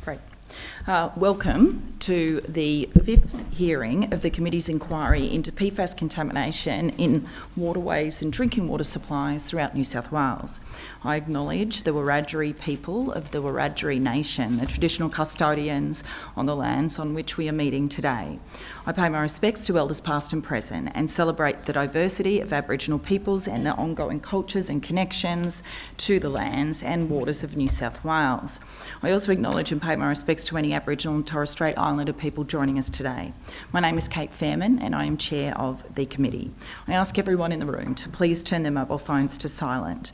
Great. Welcome to the fifth hearing of the Committee's inquiry into PFAS contamination in waterways and drinking water supplies throughout New South Wales. I acknowledge the Wiradjuri people of the Wiradjuri Nation, the traditional custodians on the lands on which we are meeting today. I pay my respects to Elders past and present and celebrate the diversity of Aboriginal peoples and their ongoing cultures and connections to the lands and waters of New South Wales. I also acknowledge and pay my respects to any Aboriginal and Torres Strait Islander people joining us today. My name is Kate Fairman and I am Chair of the Committee. I ask everyone in the room to please turn their mobile phones to silent.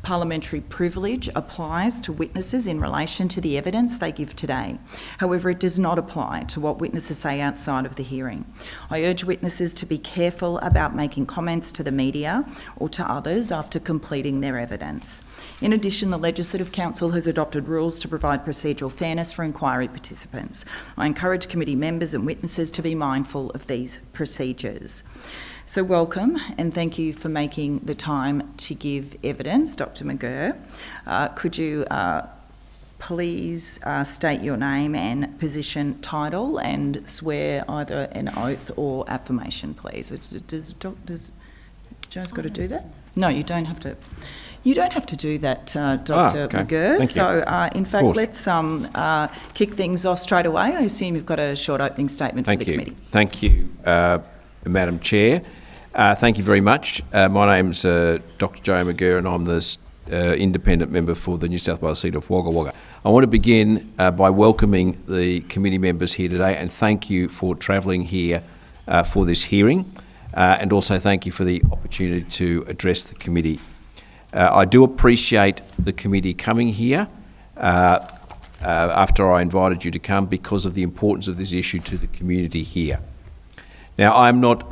Parliamentary privilege applies to witnesses in relation to the evidence they give today. However, it does not apply to what witnesses say outside of the hearing. I urge witnesses to be careful about making comments to the media or to others after completing their evidence. In addition, the Legislative Council has adopted rules to provide procedural fairness for inquiry participants. I encourage committee members and witnesses to be mindful of these procedures. So welcome and thank you for making the time to give evidence. Dr. McGurr, could you please state your name and position title and swear either an oath or affirmation, please? Does Joe's got to do that? No, you don't have to. You don't have to do that, Dr. Okay. McGurr. Thank so, you. in fact, let's kick things off straight away. I assume you've got a short opening statement for the committee. Thank you, Madam Chair. Thank you very much. My name's Dr. Joe McGurr and I'm the independent member for the New South Wales seat of Wagga Wagga. I want to begin by welcoming the committee members here today and thank you for travelling here for this hearing and also thank you for the opportunity to address the committee. I do appreciate the committee coming here after I invited you to come because of the importance of this issue to the community here. Now, I'm not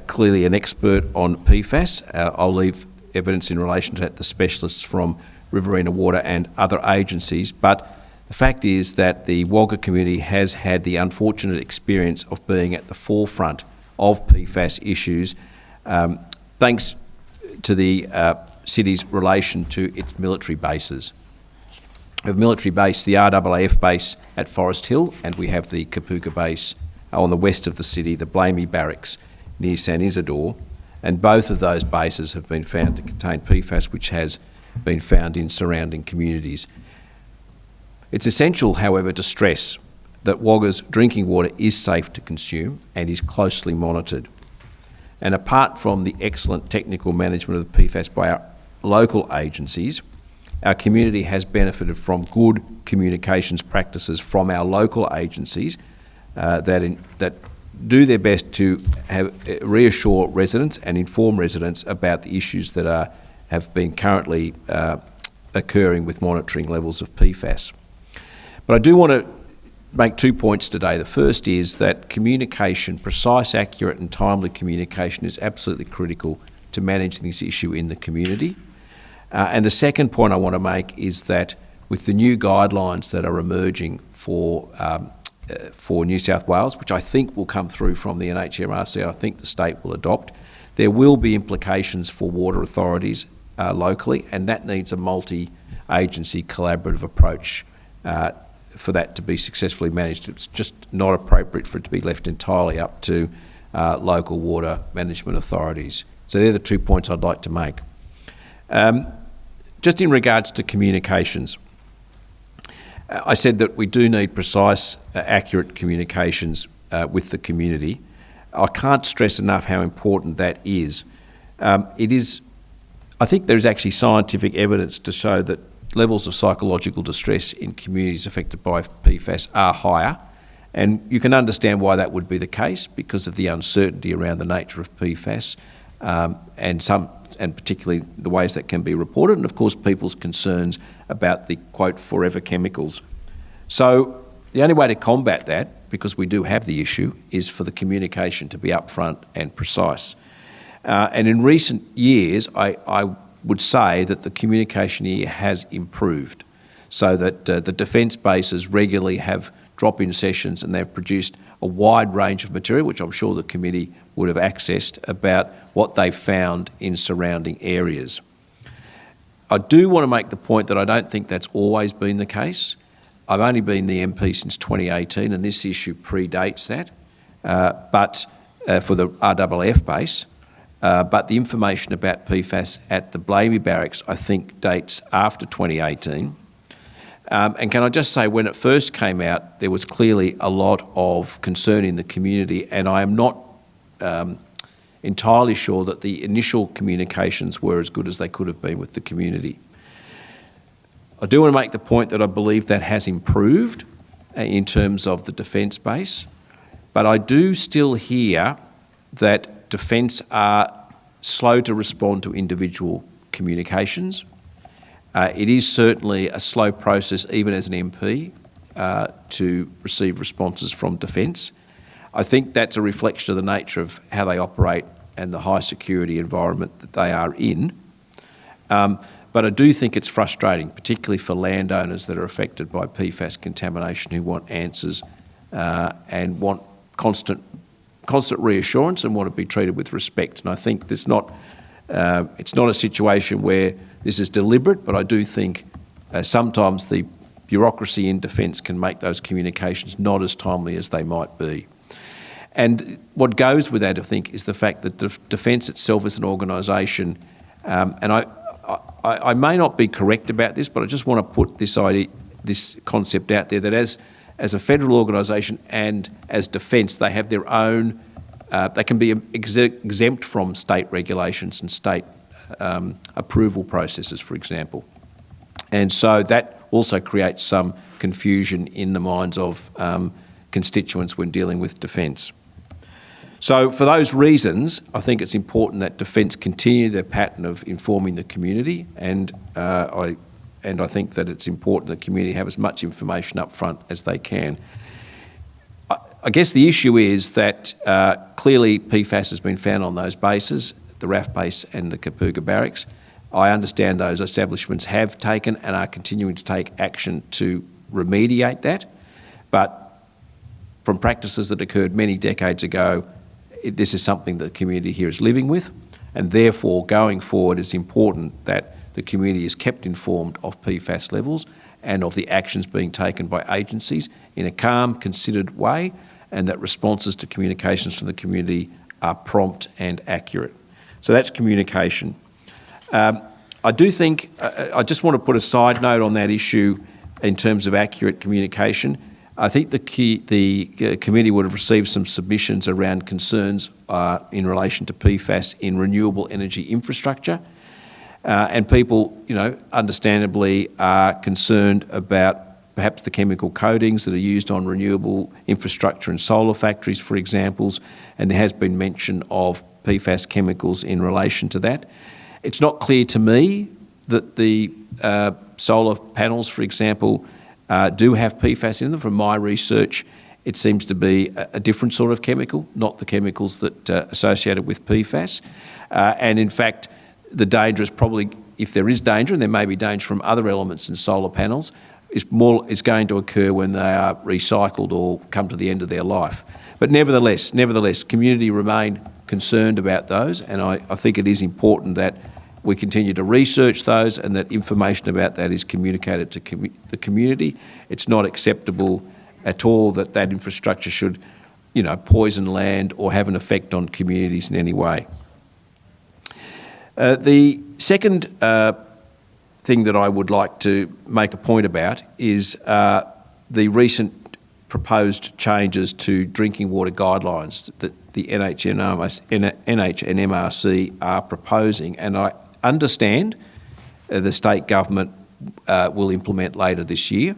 clearly an expert on PFAS. I'll leave evidence in relation to that to the specialists from Riverina Water and other agencies, but the fact is that the Wagga community has had the unfortunate experience of being at the forefront of PFAS issues thanks to the city's relation to its military bases. We have military base, the RAAF base at Forest Hill, and we have the Kapuka base on the west of the city, the Blamey Barracks near San Isidore, and both of those bases have been found to contain PFAS, which has been found in surrounding communities. It's essential, however, to stress that Wagga's drinking water is safe to consume and is closely monitored. And apart from the excellent technical management of the PFAS by our local agencies, our community has benefited from good communications practices from our local agencies that do their best to reassure residents and inform residents about the issues that have been currently occurring with monitoring levels of PFAS. But I do want to make 2 points today. The first is that communication, precise, accurate and timely communication is absolutely critical to managing this issue in the community. And the second point I want to make is that with the new guidelines that are emerging for New South Wales, which I think will come through from the NHMRC, I think the state will adopt, there will be implications for water authorities locally, and that needs a multi-agency collaborative approach for that to be successfully managed. It's just not appropriate for it to be left entirely up to local water management authorities. So they're the 2 points I'd like to make. Just in regards to communications, I said that we do need precise, accurate communications with the community. I can't stress enough how important that is. I think there's actually scientific evidence to show that levels of psychological distress in communities affected by PFAS are higher. And you can understand why that would be the case because of the uncertainty around the nature of PFAS and particularly the ways that can be reported, and of course people's concerns about the, quote, forever chemicals. So the only way to combat that, because we do have the issue, is for the communication to be upfront and precise. And in recent years, I would say that the communication here has improved, so that the defence bases regularly have drop-in sessions and they've produced a wide range of material, which I'm sure the committee would have accessed, about what they've found in surrounding areas. I do want to make the point that I don't think that's always been the case. I've only been the MP since 2018, and this issue predates that, but for the RAAF base. But the information about PFAS at the Blamey Barracks, I think, dates after 2018. And can I just say, when it first came out, there was clearly a lot of concern in the community, and I am not entirely sure that the initial communications were as good as they could have been with the community. I do want to make the point that I believe that has improved in terms of the defence base, but I do still hear that Defence are slow to respond to individual communications. It is certainly a slow process, even as an MP, to receive responses from Defence. I think that's a reflection of the nature of how they operate and the high security environment that they are in. But I do think it's frustrating, particularly for landowners that are affected by PFAS contamination, who want answers and want constant reassurance and want to be treated with respect. And I think it's not a situation where this is deliberate, but I do think sometimes the bureaucracy in Defence can make those communications not as timely as they might be. And what goes with that, I think, is the fact that Defence itself is an organisation, and I may not be correct about this, but I just want to put this concept out there, that as a federal organisation and as Defence, they have their own, they can be exempt from state regulations and state approval processes, for example. And so that also creates some confusion in the minds of constituents when dealing with Defence. So for those reasons, I think it's important that Defence continue their pattern of informing the community, and I think that it's important that the community have as much information up front as they can. I guess the issue is that clearly PFAS has been found on those bases, the RAF base and the Kapooga Barracks. I understand those establishments have taken and are continuing to take action to remediate that, but from practices that occurred many decades ago, this is something that the community here is living with, and therefore going forward it's important that the community is kept informed of PFAS levels and of the actions being taken by agencies in a calm, considered way, and that responses to communications from the community are prompt and accurate. So that's communication. I do think, I just want to put a side note on that issue in terms of accurate communication. I think the committee would have received some submissions around concerns in relation to PFAS in renewable energy infrastructure. And people, understandably are concerned about perhaps the chemical coatings that are used on renewable infrastructure and solar factories, for examples, and there has been mention of PFAS chemicals in relation to that. It's not clear to me that the solar panels, for example, do have PFAS in them. From my research, it seems to be a different sort of chemical, not the chemicals that are associated with PFAS. And in fact, the danger is probably, if there is danger, and there may be danger from other elements in solar panels, is going to occur when they are recycled or come to the end of their life. But nevertheless, community remain concerned about those, and I think it is important that we continue to research those and that information about that is communicated to the community. It's not acceptable at all that infrastructure should, poison land or have an effect on communities in any way. The second thing that I would like to make a point about is the recent proposed changes to drinking water guidelines that the NH and MRC are proposing, and I understand the state government will implement later this year.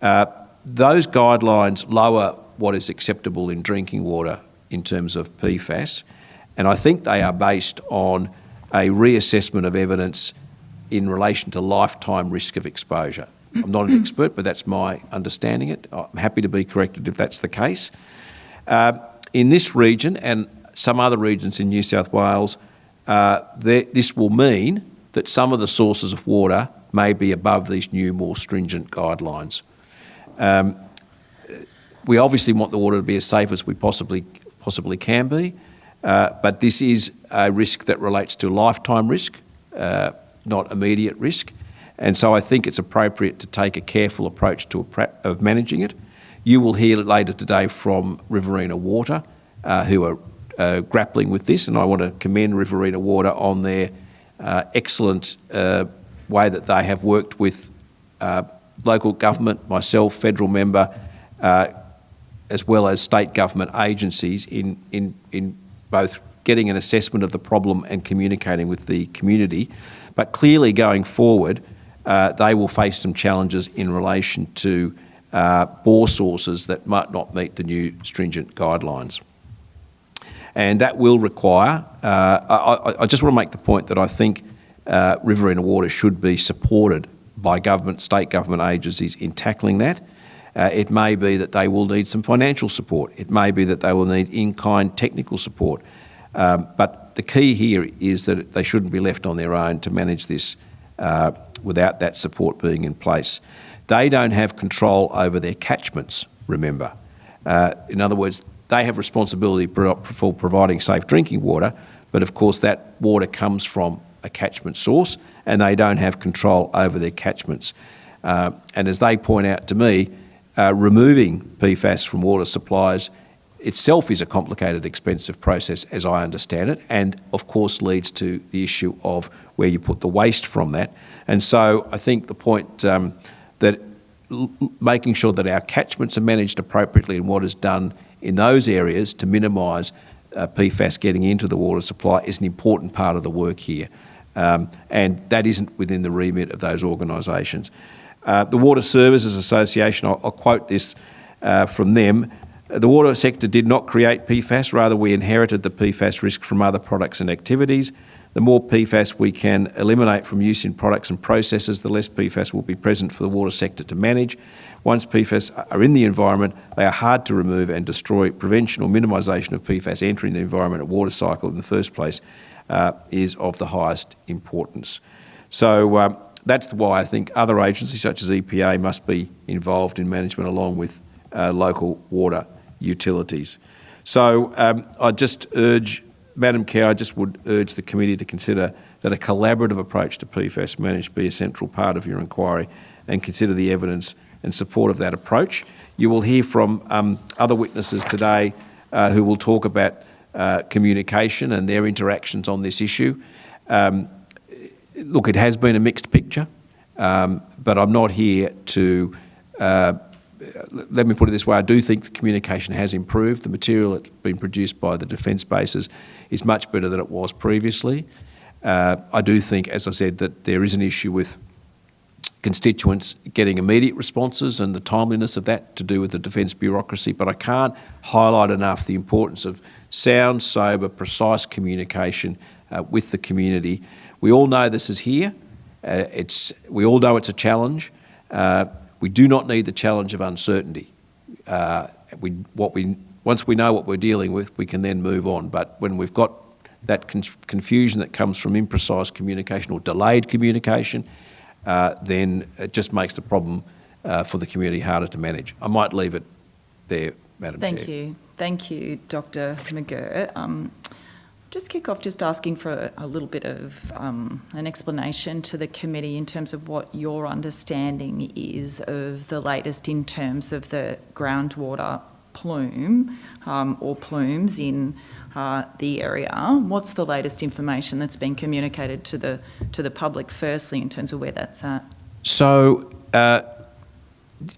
Those guidelines lower what is acceptable in drinking water in terms of PFAS, and I think they are based on a reassessment of evidence in relation to lifetime risk of exposure. I'm not an expert, but that's my understanding it. I'm happy to be corrected if that's the case. In this region and some other regions in New South Wales, this will mean that some of the sources of water may be above these new, more stringent guidelines. We obviously want the water to be as safe as we possibly can be, but this is a risk that relates to lifetime risk, not immediate risk. And so I think it's appropriate to take a careful approach of managing it. You will hear later today from Riverina Water, who are grappling with this, and I want to commend Riverina Water on their excellent way that they have worked with local government, myself, federal member, as well as state government agencies in both getting an assessment of the problem and communicating with the community. But clearly going forward, they will face some challenges in relation to bore sources that might not meet the new stringent guidelines. And that will require, I just want to make the point that I think Riverina Water should be supported by government, state government agencies in tackling that. It may be that they will need some financial support. It may be that they will need in-kind technical support. But the key here is that they shouldn't be left on their own to manage this without that support being in place. They don't have control over their catchments, remember. In other words, they have responsibility for providing safe drinking water, but of course that water comes from a catchment source and they don't have control over their catchments. And as they point out to me, removing PFAS from water supplies itself is a complicated, expensive process, as I understand it, and of course leads to the issue of where you put the waste from that. And so I think the point that making sure that our catchments are managed appropriately and what is done in those areas to minimise PFAS getting into the water supply is an important part of the work here. And that isn't within the remit of those organisations. The Water Services Association, I'll quote this from them. The water sector did not create PFAS, rather we inherited the PFAS risk from other products and activities. The more PFAS we can eliminate from use in products and processes, the less PFAS will be present for the water sector to manage. Once PFAS are in the environment, they are hard to remove and destroy. Prevention or minimisation of PFAS entering the environment or water cycle in the first place is of the highest importance. So that's why I think other agencies such as EPA must be involved in management along with local water utilities. So I just urge, Madam Chair, I just would urge the committee to consider that a collaborative approach to PFAS management be a central part of your inquiry and consider the evidence and support of that approach. You will hear from other witnesses today who will talk about communication and their interactions on this issue. Look, it has been a mixed picture, but I'm not here to let me put it this way, I do think the communication has improved. The material that's been produced by the defence bases is much better than it was previously. I do think, as I said, that there is an issue with constituents getting immediate responses and the timeliness of that to do with the defence bureaucracy, but I can't highlight enough the importance of sound, sober, precise communication with the community. We all know this is here. We all know it's a challenge. We do not need the challenge of uncertainty. Once we know what we're dealing with, we can then move on. But when we've got that confusion that comes from imprecise communication or delayed communication, then it just makes the problem for the community harder to manage. I might leave it there, Madam Chair. Thank you, Dr. McGurr. Just kick off just asking for a little bit of an explanation to the committee in terms of what your understanding is of the latest in terms of the groundwater plume or plumes in the area. What's the latest information that's been communicated to the public firstly in terms of where that's at? So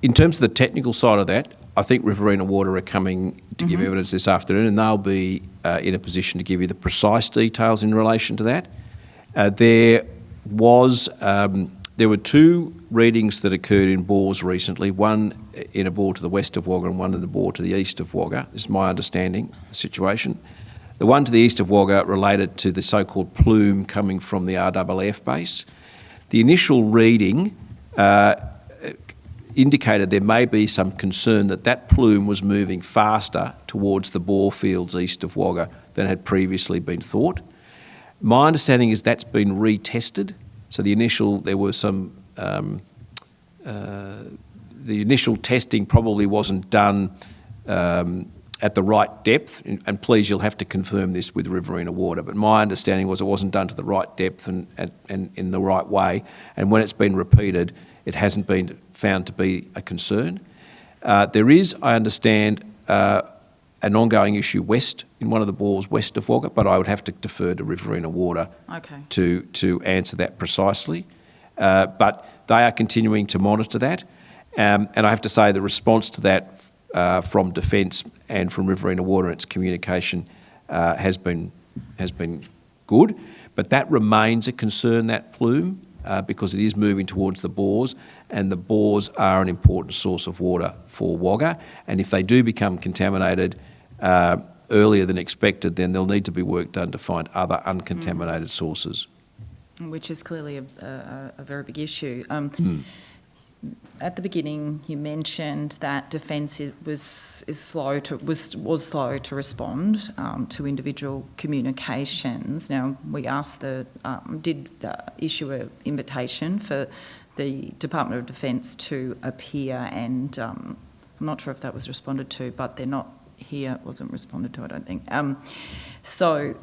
in terms of the technical side of that, I think Riverina Water are coming to give evidence this afternoon, and they'll be in a position to give you the precise details in relation to that. There were two readings that occurred in bores recently, one in a bore to the west of Wagga and one in the bore to the east of Wagga. This is my understanding of the situation. The one to the east of Wagga related to the so-called plume coming from the RAAF base. The initial reading indicated there may be some concern that that plume was moving faster towards the bore fields east of Wagga than had previously been thought. My understanding is that's been retested. So the initial testing probably wasn't done at the right depth, and please, you'll have to confirm this with Riverina Water, but my understanding was it wasn't done to the right depth and in the right way, and when it's been repeated, it hasn't been found to be a concern. There is, I understand, an ongoing issue in one of the bores west of Wagga, but I would have to defer to Riverina Water to answer that precisely. But they are continuing to monitor that, and I have to say the response to that from Defence and from Riverina Water, its communication has been good, but that remains a concern, that plume, because it is moving towards the bores, and the bores are an important source of water for Wagga, and if they do become contaminated earlier than expected, then there'll need to be work done to find other uncontaminated sources. Which is clearly a very big issue. At the beginning, you mentioned that Defence was slow to respond to individual communications. Now, we asked did issue an invitation for the Department of Defence to appear, and I'm not sure if that was responded to, but they're not here. It wasn't responded to, I don't think. So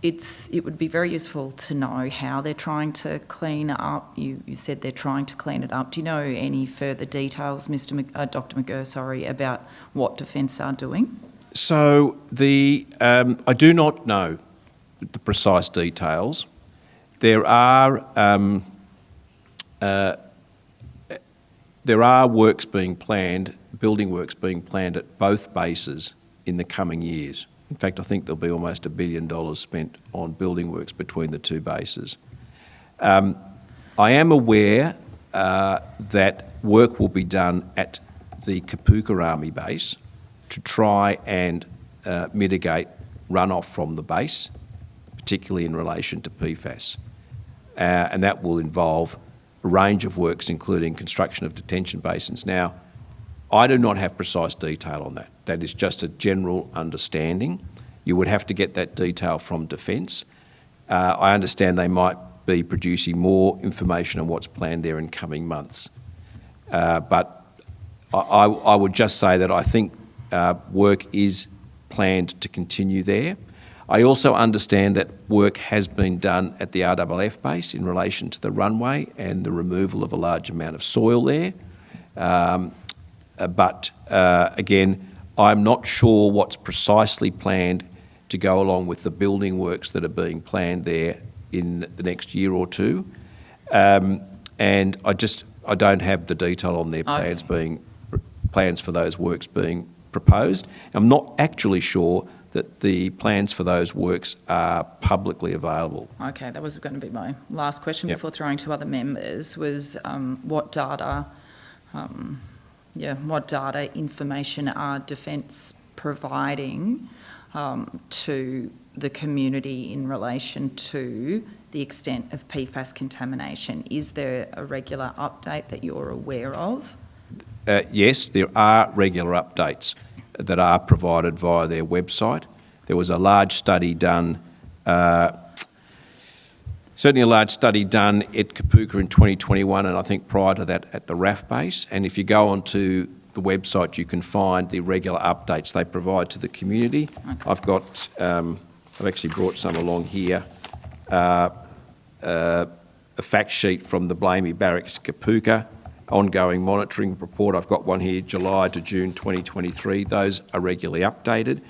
it would be very useful to know how they're trying to clean up. You said they're trying to clean it up. Do you know any further details, Dr. McGurr, about what Defence are doing? So I do not know the precise details. There are works being planned, building works being planned at both bases in the coming years. In fact, I think there'll be almost $1 billion spent on building works between the two bases. I am aware that work will be done at the Kapooka Army base to try and mitigate runoff from the base, particularly in relation to PFAS. And that will involve a range of works, including construction of detention basins. Now, I do not have precise detail on that. That is just a general understanding. You would have to get that detail from Defence. I understand they might be producing more information on what's planned there in coming months. But I would just say that I think work is planned to continue there. I also understand that work has been done at the RAAF base in relation to the runway and the removal of a large amount of soil there. But again, I'm not sure what's precisely planned to go along with the building works that are being planned there in the next year or two. And I don't have the detail on their plans for those works being proposed. I'm not actually sure that the plans for those works are publicly available. Okay, that was going to be my last question before throwing to other members, was what data information are Defence providing to the community in relation to the extent of PFAS contamination? Is there a regular update that you're aware of? Yes, there are regular updates that are provided via their website. There was a large study done, certainly a large study done at Kapooka in 2021, and I think prior to that at the RAAF base. And if you go onto the website, you can find the regular updates they provide to the community. Okay. I've actually brought some along here. A fact sheet from the Blamey Barracks Kapooka, ongoing monitoring report. I've got one here, July to June 2023. Those are regularly updated.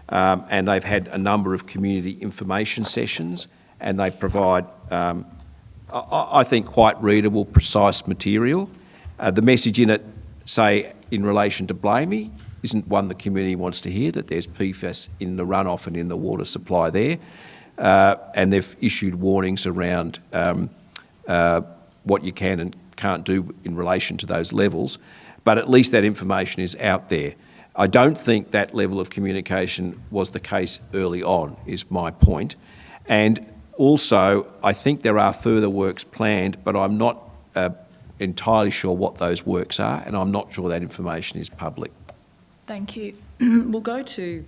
And they've had a number of community information sessions, and they provide, I think, quite readable, precise material. The message in it, say, in relation to Blamey, isn't one the community wants to hear, that there's PFAS in the runoff and in the water supply there. And they've issued warnings around what you can and can't do in relation to those levels. But at least that information is out there. I don't think that level of communication was the case early on, is my point. And also, I think there are further works planned, but I'm not entirely sure what those works are, and I'm not sure that information is public. Thank you. We'll go to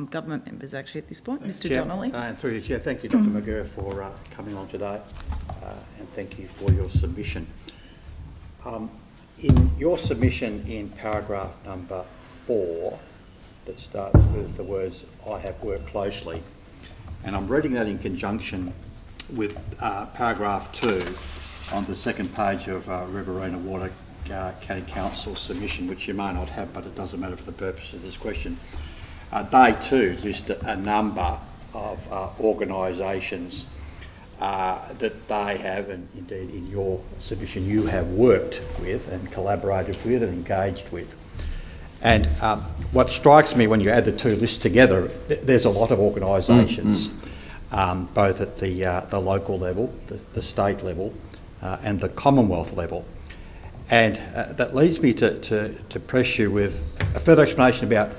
government members actually at this point. Mr. Donnelly. And through you, Chair, thank you, Dr. McGurr, for coming on today, and thank you for your submission. In your submission in paragraph number 4, that starts with the words, "I have worked closely." And I'm reading that in conjunction with paragraph 2 on the second page of Riverina Water County Council's submission, which you may not have, but it doesn't matter for the purpose of this question. They too list a number of organisations that they have, and indeed in your submission you have worked with and collaborated with and engaged with. And what strikes me when you add the two lists together, there's a lot of organisations, both at the local level, the state level, and the Commonwealth level. And that leads me to press you with a further explanation about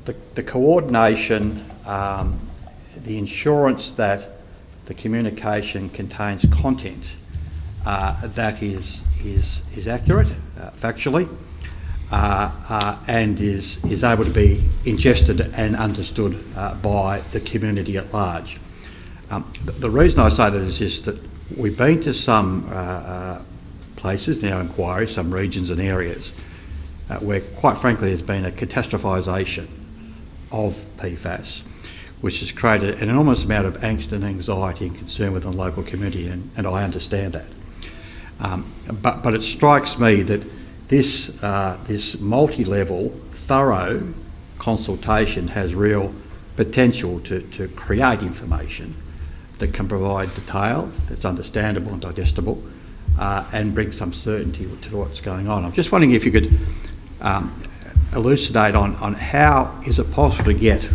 the coordination, the insurance that the communication contains content that is accurate, factually, and is able to be ingested and understood by the community at large. The reason I say that is that we've been to some places in our inquiry, some regions and areas, where quite frankly there's been a catastrophisation of PFAS, which has created an enormous amount of angst and anxiety and concern within the local community, and I understand that. But it strikes me that this multi-level, thorough consultation has real potential to create information that can provide detail that's understandable and digestible, and bring some certainty to what's going on. I'm just wondering if you could elucidate on how is it possible to get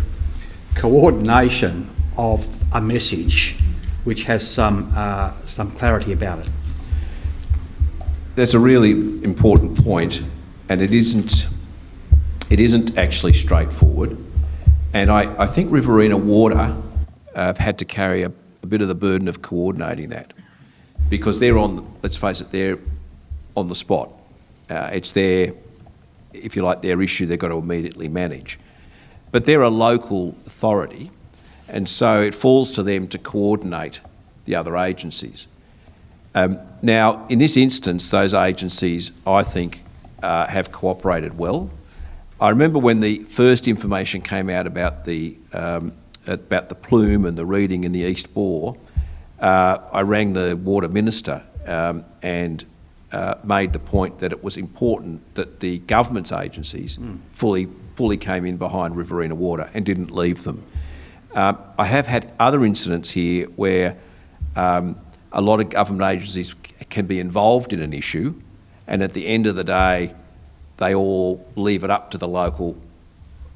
coordination of a message which has some clarity about it. That's a really important point, and it isn't actually straightforward. And I think Riverina Water have had to carry a bit of the burden of coordinating that, because they're let's face it, they're on the spot. It's their, if you like, their issue they've got to immediately manage. But they're a local authority, and so it falls to them to coordinate the other agencies. Now, in this instance, those agencies, I think, have cooperated well. I remember when the first information came out about the plume and the reading in the East Bore, I rang the water minister and made the point that it was important that the government's agencies fully came in behind Riverina Water and didn't leave them. I have had other incidents here where a lot of government agencies can be involved in an issue, and at the end of the day, they all leave it up to the local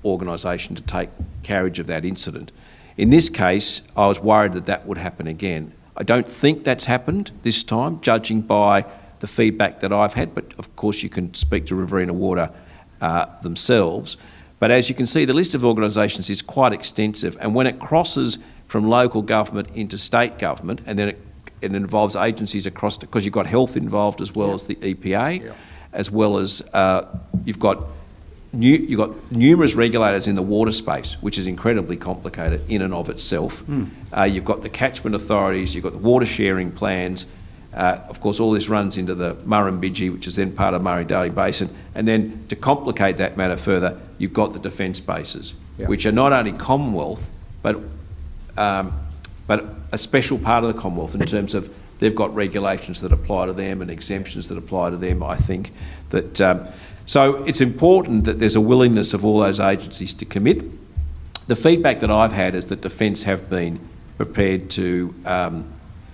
organisation to take carriage of that incident. In this case, I was worried that that would happen again. I don't think that's happened this time, judging by the feedback that I've had, but of course you can speak to Riverina Water themselves. But as you can see, the list of organisations is quite extensive, and when it crosses from local government into state government, and then it involves agencies across, because you've got health involved as well as the EPA, as well as you've got numerous regulators in the water space, which is incredibly complicated in and of itself. You've got the catchment authorities, you've got the water sharing plans. Of course, all this runs into the Murrumbidgee, which is then part of Murray-Darling Basin. And then to complicate that matter further, you've got the defence bases, which are not only Commonwealth, but a special part of the Commonwealth in terms of they've got regulations that apply to them and exemptions that apply to them, I think. So it's important that there's a willingness of all those agencies to commit. The feedback that I've had is that Defence have been prepared to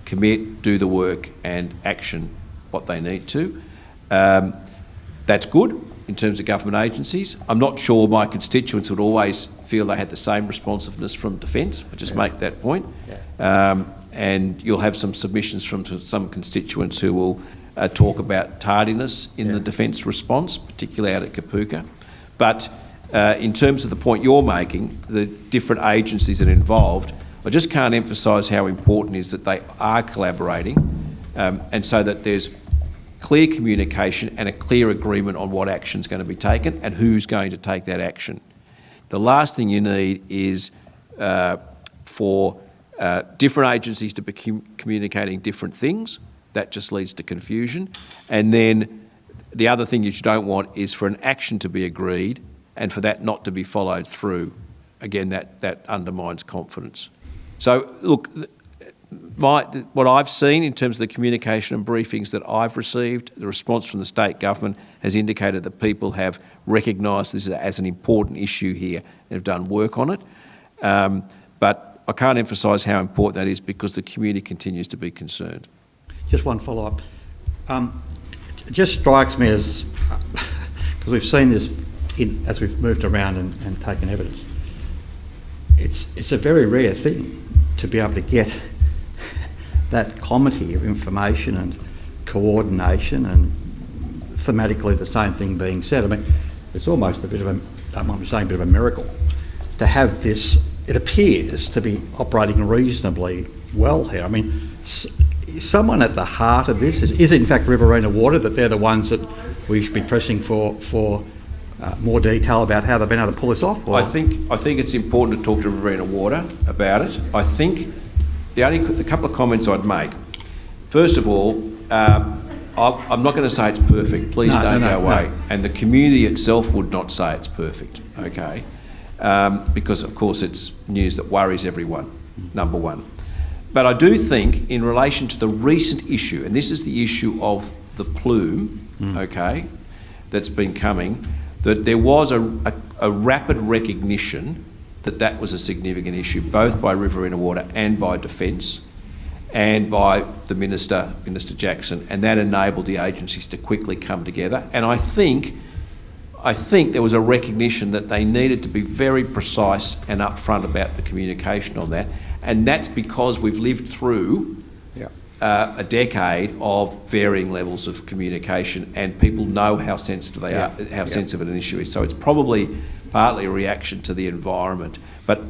commit, do the work and action what they need to. That's good in terms of government agencies. I'm not sure my constituents would always feel they had the same responsiveness from Defence. I just make that point. And you'll have some submissions from some constituents who will talk about tardiness in the Defence response, particularly out at Kapooka. But in terms of the point you're making, the different agencies that are involved, I just can't emphasise how important it is that they are collaborating, and so that there's clear communication and a clear agreement on what action is going to be taken and who's going to take that action. The last thing you need is for different agencies to be communicating different things. That just leads to confusion. And then the other thing you don't want is for an action to be agreed and for that not to be followed through, again, that undermines confidence. So, look, what I've seen in terms of the communication and briefings that I've received, the response from the state government has indicated that people have recognised this as an important issue here and have done work on it. But I can't emphasise how important that is because the community continues to be concerned. Just one follow-up. It just strikes me as, because we've seen this as we've moved around and taken evidence, it's a very rare thing to be able to get that comity of information and coordination and thematically the same thing being said. I mean, it's almost a bit of a, I'm saying, a bit of a miracle to have this. It appears to be operating reasonably well here. I mean, is someone at the heart of this? Is it in fact Riverina Water, that they're the ones that we should be pressing for more detail about how they've been able to pull this off? Or? I think it's important to talk to Riverina Water about it. I think the couple of comments I'd make. First of all, I'm not going to say it's perfect. Please don't go away. No. And the community itself would not say it's perfect. Okay. Because of course it's news that worries everyone, number one. But I do think in relation to the recent issue, and this is the issue of the plume, okay, that's been coming, that there was a rapid recognition that was a significant issue, both by Riverina Water and by Defence and by the Minister Jackson, and that enabled the agencies to quickly come together. And I think there was a recognition that they needed to be very precise and upfront about the communication on that. And that's because we've lived through a decade of varying levels of communication, and people know how sensitive they are, how sensitive an issue is. So it's probably partly a reaction to the environment. But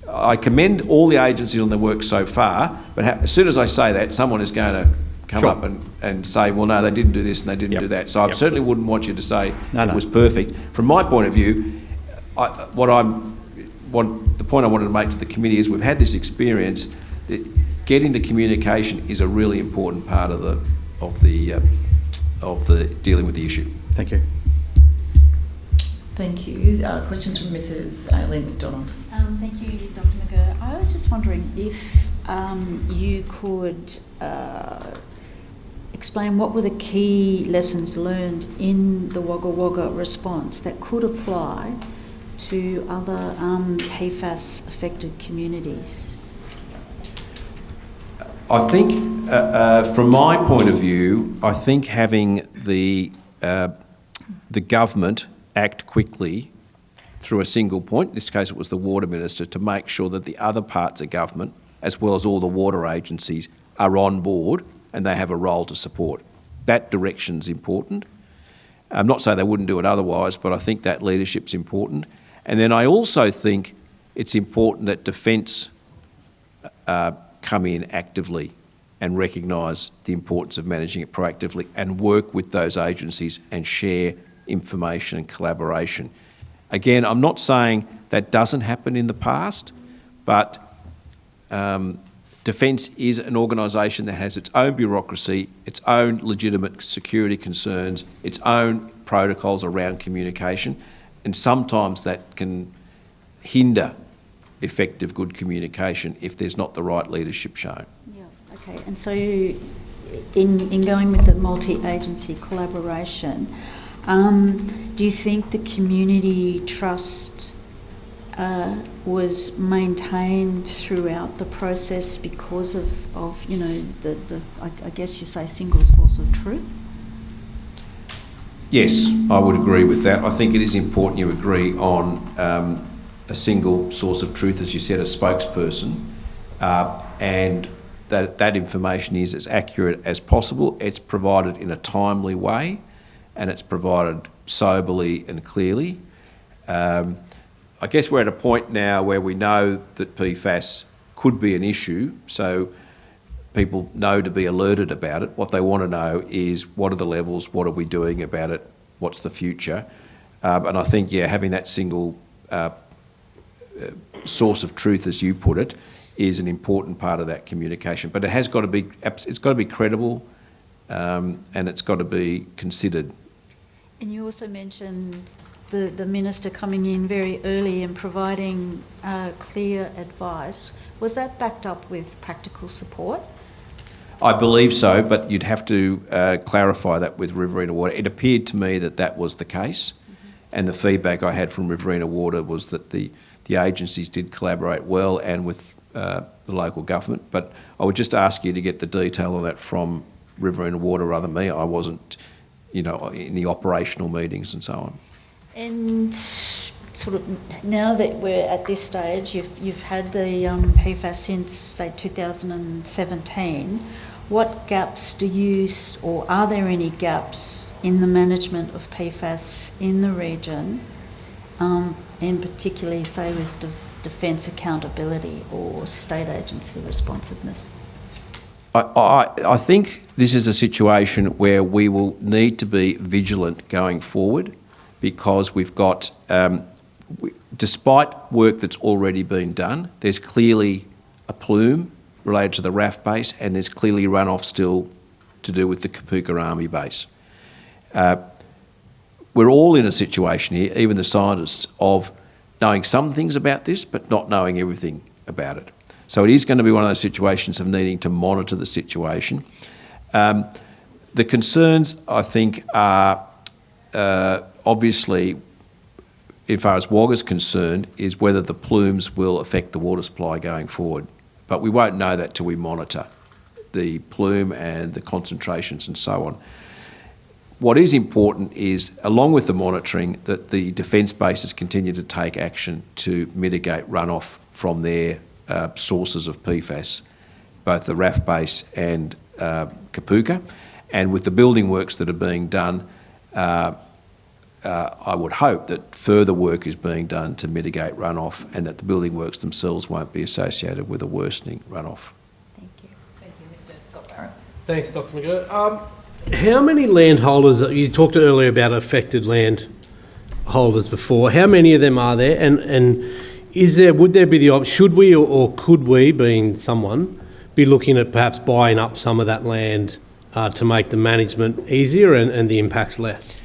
I commend all the agencies on their work so far, but as soon as I say that, someone is going to come up and say, well, no, they didn't do this and they didn't do that. So I certainly wouldn't want you to say it was perfect. From my point of view, the point I wanted to make to the committee is we've had this experience that getting the communication is a really important part of the dealing with the issue. Thank you. Thank you. Questions from Mrs. Aileen McDonald. Thank you, Dr. McGurr. I was just wondering if you could explain what were the key lessons learned in the Wagga Wagga response that could apply to other PFAS affected communities? I think, from my point of view, I think having the government act quickly through a single point, in this case it was the Water Minister, to make sure that the other parts of government, as well as all the water agencies, are on board and they have a role to support. That direction's important. I'm not saying they wouldn't do it otherwise, but I think that leadership's important. And then I also think it's important that Defence come in actively and recognise the importance of managing it proactively and work with those agencies and share information and collaboration. Again, I'm not saying that doesn't happen in the past, but Defence is an organisation that has its own bureaucracy, its own legitimate security concerns, its own protocols around communication, and sometimes that can hinder effective, good communication if there's not the right leadership shown. Yeah, okay. And so in going with the multi-agency collaboration, do you think the community trust was maintained throughout the process because of you know, I guess you say single source of truth? Yes, I would agree with that. I think it is important you agree on a single source of truth, as you said, a spokesperson, and that information is as accurate as possible. It's provided in a timely way, and it's provided soberly and clearly. I guess we're at a point now where we know that PFAS could be an issue, so people know to be alerted about it. What they want to know is what are the levels, what are we doing about it, what's the future? And I think, having that single source of truth, as you put it, is an important part of that communication. But it has got to be, it's got to be credible, and it's got to be considered. And you also mentioned the Minister coming in very early and providing clear advice, was that backed up with practical support? I believe so, but you'd have to clarify that with Riverina Water. It appeared to me that that was the case, and the feedback I had from Riverina Water was that the agencies did collaborate well and with the local government. But I would just ask you to get the detail on that from Riverina Water rather than me. I wasn't, in the operational meetings and so on. And sort of now that we're at this stage, you've had the PFAS since, say, 2017. What gaps do you, or are there any gaps in the management of PFAS in the region, and particularly, say, with defence accountability or state agency responsiveness? I think this is a situation where we will need to be vigilant going forward, because we've got, despite work that's already been done, there's clearly a plume related to the RAF base, and there's clearly runoff still to do with the Kapooka Army base. We're all in a situation here, even the scientists, of knowing some things about this but not knowing everything about it. So it is going to be one of those situations of needing to monitor the situation. The concerns, I think, are obviously, as far as Wagga's concerned, is whether the plumes will affect the water supply going forward. But we won't know that till we monitor the plume and the concentrations and so on. What is important is, along with the monitoring, that the defence bases continue to take action to mitigate runoff from their sources of PFAS, both the RAF base and Kapooka. And with the building works that are being done, I would hope that further work is being done to mitigate runoff, and that the building works themselves won't be associated with a worsening runoff. Thank you. Thank you, Mr. Scott Barrett. Thanks, Dr. McGirt. How many landholders, you talked earlier about affected landholders before, how many of them are there, and would there be the option, should we or could we, being someone, be looking at perhaps buying up some of that land to make the management easier and the impacts less?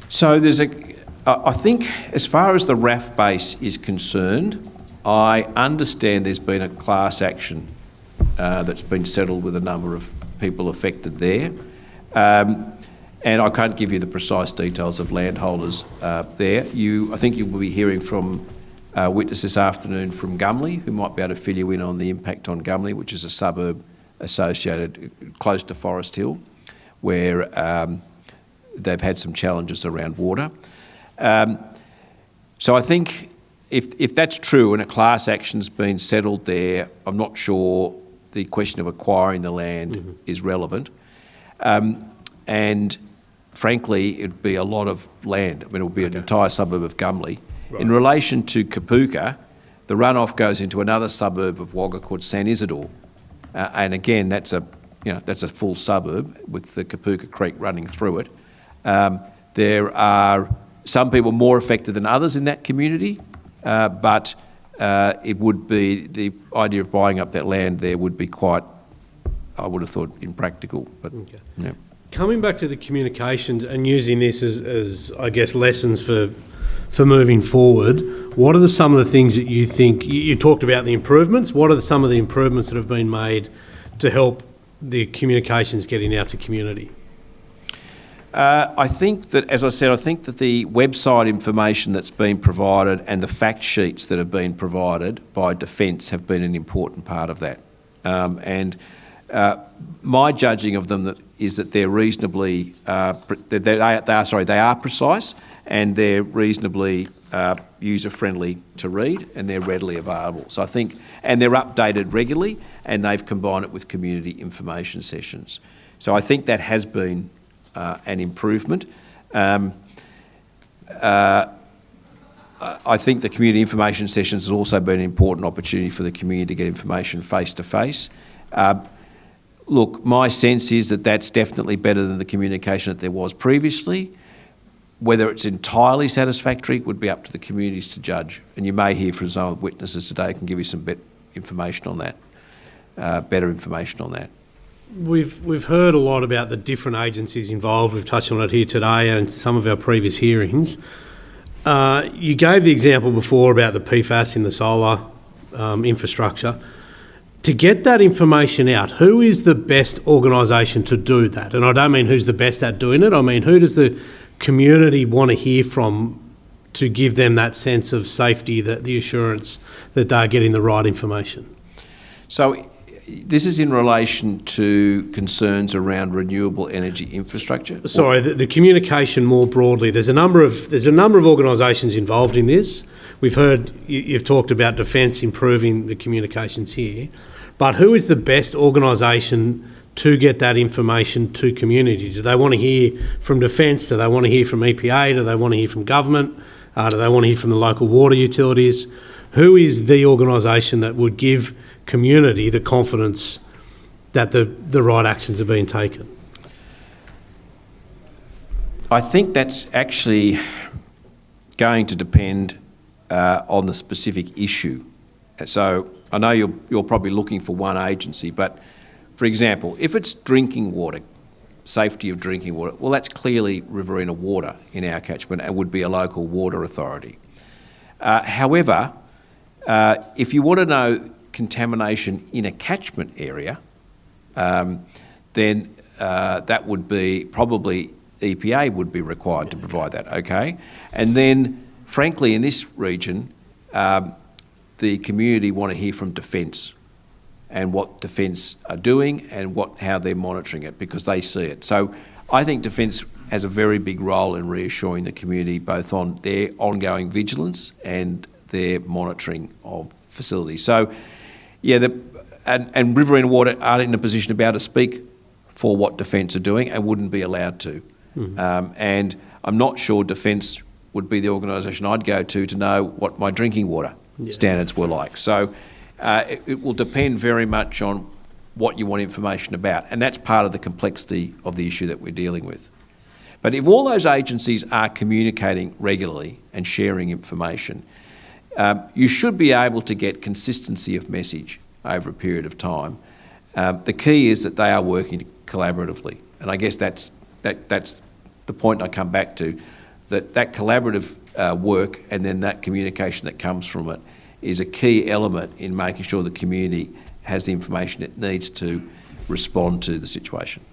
So I think as far as the RAF base is concerned, I understand there's been a class action that's been settled with a number of people affected there. And I can't give you the precise details of landholders there. I think you will be hearing from a witness this afternoon from Gumley, who might be able to fill you in on the impact on Gumley, which is a suburb associated close to Forest Hill, where they've had some challenges around water. So I think if that's true and a class action's been settled there, I'm not sure the question of acquiring the land is relevant. And frankly, it'd be a lot of land. I mean, it would be an entire suburb of Gumley. Right. In relation to Kapooka, the runoff goes into another suburb of Wagga called San Isidore. And again, that's a full suburb with the Kapooka Creek running through it. There are some people more affected than others in that community, but it would be, the idea of buying up that land there would be quite, I would have thought, impractical. But yeah. Coming back to the communications and using this as I guess, lessons for moving forward, what are some of the things that you think, you talked about the improvements, what are some of the improvements that have been made to help the communications getting out to community? I think that, as I said, I think that the website information that's been provided and the fact sheets that have been provided by Defence have been an important part of that. My judging of them is that they're reasonably, they are precise, and they're reasonably user-friendly to read, and they're readily available. So I think, and they're updated regularly, and they've combined it with community information sessions. So I think that has been an improvement. I think the community information sessions has also been an important opportunity for the community to get information face-to-face. Look, my sense is that that's definitely better than the communication that there was previously. Whether it's entirely satisfactory would be up to the communities to judge. And you may hear from some of the witnesses today who can give you some information on that, better information on that. We've heard a lot about the different agencies involved. We've touched on it here today and some of our previous hearings. You gave the example before about the PFAS in the solar infrastructure. To get that information out, who is the best organisation to do that? And I don't mean who's the best at doing it, I mean who does the community want to hear from to give them that sense of safety, that the assurance that they're getting the right information? So this is in relation to concerns around renewable energy infrastructure? Sorry, the communication more broadly. There's a number of organisations involved in this. We've heard you've talked about Defence improving the communications here, but who is the best organisation to get that information to community? Do they want to hear from Defence? Do they want to hear from EPA? Do they want to hear from government? Do they want to hear from the local water utilities? Who is the organisation that would give community the confidence that the right actions are being taken? I think that's actually going to depend on the specific issue. So I know you're probably looking for one agency, but for example, if it's drinking water, safety of drinking water, well, that's clearly Riverina Water in our catchment and would be a local water authority. However, if you want to know contamination in a catchment area, then that would be probably EPA would be required to provide that, okay? And then, frankly, in this region, the community want to hear from Defence and what Defence are doing and how they're monitoring it, because they see it. So I think Defence has a very big role in reassuring the community both on their ongoing vigilance and their monitoring of facilities. So, yeah, and Riverina Water aren't in a position to be able to speak for what Defence are doing and wouldn't be allowed to. Mm-hmm. And I'm not sure Defence would be the organisation I'd go to know what my drinking water standards were like. So it will depend very much on what you want information about, and that's part of the complexity of the issue that we're dealing with. But if all those agencies are communicating regularly and sharing information, you should be able to get consistency of message over a period of time. The key is that they are working collaboratively, and I guess that's the point I come back to, that collaborative work and then that communication that comes from it is a key element in making sure the community has the information it needs to respond to the situation.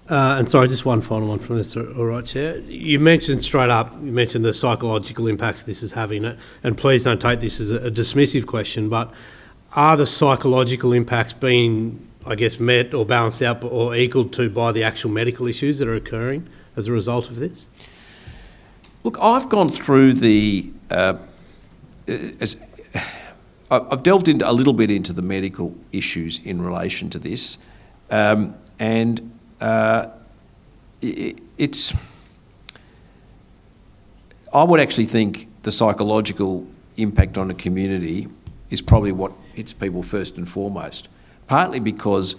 And sorry, just one final one from this, all right, Chair. You mentioned the psychological impacts this is having, and please don't take this as a dismissive question, but are the psychological impacts being, I guess, met or balanced out or equaled to by the actual medical issues that are occurring as a result of this? Look, I've gone through I've delved into a little bit into the medical issues in relation to this, and it's. I would actually think the psychological impact on the community is probably what hits people first and foremost. Partly because,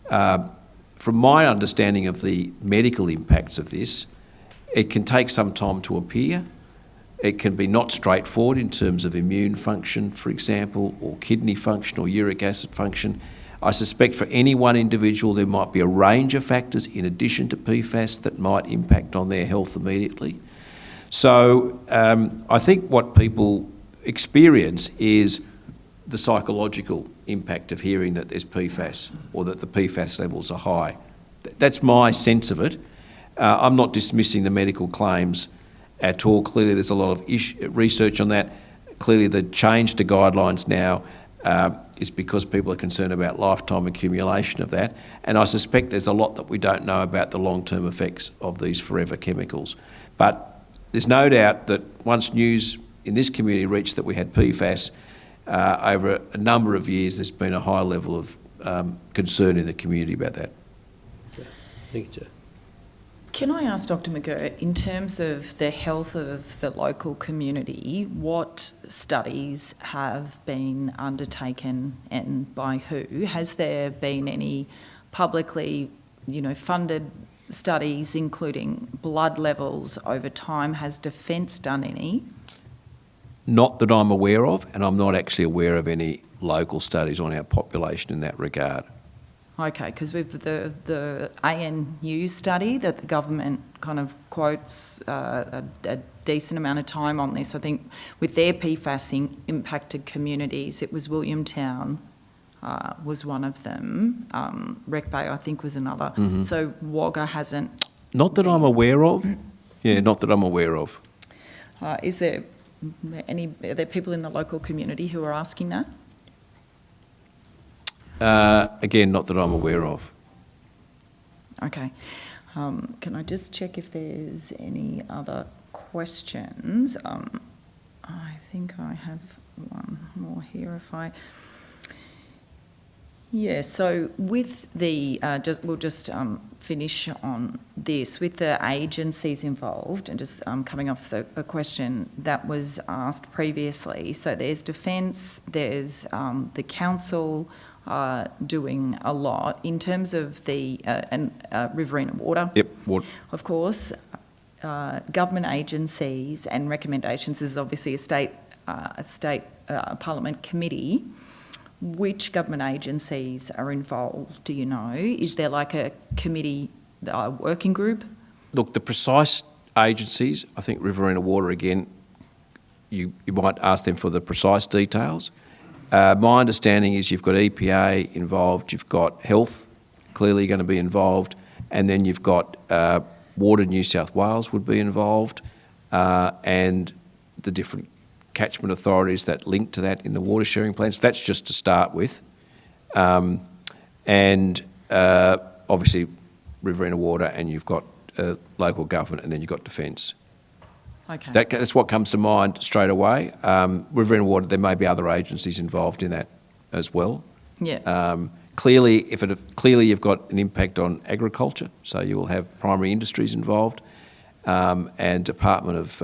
from my understanding of the medical impacts of this, it can take some time to appear. It can be not straightforward in terms of immune function, for example, or kidney function or uric acid function. I suspect for any one individual there might be a range of factors in addition to PFAS that might impact on their health immediately. So I think what people experience is the psychological impact of hearing that there's PFAS or that the PFAS levels are high. That's my sense of it. I'm not dismissing the medical claims at all. Clearly there's a lot of research on that. Clearly the change to guidelines now is because people are concerned about lifetime accumulation of that, and I suspect there's a lot that we don't know about the long-term effects of these forever chemicals. But there's no doubt that once news in this community reached that we had PFAS, over a number of years there's been a high level of concern in the community about that. Thank you, Chair. Can I ask Dr McGirt, in terms of the health of the local community, what studies have been undertaken and by who? Has there been any publicly, funded studies, including blood levels over time? Has Defence done any? Not that I'm aware of, and I'm not actually aware of any local studies on our population in that regard. Okay, because with the ANU study that the government kind of quotes a decent amount of time on this, I think with their PFAS impacted communities, it was Williamtown was one of them. Wreck Bay, I think, was another. So Wagga hasn't... Not that I'm aware of. Yeah, not that I'm aware of. are there people in the local community who are asking that? Again, not that I'm aware of. Okay. Can I just check if there's any other questions? I think I have one more here if I... Yeah, so with the, we'll just finish on this. With the agencies involved, and just coming off a question that was asked previously, so there's Defence, there's the council doing a lot in terms of the Riverina Water. Yep. Of course, government agencies and recommendations is obviously a state parliament committee. Which government agencies are involved, do you know? Is there like a committee, working group? Look, the precise agencies, I think Riverina Water, again, you might ask them for the precise details. My understanding is you've got EPA involved, you've got health clearly going to be involved, and then you've got Water New South Wales would be involved, and the different catchment authorities that link to that in the water sharing plans. That's just to start with. Obviously Riverina Water, and you've got local government, and then you've got Defence. Okay. That's what comes to mind straight away. Riverina Water, there may be other agencies involved in that as well. Yeah. Clearly you've got an impact on agriculture, so you will have primary industries involved, and Department of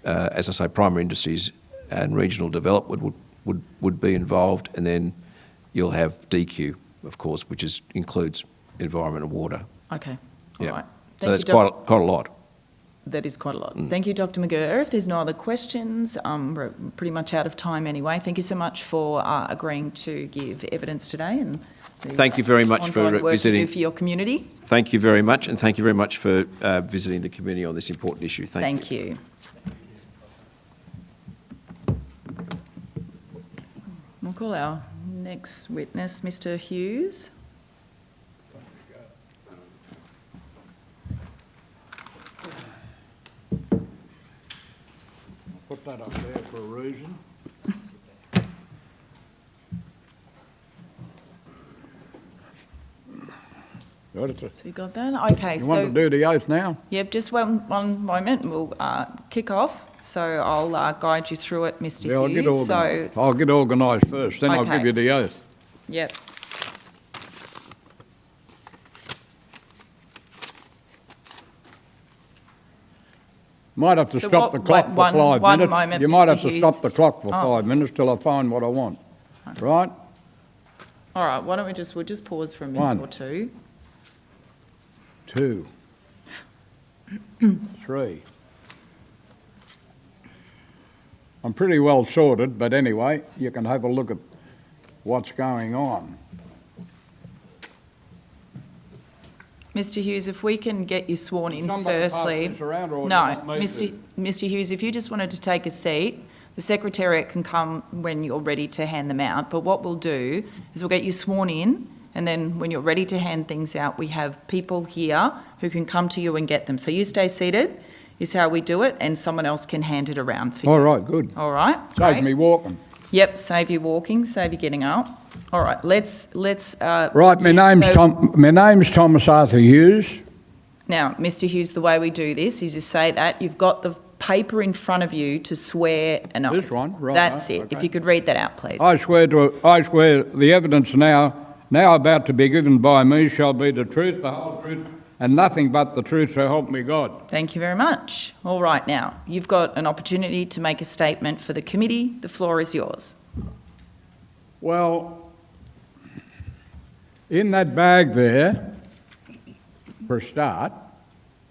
as I say, primary industries and regional development would be involved, and then you'll have DQ, of course, which includes environment and water. Okay. All right. So that's quite a lot. That is quite a lot. Thank you, Dr. McGurr. If there's no other questions, we're pretty much out of time anyway. Thank you so much for agreeing to give evidence today, and thank you very much for ongoing work visiting. you do for your community. Thank you very much, and thank you very much for visiting the committee on this important issue. Thank you. We'll call our next witness, Mr. Hughes. Put that up there for a reason. Got it. So you got that? Okay. You want to do the oath now? Yep, just one moment and we'll kick off. So I'll guide you through it, Mr. Yeah, Hughes. I'll get organised first, then I'll Okay. give you the oath. Yep. Might have to So stop what- the clock wait, for one- 5 one minutes. moment, You might Mr. have to stop Hughes. the clock for Oh. 5 minutes till I find what I want. Right? All right, why don't we'll just pause for a minute One. or two. 2, 3. I'm pretty well sorted, but anyway, you can have a look at what's going on. Mr. Hughes, if we can get you sworn in Somebody pass firstly. this around, or do you No, want me Mr. Hughes, if you just wanted to take a seat, the Secretariat can come when you're ready to hand them out. But what we'll do is we'll get you sworn in, and then when you're ready to hand things out, we have people here who can come to you and get them. So you stay seated, is how we do it, and someone else can hand it around for you. All right, good. All right? Save Great. me walking. Yep, save you walking, save you getting up. All right, let's. Right, my name's so- Thomas Arthur Hughes. Now, Mr. Hughes, the way we do this is you say that you've got the paper in front of you to swear an oath. This one, right, That's it. okay. If you could read that out, please. I swear the evidence now about to be given by me shall be the truth, the whole truth, and nothing but the truth, so help me God. Thank you very much. All right, now, you've got an opportunity to make a statement for the committee. The floor is yours. Well, in that bag there, for a start,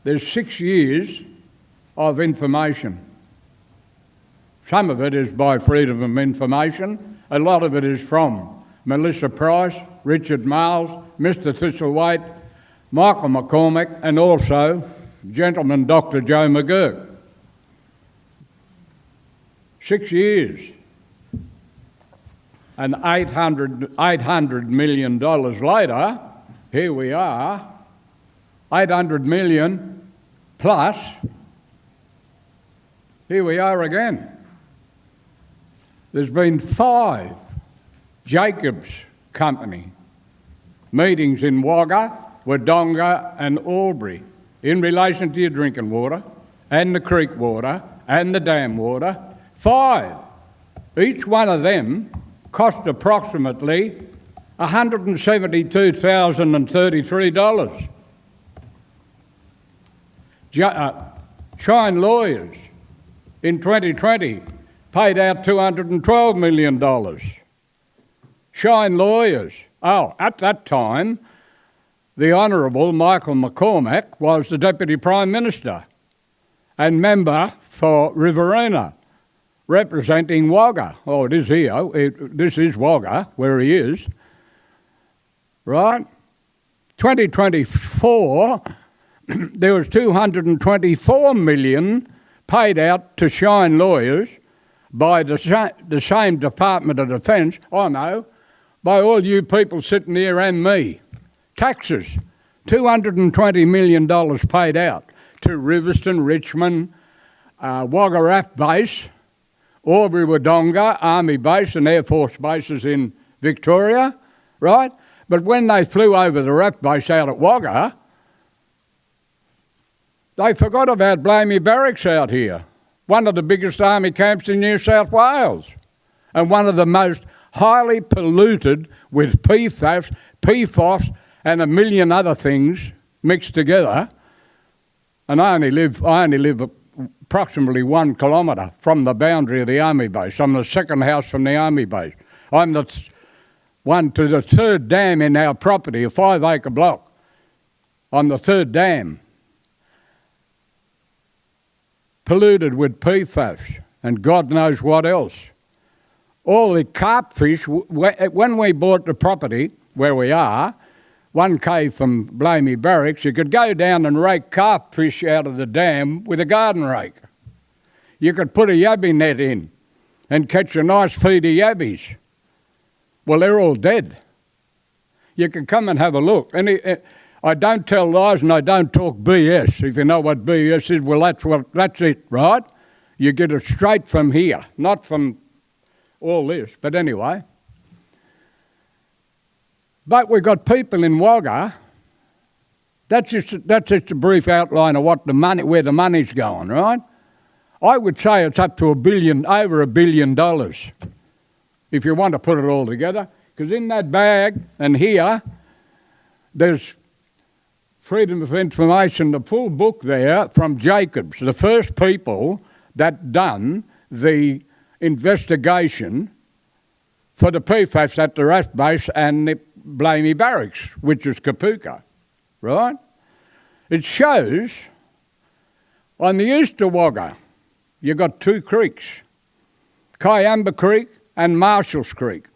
there's 6 years of information. Some of it is by freedom of information, a lot of it is from Melissa Price, Richard Miles, Mr Thistlethwaite, Michael McCormack, and also gentleman Dr Joe McGurk. 6 years. And $800 million later, here we are, 800 million plus, here we are again. There's been 5 Jacobs Company meetings in Wagga, Wodonga and Albury in relation to your drinking water and the creek water and the dam water. 5. Each one of them cost approximately $172,033. Shine Lawyers in 2020 paid out $212 million. Shine Lawyers. Oh, at that time, the Honourable Michael McCormack was the Deputy Prime Minister and member for Riverina, representing Wagga. Oh, it is here. This is Wagga, where he is. Right? 2024, there was $224 million paid out to Shine Lawyers by the same Department of Defence, I know, by all you people sitting here and me. Taxes, $220 million paid out to Riverston, Richmond, Wagga RAF Base, Albury Wodonga Army Base and Air Force bases in Victoria, right? But when they flew over the RAF Base out at Wagga, they forgot about Blamey Barracks out here, one of the biggest army camps in New South Wales and one of the most highly polluted with PFAS and a million other things mixed together. And I only live approximately 1 kilometre from the boundary of the army base. I'm the second house from the army base. I'm the one to the third dam in our property, a 5-acre block. I'm the third dam. Polluted with PFAS and God knows what else. All the carp fish, when we bought the property where we are, 1k from Blamey Barracks, you could go down and rake carp fish out of the dam with a garden rake. You could put a yabby net in and catch a nice feed of yabbies. Well, they're all dead. You can come and have a look. I don't tell lies and I don't talk BS. If you know what BS is, well, that's it, right? You get it straight from here, not from all this. But anyway. But we've got people in Wagga. That's just a brief outline of what where the money's going, right? I would say it's up to over $1 billion, if you want to put it all together. Because in that bag and here, there's Freedom of Information, the full book there from Jacobs, the first people that done the investigation for the PFAS at the RAF base and the Blamey Barracks, which is Kapuka, right? It shows on the east of Wagga, you've got 2 creeks, Kiamba Creek and Marshall's Creek,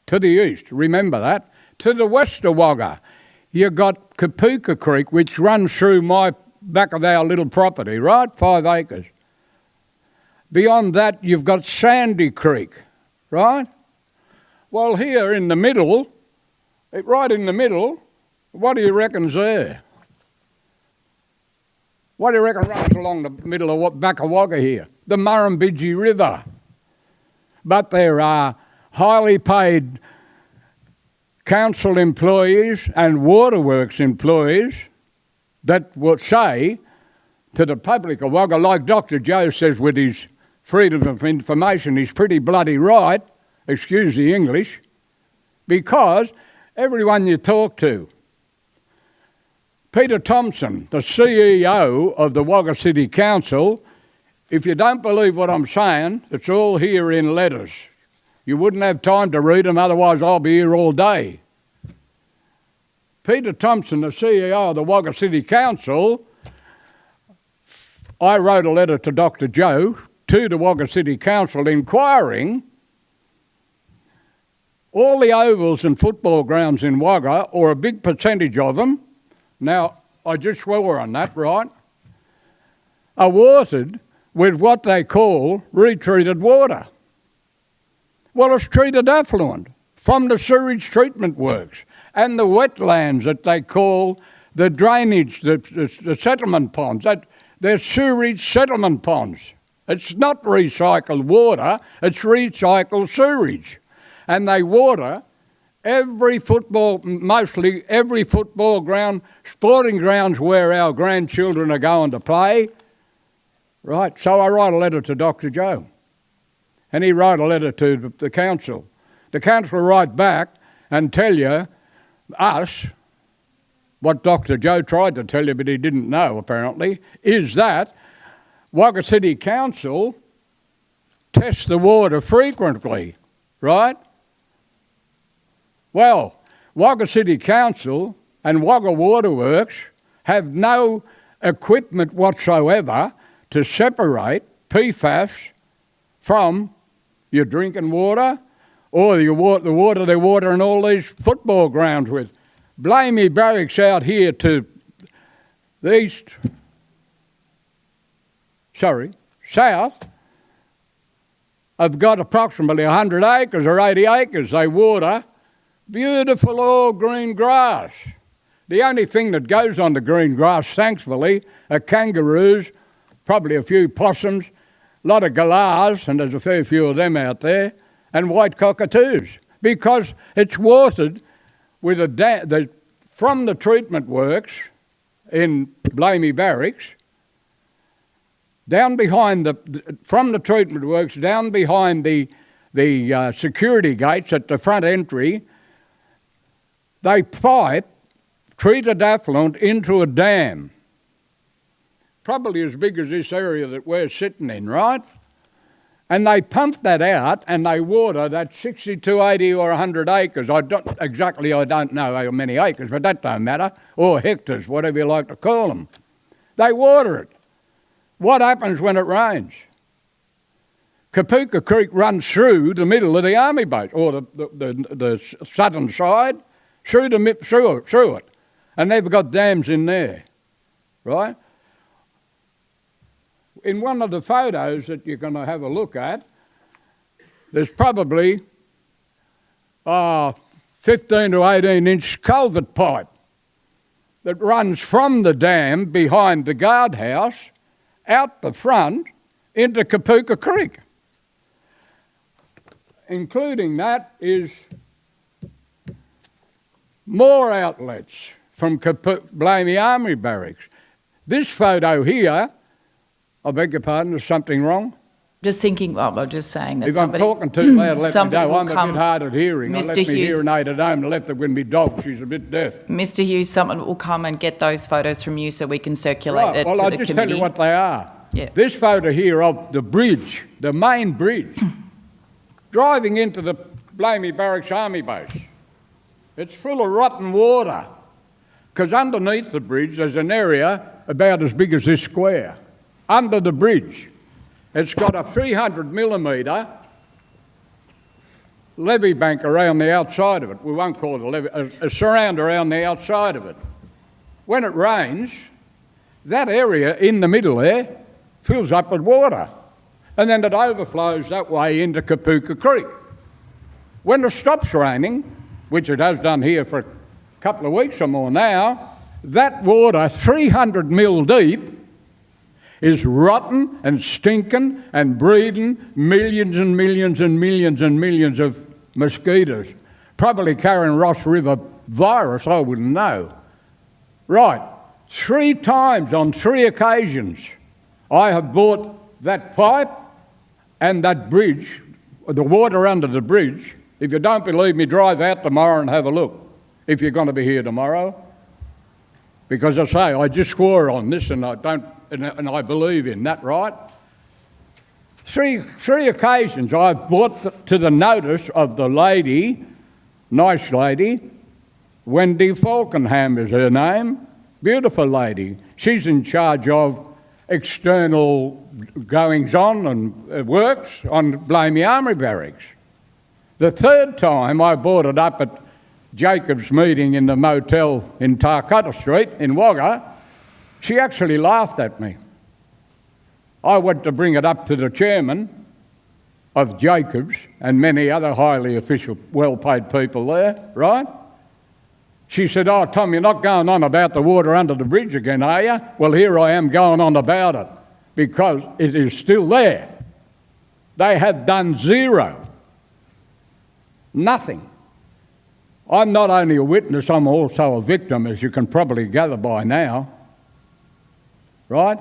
to the east, remember that. To the west of Wagga, you've got Kapuka Creek, which runs through my back of our little property, right? 5 acres. Beyond that, you've got Sandy Creek, right? Well, here in the middle, right in the middle, what do you reckon's there? What do you reckon runs along the middle of back of Wagga here? The Murrumbidgee River. But there are highly paid council employees and waterworks employees that will say to the public of Wagga, like Dr. Joe says with his freedom of information, he's pretty bloody right, excuse the English, because everyone you talk to, Peter Thompson, the CEO of the Wagga City Council, if you don't believe what I'm saying, it's all here in letters. You wouldn't have time to read them, otherwise I'll be here all day. Peter Thompson, the CEO of the Wagga City Council, I wrote a letter to Dr. Joe, to the Wagga City Council, inquiring all the ovals and football grounds in Wagga, or a big percentage of them, now I just swore on that, right, are watered with what they call retreated water. Well, it's treated effluent from the sewage treatment works and the wetlands that they call the drainage, the settlement ponds. They're sewage settlement ponds. It's not recycled water, it's recycled sewage. And they water mostly every football ground, sporting grounds where our grandchildren are going to play. Right, so I write a letter to Dr. Joe. And he wrote a letter to the council. The council will write back and tell us, what Dr. Joe tried to tell you but he didn't know apparently, is that Wagga City Council tests the water frequently, right? Well, Wagga City Council and Wagga Waterworks have no equipment whatsoever to separate PFAS from your drinking water or the water they water in all these football grounds with. Blamey Barracks out here to the south, have got approximately 100 acres or 80 acres. They water beautiful all green grass. The only thing that goes on the green grass, thankfully, are kangaroos, probably a few possums, a lot of galahs, and there's a fair few of them out there, and white cockatoos, because it's watered with from the treatment works in Blamey Barracks, down behind from the treatment works down behind the security gates at the front entry, they pipe treated effluent into a dam, probably as big as this area that we're sitting in, right? And they pump that out and they water that 60 to 80 or 100 acres. I don't know how many acres, but that don't matter, or hectares, whatever you like to call them. They water it. What happens when it rains? Kapooka Creek runs through the middle of the army base, or the southern side, through it. And they've got dams in there, right? In one of the photos that you're going to have a look at, there's probably 15 to 18 inch culvert pipe that runs from the dam behind the guardhouse out the front into Kapooka Creek. Including that is more outlets from Blamey Army Barracks. This photo here, I beg your pardon, is something wrong? Just thinking, well, I'm just saying that if I'm talking too loud, let me know. I'm a bit hard at hearing. Mr. I left me Hughes, hearing aid at home. I left it with me dog. She's a bit deaf. Mr. Hughes, someone will come and get those photos from you so we can circulate it to the committee. Well, I'll just tell you what they are. Yeah. This photo here of the bridge, the main bridge, driving into the Blamey Barracks Army Base. It's full of rotten water because underneath the bridge there's an area about as big as this square. Under the bridge, it's got a 300 millimetre levee bank around the outside of it. We won't call it a levee, a surround around the outside of it. When it rains, that area in the middle there fills up with water, and then it overflows that way into Kapooka Creek. When it stops raining, which it has done here for a couple of weeks or more now, that water, 300 mil deep, is rotten and stinking and breeding millions and millions and millions and millions of mosquitoes, probably carrying Ross River virus, I wouldn't know. Right, 3 times on 3 occasions I have bought that pipe and that bridge, the water under the bridge. If you don't believe me, drive out tomorrow and have a look, if you're going to be here tomorrow. Because I say, I just swore on this and I believe in that, right? Three occasions I've brought to the notice of the lady, nice lady, Wendy Falkenham is her name, beautiful lady. She's in charge of external goings-on and works on Blamey Army Barracks. The third time I brought it up at Jacob's meeting in the motel in Tarcutta Street in Wagga, she actually laughed at me. I went to bring it up to the chairman of Jacobs and many other highly official, well-paid people there, right? She said, "Oh, Tom, you're not going on about the water under the bridge again, are you?" Well, here I am going on about it because it is still there. They have done zero. Nothing. I'm not only a witness, I'm also a victim, as you can probably gather by now, right?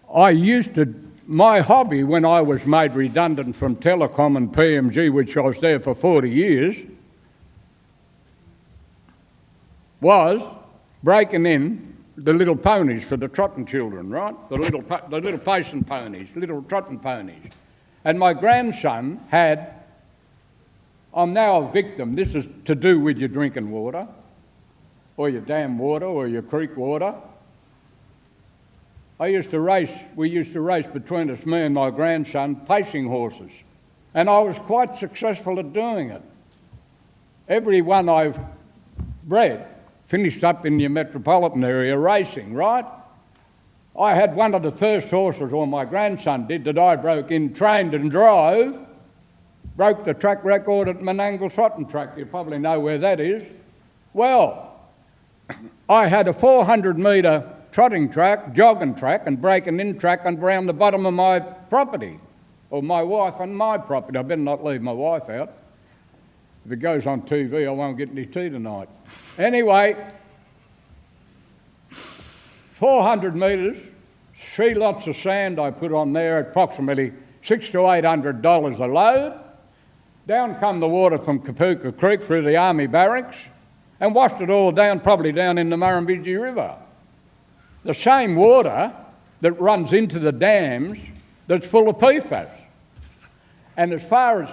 My hobby when I was made redundant from Telecom and PMG, which I was there for 40 years, was breaking in the little ponies for the trotting children, right? The little pacing ponies, little trotting ponies. And my grandson had, I'm now a victim, this is to do with your drinking water, or your dam water, or your creek water. We used to race between us, me and my grandson, pacing horses. And I was quite successful at doing it. Every one I've bred finished up in your metropolitan area racing, right? I had one of the first horses, or my grandson did, that I broke in, trained and drove, broke the track record at Menangle Trotting Track. You probably know where that is. Well, I had a 400-metre trotting track, jogging track and breaking in track and around the bottom of my property, or my wife and my property. I better not leave my wife out. If it goes on TV, I won't get any tea tonight. Anyway, 400 metres, 3 lots of sand I put on there, approximately $600 to $800 a load. Down come the water from Kapuka Creek through the Army Barracks and washed it all down, probably down in the Murrumbidgee River. The same water that runs into the dams that's full of PFAS. And as far as,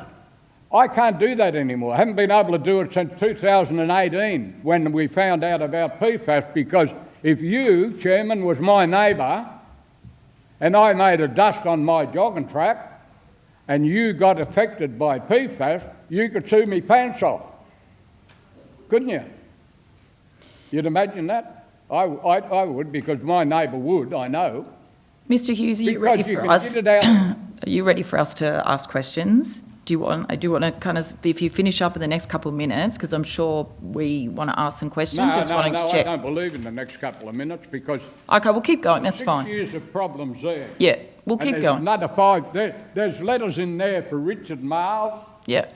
I can't do that anymore. I haven't been able to do it since 2018 when we found out about PFAS, because if you, Chairman, was my neighbour and I made a dust on my jogging track and you got affected by PFAS, you could sue me pants off. Couldn't you? You'd imagine that? I would, because my neighbour would, I know. Mr. Hughes, are you ready for us? Are you ready for us to ask questions? Do you want to kind of, if you finish up in the next couple of minutes, because I'm sure we want to ask some questions, wanting to check. I don't believe in the next couple of minutes, because... Okay, we'll keep going, that's fine. 6 years of problems there. Yeah, we'll keep going. Another 5, there's letters in there for Richard Miles, Yeah.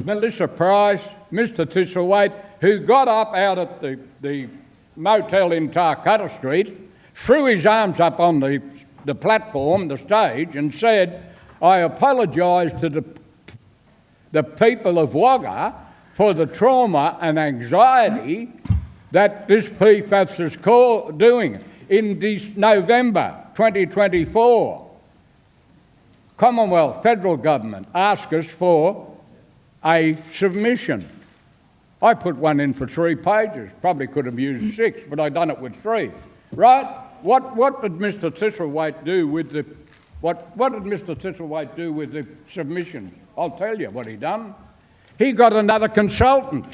Melissa Price, Mr. Thistlethwaite, who got up out at the motel in Tarcutta Street, threw his arms up on the platform, the stage, and said, "I apologise to the people of Wagga for the trauma and anxiety that this PFAS is doing." In November 2024, Commonwealth, federal government asked us for a submission. I put one in for 3 pages, probably could have used 6, but I done it with 3, right? What did Mr. Thistlethwaite do with the, what did Mr. Thistlethwaite do with the submission? I'll tell you what he done. He got another consultant,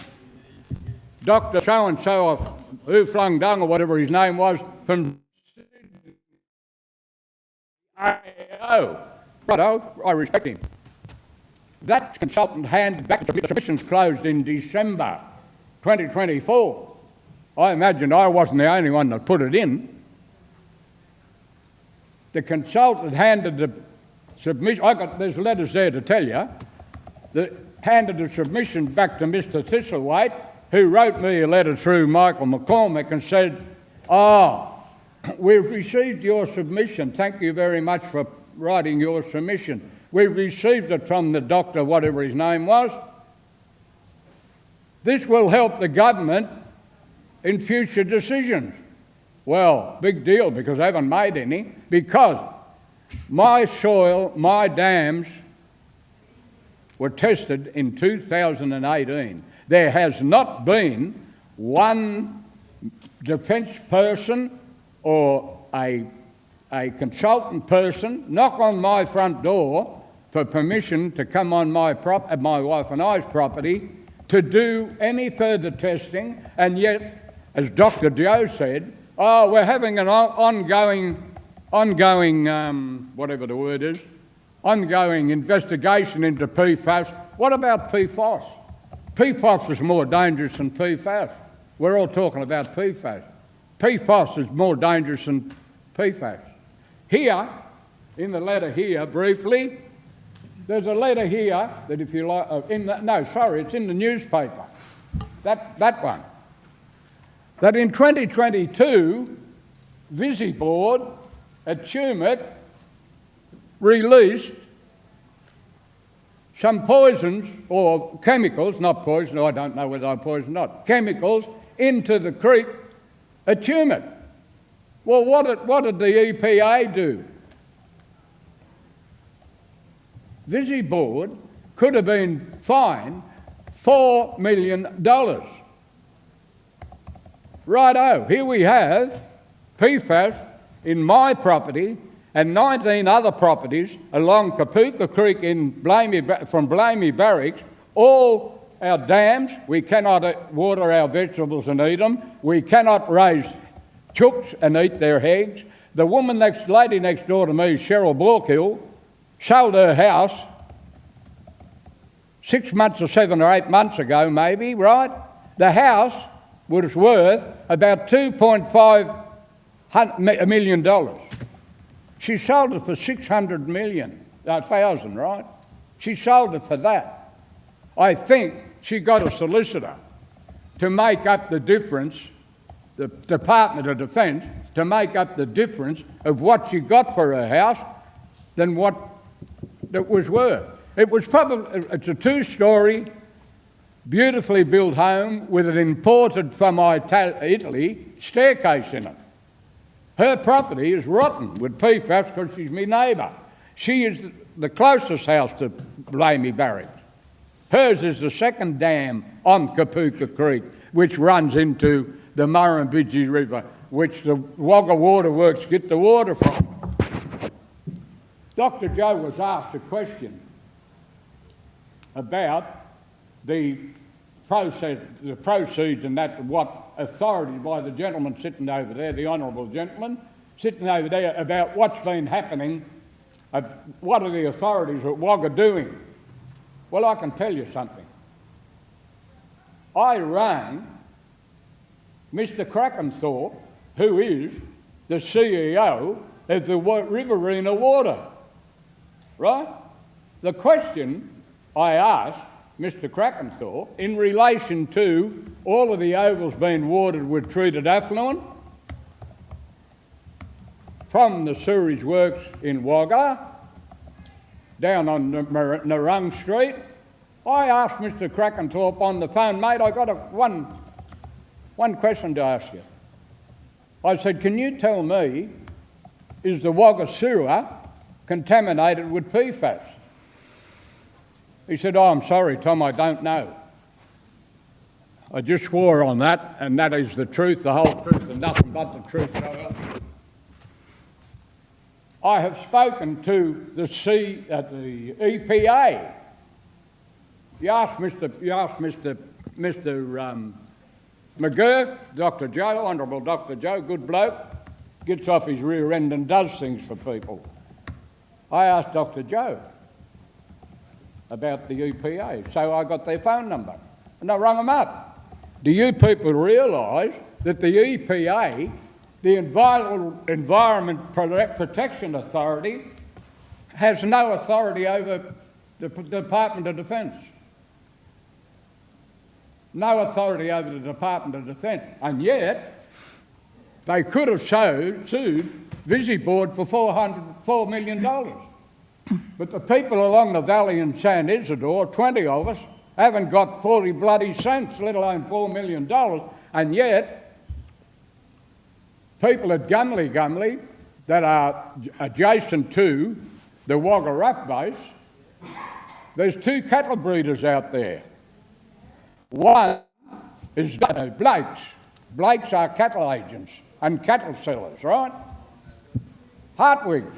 Dr. So-and-so of Who Flung Dung, or whatever his name was, from AO. Righto, I respect him. That consultant handed back the submissions closed in December 2024. I imagine I wasn't the only one that put it in. The consultant handed the submission, there's letters there to tell you, handed the submission back to Mr. Thistlethwaite, who wrote me a letter through Michael McCormick and said, "We've received your submission. Thank you very much for writing your submission. We've received it from the doctor, whatever his name was. This will help the government in future decisions." Well, big deal, because I haven't made any, because my soil, my dams were tested in 2018. There has not been one defence person or a consultant person knock on my front door for permission to come on my wife and I's property to do any further testing, and yet, as Dr. Joe said, oh, we're having an ongoing, whatever the word is, ongoing investigation into PFAS. What about PFAS? PFAS is more dangerous than PFAS. We're all talking about PFAS. PFAS is more dangerous than PFAS. Here, in the letter here, briefly, there's a letter here that if you like, it's in the newspaper, that one. That in 2022, Visiboard at Tumut released some poisons or chemicals, not poison, I don't know whether they're poison or not, chemicals into the creek at Tumut. Well, what did the EPA do? Visiboard could have been fined $4 million. Righto, here we have PFAS in my property and 19 other properties along Kapuka Creek from Blamey Barracks, all our dams. We cannot water our vegetables and eat them. We cannot raise chooks and eat their eggs. The lady next door to me, Cheryl Borkill, sold her house 6 months or 7 or 8 months ago, maybe, right? The house was worth about $2.5 million. She sold it for $600,000, right? She sold it for that. I think she got a solicitor to make up the difference, the Department of Defence, to make up the difference of what she got for her house than what it was worth. It's a 2-storey, beautifully built home with an imported from Italy staircase in it. Her property is rotten with PFAS because she's my neighbour. She is the closest house to Blamey Barracks. Hers is the second dam on Kapuka Creek, which runs into the Murrumbidgee River, which the Wagga Waterworks get the water from. Dr. Joe was asked a question about the proceeds and that, what authority by the gentleman sitting over there, the honourable gentleman, sitting over there, about what's been happening, what are the authorities at Wagga doing? Well, I can tell you something. I rang Mr. Krakenthorpe, who is the CEO of the Riverina Water, right? The question I asked Mr. Krakenthorpe in relation to all of the ovals being watered with treated effluent from the sewerage works in Wagga down on Narung Street. I asked Mr. Krakenthorpe on the phone, mate, I got one question to ask you. I said, can you tell me, is the Wagga sewer contaminated with PFAS? He said, oh, I'm sorry, Tom, I don't know. I just swore on that, and that is the truth, the whole truth, and nothing but the truth. I have spoken to the EPA. You asked Mr. McGurk, Dr. Joe, Honourable Dr. Joe, good bloke, gets off his rear end and does things for people. I asked Dr. Joe about the EPA, so I got their phone number and I rang them up. Do you people realise that the EPA, the Environment Protection Authority, has no authority over the Department of Defence? No authority over the Department of Defence, and yet they could have sued Visiboard for $4 million. But the people along the valley in San Isidore, 20 of us, haven't got 40 bloody cents, let alone $4 million, and yet people at Gumley that are adjacent to the Wagga Rock base, there's 2 cattle breeders out there. One is Blake's. Blake's are cattle agents and cattle sellers, right? Hartwigs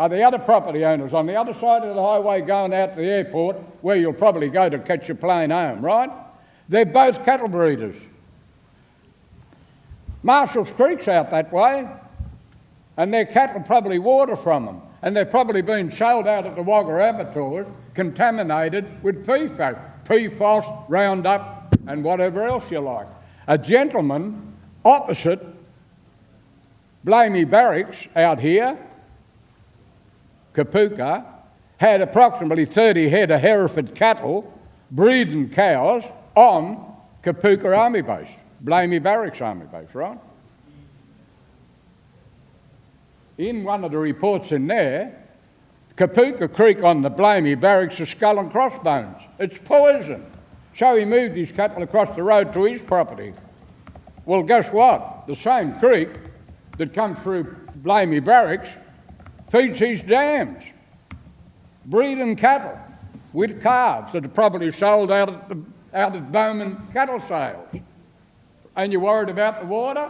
are the other property owners on the other side of the highway going out to the airport, where you'll probably go to catch your plane home, right? They're both cattle breeders. Marshall's Creek's out that way, and their cattle probably water from them, and they're probably being sold out at the Wagga abattoirs, contaminated with PFAS, Roundup, and whatever else you like. A gentleman opposite Blamey Barracks out here, Kapuka, had approximately 30 head of Hereford cattle, breeding cows, on Kapuka Army Base, Blamey Barracks Army Base, right? In one of the reports in there, Kapuka Creek on the Blamey Barracks is skull and crossbones. It's poison. So he moved his cattle across the road to his property. Well, guess what? The same creek that comes through Blamey Barracks feeds his dams, breeding cattle with calves that are probably sold out at Bowman cattle sales. And you're worried about the water?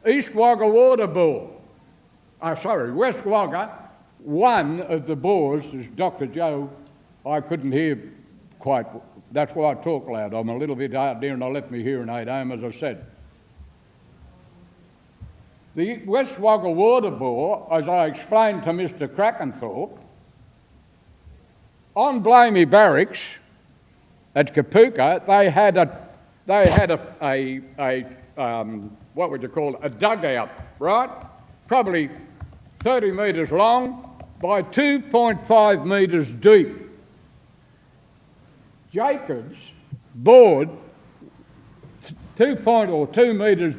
East Wagga Water Board. West Wagga, one of the bores is Dr. Joe. I couldn't hear quite, that's why I talk loud. I'm a little bit hard there and I left me hearing aid home, as I said. The West Wagga Water Bore, as I explained to Mr. Crackenthorpe, on Blamey Barracks at Kapuka, they had what would you call it, a dugout, right? Probably 30 metres long by 2.5 metres deep. Jacobs bored 2 metres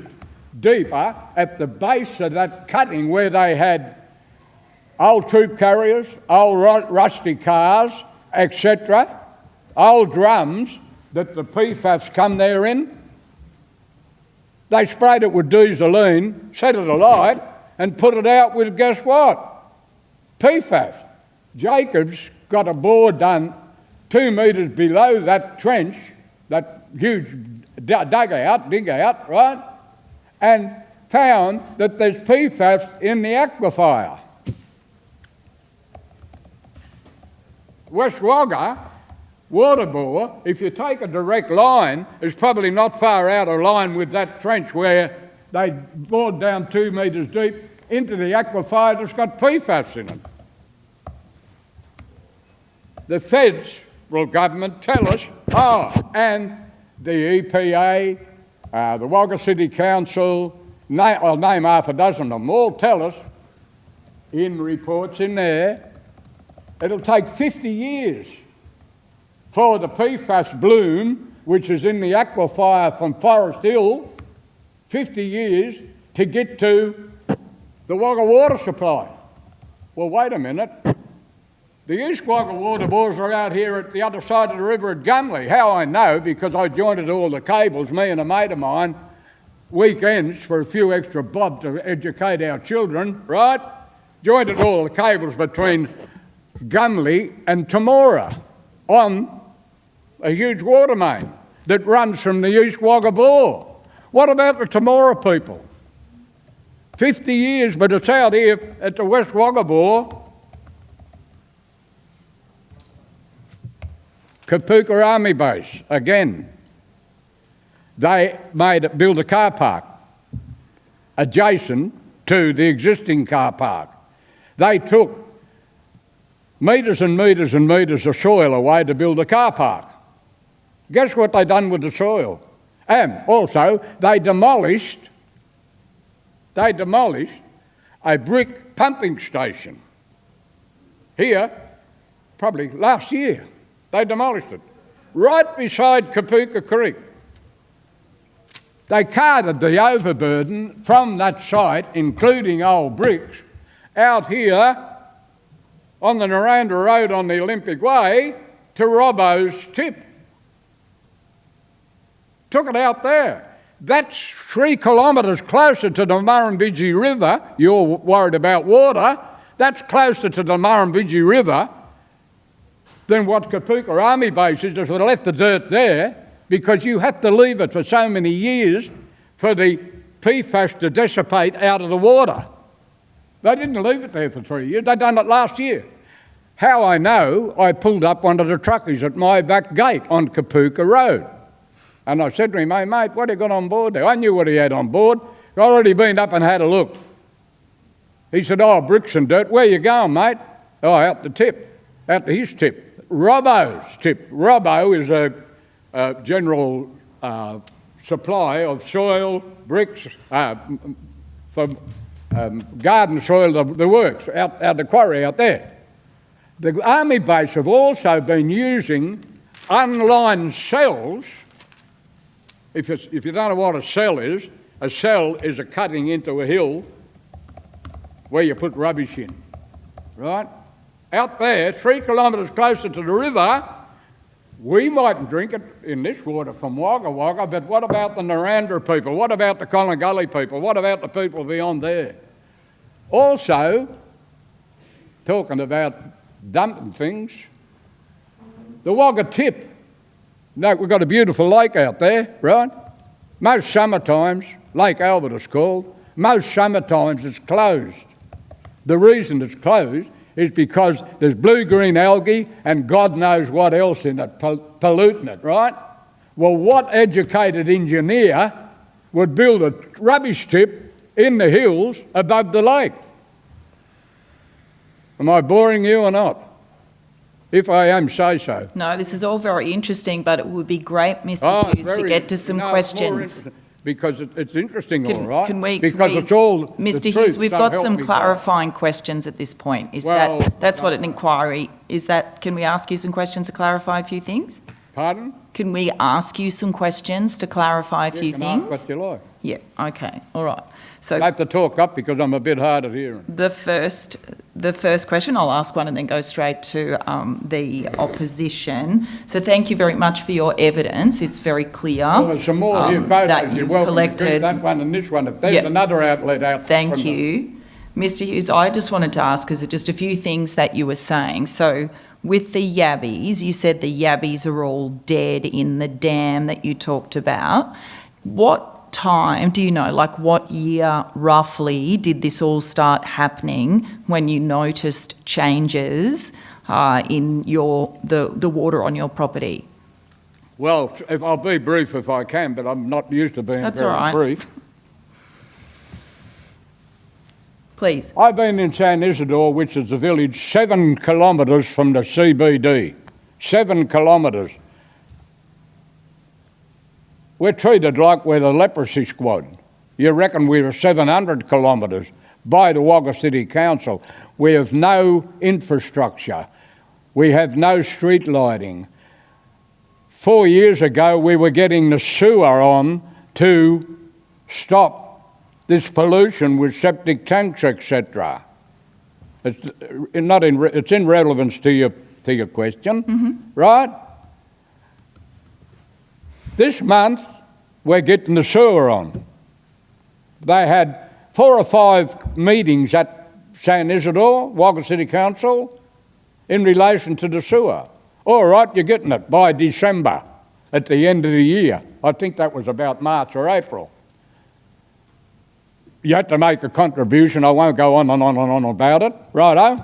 deeper at the base of that cutting where they had old troop carriers, old rusty cars, etc., old drums that the PFAS come there in. They sprayed it with dieseline, set it alight, and put it out with, guess what? PFAS. Jacobs got a bore done 2 metres below that trench, that huge dugout, right? And found that there's PFAS in the aquifer. West Wagga water bore, if you take a direct line, is probably not far out of line with that trench where they bored down 2 metres deep into the aquifer that's got PFAS in it. The federal government tell us, and the EPA, the Wagga City Council, I'll name half a dozen of them, all tell us in reports in there, it'll take 50 years for the PFAS bloom, which is in the aquifer from Forest Hill, 50 years to get to the Wagga water supply. Well, wait a minute. The East Wagga water bores are out here at the other side of the river at Gumley. How I know, because I jointed all the cables, me and a mate of mine, weekends for a few extra bob to educate our children, right? Jointed all the cables between Gumley and Temora on a huge water main that runs from the East Wagga bore. What about the Temora people? 50 years, but it's out here at the West Wagga bore. Kapuka Army Base, again. They built a car park adjacent to the existing car park. They took metres and metres and metres of soil away to build a car park. Guess what they done with the soil? And also, they demolished a brick pumping station. Here, probably last year, they demolished it, right beside Kapuka Creek. They carted the overburden from that site, including old bricks, out here on the Naranda Road on the Olympic Way to Robbo's Tip. Took it out there. That's 3 kilometres closer to the Murrumbidgee River. You're worried about water. That's closer to the Murrumbidgee River than what Kapuka Army Base is. If they left the dirt there, because you have to leave it for so many years for the PFAS to dissipate out of the water. They didn't leave it there for 3 years. They done it last year. How I know, I pulled up one of the truckies at my back gate on Kapooka Road. And I said to him, "Hey, mate, what have you got on board there?" I knew what he had on board. I'd already been up and had a look. He said, "Oh, bricks and dirt." "Where you going, mate?" "Oh, out the tip." Out to his tip. Robbo's tip. Robbo is a general supply of soil, bricks, for garden soil, the works, out the quarry out there. The army base have also been using unlined cells. If you don't know what a cell is a cutting into a hill where you put rubbish in, right? Out there, 3 kilometres closer to the river, we mightn't drink it in this water from Wagga Wagga, but what about the Narrandera people? What about the Connolly people? What about the people beyond there? Also, talking about dumping things, the Wagga Tip. No, we've got a beautiful lake out there, right? Most summertimes, Lake Albert it's called, most summertimes it's closed. The reason it's closed is because there's blue-green algae and God knows what else in it, polluting it, right? Well, what educated engineer would build a rubbish tip in the hills above the lake? Am I boring you or not? If I am, say so. No, this is all very interesting, but it would be great, Mr. Hughes, to get to some questions. Because it's interesting, all right? It's all Mr. Hughes, we've got some clarifying questions at this point. That's what an inquiry is? Can we ask you some questions to clarify a few things? Pardon? Can we ask you some questions to clarify a few things? Ask what you like. Yeah. Okay. All right. So I have to talk up because I'm a bit hard of hearing. The first question, I'll ask one and then go straight to the opposition. So thank you very much for your evidence. It's very clear. Well, there's some more here, that you've collected. That one and this one. If there's another outlet out. Thank you. Mr. Hughes, I just wanted to ask, because just a few things that you were saying. So with the yabbies, you said the yabbies are all dead in the dam that you talked about. What time, do you know, like what year roughly did this all start happening when you noticed changes in the water on your property? Well, I'll be brief if I can, but I'm not used to being brief. Please. I've been in San Isidore, which is a village 7 kilometres from the CBD. 7 kilometres. We're treated like we're the leprosy squad. You reckon we're 700 kilometres by the Wagga City Council. We have no infrastructure. We have no street lighting. 4 years ago, we were getting the sewer on to stop this pollution with septic tanks, etc. It's in relevance to your question, right? This month, we're getting the sewer on. They had 4 or 5 meetings at San Isidore, Wagga City Council, in relation to the sewer. All right, you're getting it by December, at the end of the year. I think that was about March or April. You had to make a contribution. I won't go on and on and on about it, righto?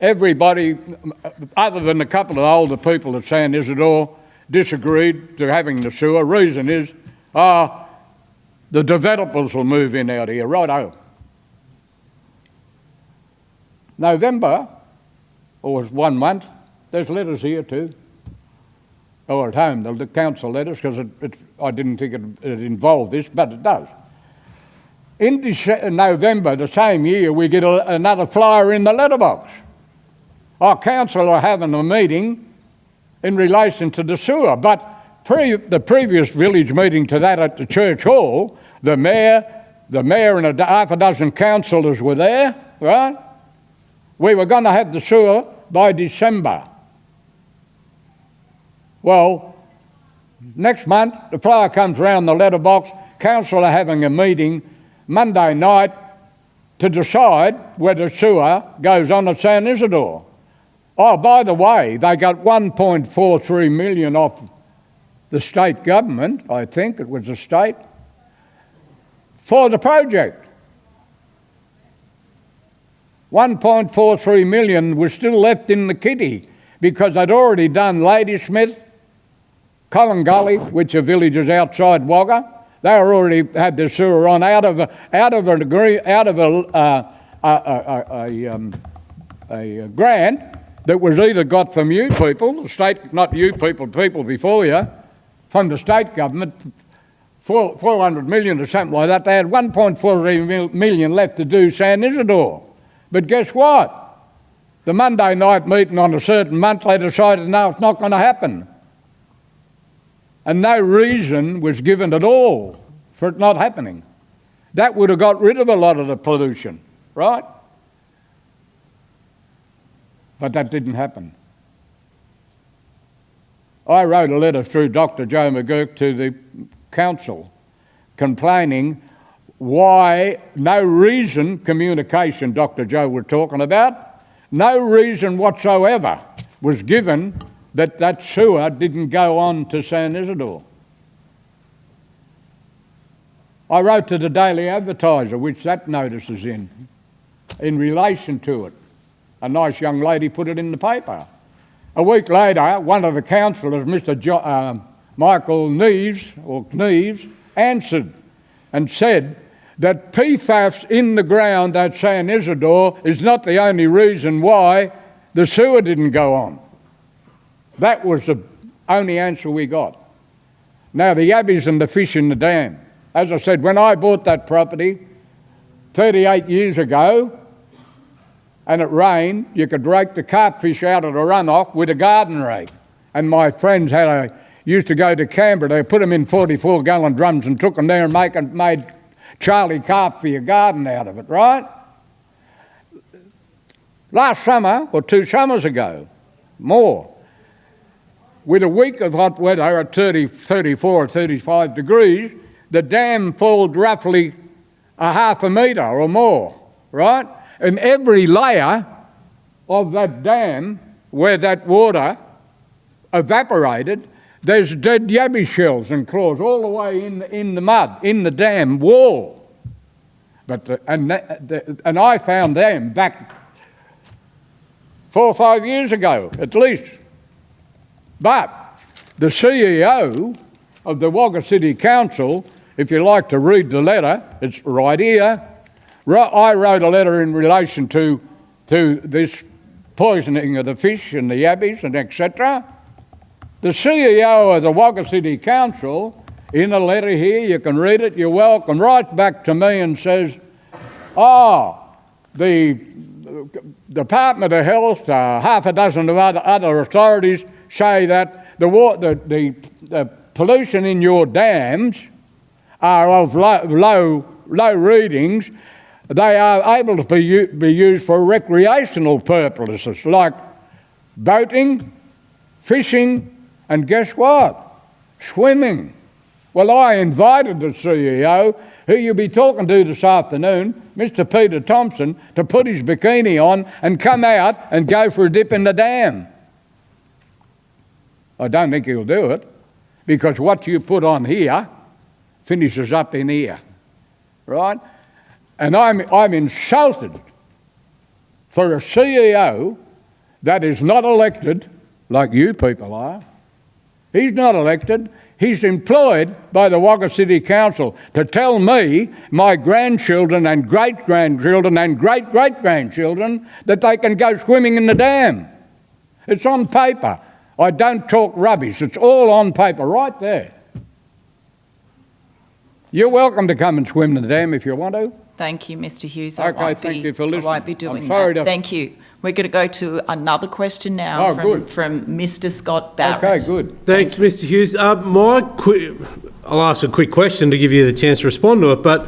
Everybody, other than a couple of older people at San Isidore, disagreed to having the sewer. Reason is, the developers will move in out here, righto. November, or 1 month, there's letters here too. Or at home, the council letters, because I didn't think it involved this, but it does. In November, the same year, we get another flyer in the letterbox. Our council are having a meeting in relation to the sewer, but the previous village meeting to that at the church hall, the mayor and half a dozen councillors were there, right? We were going to have the sewer by December. Well, next month, the flyer comes round the letterbox, council are having a meeting Monday night to decide whether sewer goes on at San Isidore. Oh, by the way, they got 1.43 million off the state government, I think it was the state, for the project. 1.43 million was still left in the kitty because they'd already done Ladysmith, Colin Gully, which are villages outside Wagga. They already had their sewer on out of a grant that was either got from you people, the state, not you people, people before you, from the state government, 400 million or something like that. They had 1.4 million left to do San Isidore. But guess what? The Monday night meeting on a certain month, they decided, no, it's not going to happen. And no reason was given at all for it not happening. That would have got rid of a lot of the pollution, right? But that didn't happen. I wrote a letter through Dr. Joe McGurk to the council complaining why no reason, communication Dr. Joe was talking about, no reason whatsoever was given that that sewer didn't go on to San Isidore. I wrote to the Daily Advertiser, which that notice is in relation to it. A nice young lady put it in the paper. A week later, one of the councillors, Mr. Michael Neves, answered and said that PFAS in the ground at San Isidore is not the only reason why the sewer didn't go on. That was the only answer we got. Now, the yabbies and the fish in the dam. As I said, when I bought that property 38 years ago and it rained, you could rake the carp fish out of the runoff with a garden rake. And my friends used to go to Canberra, they put them in 44-gallon drums and took them there and made Charlie carp for your garden out of it, right? Last summer, or 2 summers ago, more, with a week of hot weather at 34 or 35 degrees, the dam filled roughly a half a metre or more, right? And every layer of that dam where that water evaporated, there's dead yabby shells and claws all the way in the mud, in the dam wall. And I found them back 4 or 5 years ago, at least. But the CEO of the Wagga City Council, if you like to read the letter, it's right here. I wrote a letter in relation to this poisoning of the fish and the yabbies and etc. The CEO of the Wagga City Council, in a letter here, you can read it, you're welcome, writes back to me and says, the Department of Health, half a dozen of other authorities say that the pollution in your dams are of low readings. They are able to be used for recreational purposes like boating, fishing, and guess what? Swimming. Well, I invited the CEO, who you'll be talking to this afternoon, Mr. Peter Thompson, to put his bikini on and come out and go for a dip in the dam. I don't think he'll do it, because what you put on here finishes up in here, right? And I'm insulted for a CEO that is not elected, like you people are. He's not elected. He's employed by the Wagga City Council to tell me, my grandchildren and great-grandchildren and great-great-grandchildren that they can go swimming in the dam. It's on paper. I don't talk rubbish. It's all on paper, right there. You're welcome to come and swim in the dam if you want to. Thank you, Mr. Hughes. Okay, thank you for listening. I won't be doing I'm sorry that. to... Thank you. We're going to go to another question now from Mr. Scott Barrett. Okay, good. Thanks, Mr. Hughes. I'll ask a quick question to give you the chance to respond to it, but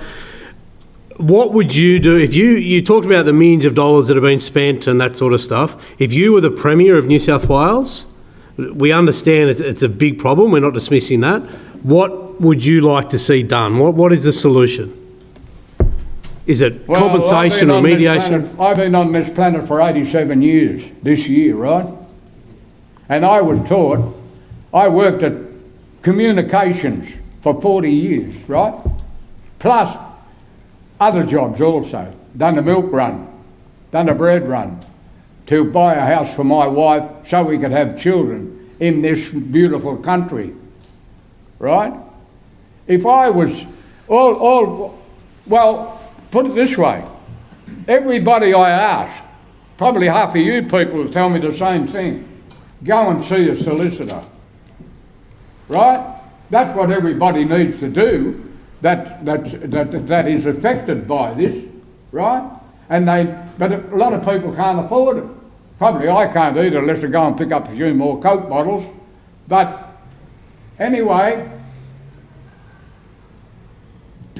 what would you do if you talked about the millions of dollars that have been spent and that sort of stuff. If you were the Premier of New South Wales, we understand it's a big problem, we're not dismissing that. What would you like to see done? What is the solution? Is it compensation or remediation? I've been on this planet for 87 years this year, right? And I was taught, I worked at communications for 40 years, right? Plus other jobs also. Done the milk run done a bread run to buy a house for my wife so we could have children in this beautiful country, right? If I was well, put it this way, everybody I ask, probably half of you people will tell me the same thing. Go and see a solicitor, right? That's what everybody needs to do that is affected by this, right? But a lot of people can't afford it. Probably I can't either unless I go and pick up a few more Coke bottles. But anyway,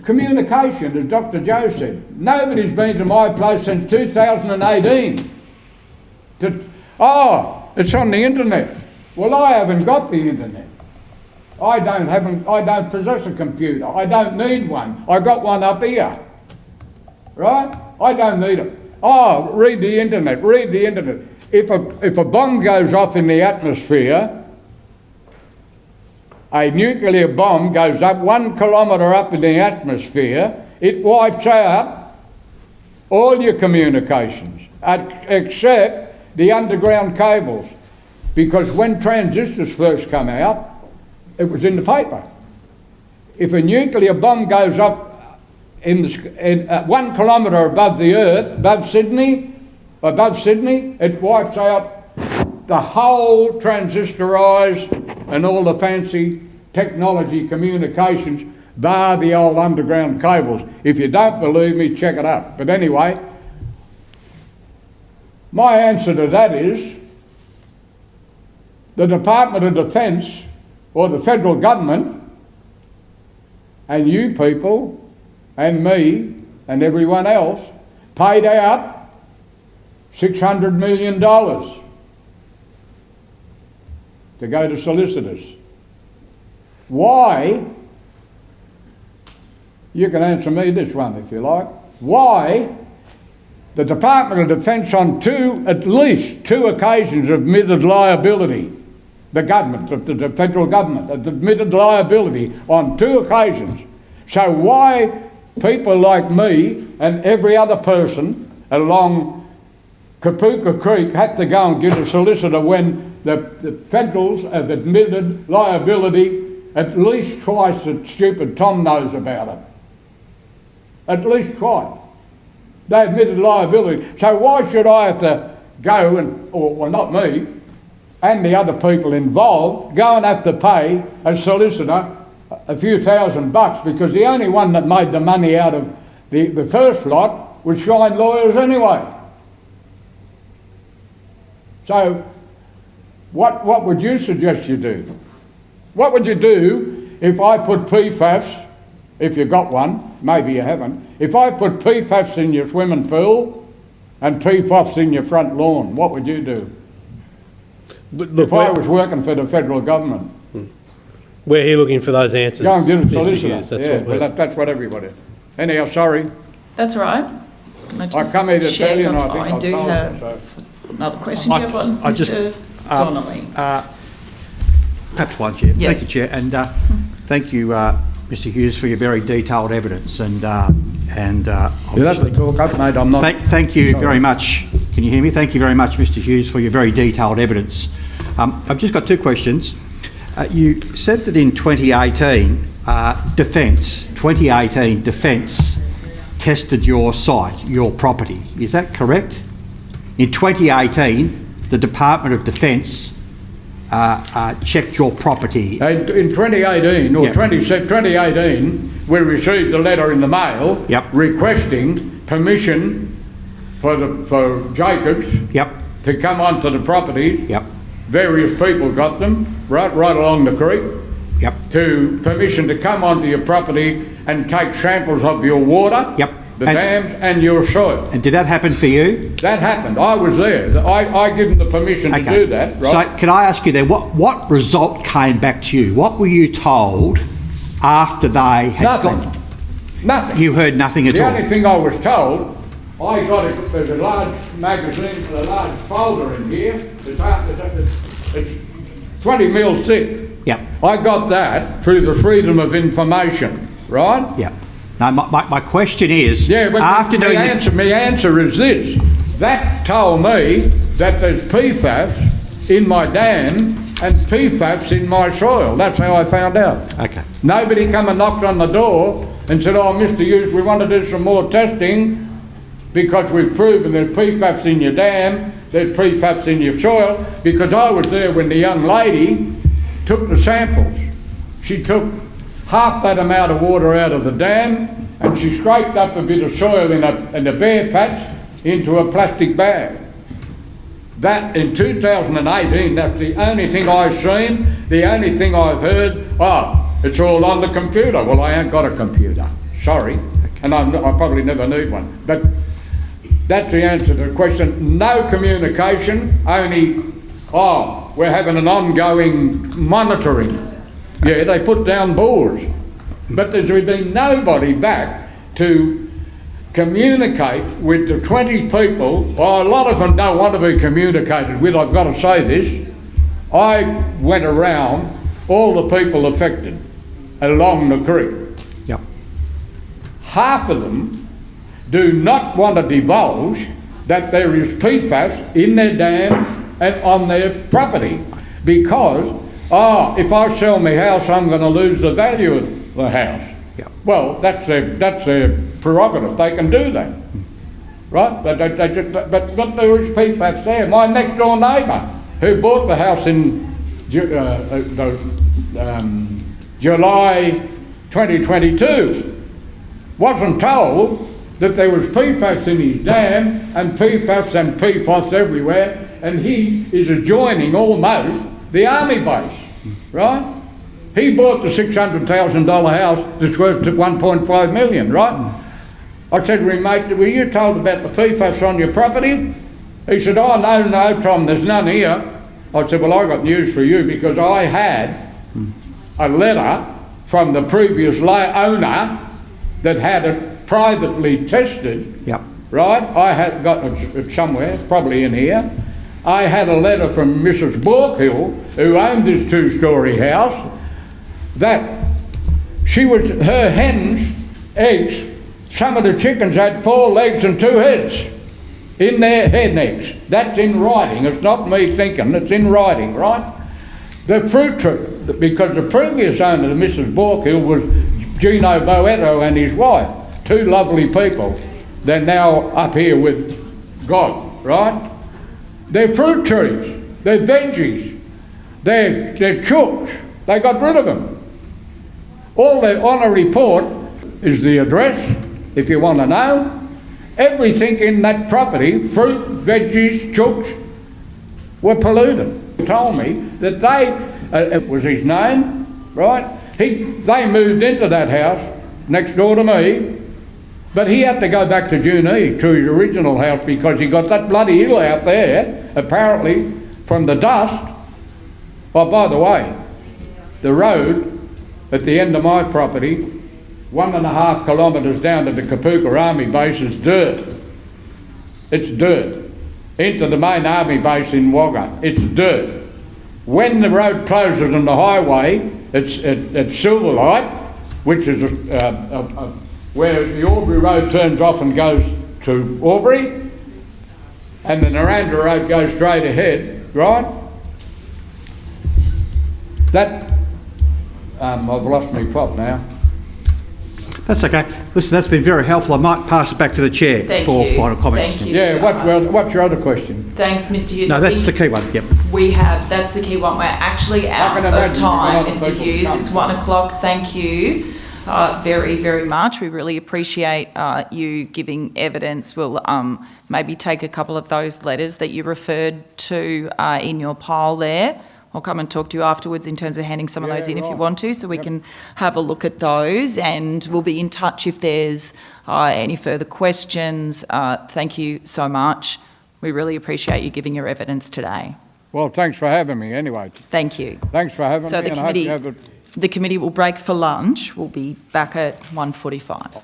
communication, as Dr. Joe said, nobody's been to my place since 2018. It's on the internet. Well, I haven't got the internet. I don't possess a computer. I don't need one. I got one up here, right? I don't need it. Read the internet. If a bomb goes off in the atmosphere, a nuclear bomb goes up 1 kilometre up in the atmosphere, it wipes out all your communications, except the underground cables. Because when transistors first come out, it was in the paper. If a nuclear bomb goes up in 1 kilometre above the earth, above Sydney, it wipes out the whole transistorised and all the fancy technology communications, bar the old underground cables. If you don't believe me, check it out. But anyway, my answer to that is the Department of Defence or the federal government and you people and me and everyone else paid out $600 million to go to solicitors. Why? You can answer me this one if you like. Why the Department of Defence on at least two occasions admitted liability? The government, the federal government, admitted liability on 2 occasions. So why people like me and every other person along Kapooka Creek had to go and get a solicitor when the federals have admitted liability at least twice that stupid Tom knows about it. At least twice. They admitted liability. So why should I have to go or not me, and the other people involved, go and have to pay a solicitor a few $1,000 because the only one that made the money out of the first lot was Shine Lawyers anyway. So what would you suggest you do? What would you do if I put PFAS, if you got one, maybe you haven't, if I put PFAS in your swimming pool and PFAS in your front lawn, what would you do? Look, if I was working for the federal government. We're here looking for those answers. Go and get a Mr. solicitor. Hughes, That's what everybody. Anyhow, sorry. That's right. Can I just come here to tell you, and I think I I've do told have you, so. another question. Do you have one, Mr. Donnelly? Perhaps one, Chair. Yeah. Thank you, Chair. And thank you, Mr. Hughes, for your very detailed evidence. And You'll have to talk up, mate. I'm not. Thank you very much. Can you hear me? Thank you very much, Mr. Hughes, for your very detailed evidence. I've just got 2 questions. You said that in 2018, Defence tested your site, your property. Is that correct? In 2018, the Department of Defence checked your property. In 2018, or 2018, we received a letter in the mail requesting permission for Jacobs to come onto the property. Various people got them right along the creek. To permission to come onto your property and take samples of your water, the dams and your soil. And did that happen for you? That happened. I was there. I give them the permission to do that. Right? So can I ask you then, what result came back to you? What were you told after they had Nothing. You heard nothing at all? The only thing I was told, there's a large magazine, a large folder in here. It's 20 mil thick. I got that through the Freedom of Information, right? Now, my question is... Yeah, but my answer is this. That told me that there's PFAS in my dam and PFAS in my soil. That's how I found out. Okay. Nobody come and knocked on the door and said, oh, Mr. Hughes, we want to do some more testing because we've proven there's PFAS in your dam, there's PFAS in your soil, because I was there when the young lady took the samples. She took half that amount of water out of the dam and she scraped up a bit of soil in a bare patch into a plastic bag. That in 2018, that's the only thing I've seen, the only thing I've heard. Oh, it's all on the computer. Well, I ain't got a computer, sorry, and I probably never need one. But that's the answer to the question. No communication, only, oh, we're having an ongoing monitoring. Yeah, they put down boards, but there's been nobody back to communicate with the 20 people. Well, a lot of them don't want to be communicated with, I've got to say this. I went around all the people affected along the creek. Yep. Half of them do not want to divulge that there is PFAS in their dam and on their property because, oh, if I sell my house, I'm going to lose the value of the house. Yep. Well, that's their prerogative. They can do that, right? But there is PFAS there. My next door neighbour, who bought the house in July 2022, wasn't told that there was PFAS in his dam and PFAS everywhere, and he is adjoining almost the army base, right? He bought the $600,000 house that's worth $1.5 million, right? I said, mate, were you told about the PFAS on your property? He said, oh, no, Tom, there's none here. I said, well, I got news for you because I had a letter from the previous owner that had it privately tested, Yep. right? I had got it somewhere, probably in here. I had a letter from Mrs. Borkhill, who owned this two-storey house, that her hens, eggs, some of the chickens had 4 legs and 2 heads in their hen eggs. That's in writing. It's not me thinking, it's in writing, right? The fruit tree, because the previous owner, Mrs. Borkhill, was Gino Boetto and his wife, 2 lovely people. They're now up here with God, right? They're fruit trees, they're veggies, they're chooks. They got rid of them. All they're on a report is the address, if you want to know. Everything in that property, fruit, veggies, chooks, were polluted. He told me that it was his name, right? They moved into that house next door to me, but he had to go back to Junee, to his original house, because he got that bloody hill out there, apparently, from the dust. Oh, by the way, the road at the end of my property, 1.5 kilometres down to the Kapooka Army Base, is dirt. It's dirt. Into the main army base in Wagga, it's dirt. When the road closes on the highway, it's at Silverlight, which is where the Albury Road turns off and goes to Albury, and the Naranda Road goes straight ahead, right? That, I've lost my prop now. That's okay. Listen, that's been very helpful. I might pass it back to the chair for final comments. Thank you. Yeah, what's your other question? Thanks, Mr. Hughes. No, that's the key one, yep. That's the key one. We're actually out of time, Mr. Hughes. It's 1 o'clock. Thank you very, very much. We really appreciate you giving evidence. We'll maybe take a couple of those letters that you referred to in your pile there. I'll come and talk to you afterwards in terms of handing some of those in if you want to, so we can have a look at those, and we'll be in touch if there's any further questions. Thank you so much. We really appreciate you giving your evidence today. Well, thanks for having me anyway. Thank you. Thanks for having So me. the committee will break for lunch. We'll be back at 1:45.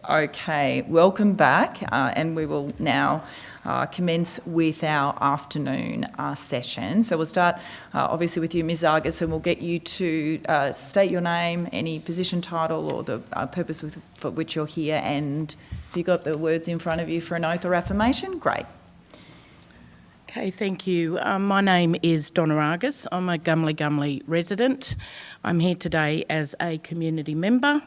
Okay, welcome back, and we will now commence with our afternoon session. So we'll start obviously with you, Ms. Argus, and we'll get you to state your name, any position title or the purpose for which you're here, and have you got the words in front of you for an oath or affirmation? Great. Okay, thank you. My name is Donna Argus. I'm a Gumley resident. I'm here today as a community member.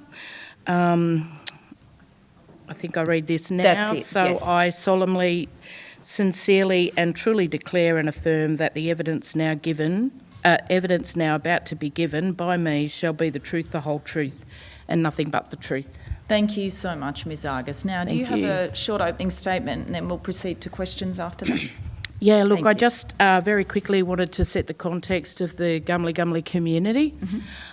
I think I read this now. That's it, so yes. I solemnly, sincerely and truly declare and affirm that the evidence now about to be given by me shall be the truth, the whole truth, and nothing but the truth. Thank you so much, Ms. Argus. Now, do you have a short opening statement, and then we'll proceed to questions after that? Yeah, look, Thank I you. just very quickly wanted to set the context of the Gumley community.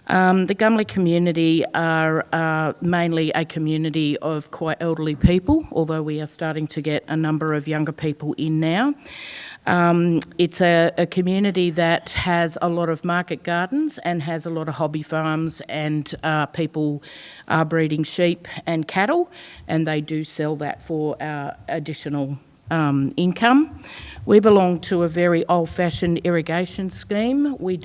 The Gumley community are mainly a community of quite elderly people, although we are starting to get a number of younger people in now. It's a community that has a lot of market gardens and has a lot of hobby farms, and people are breeding sheep and cattle, and they do sell that for additional income. We belong to a very old-fashioned irrigation scheme. We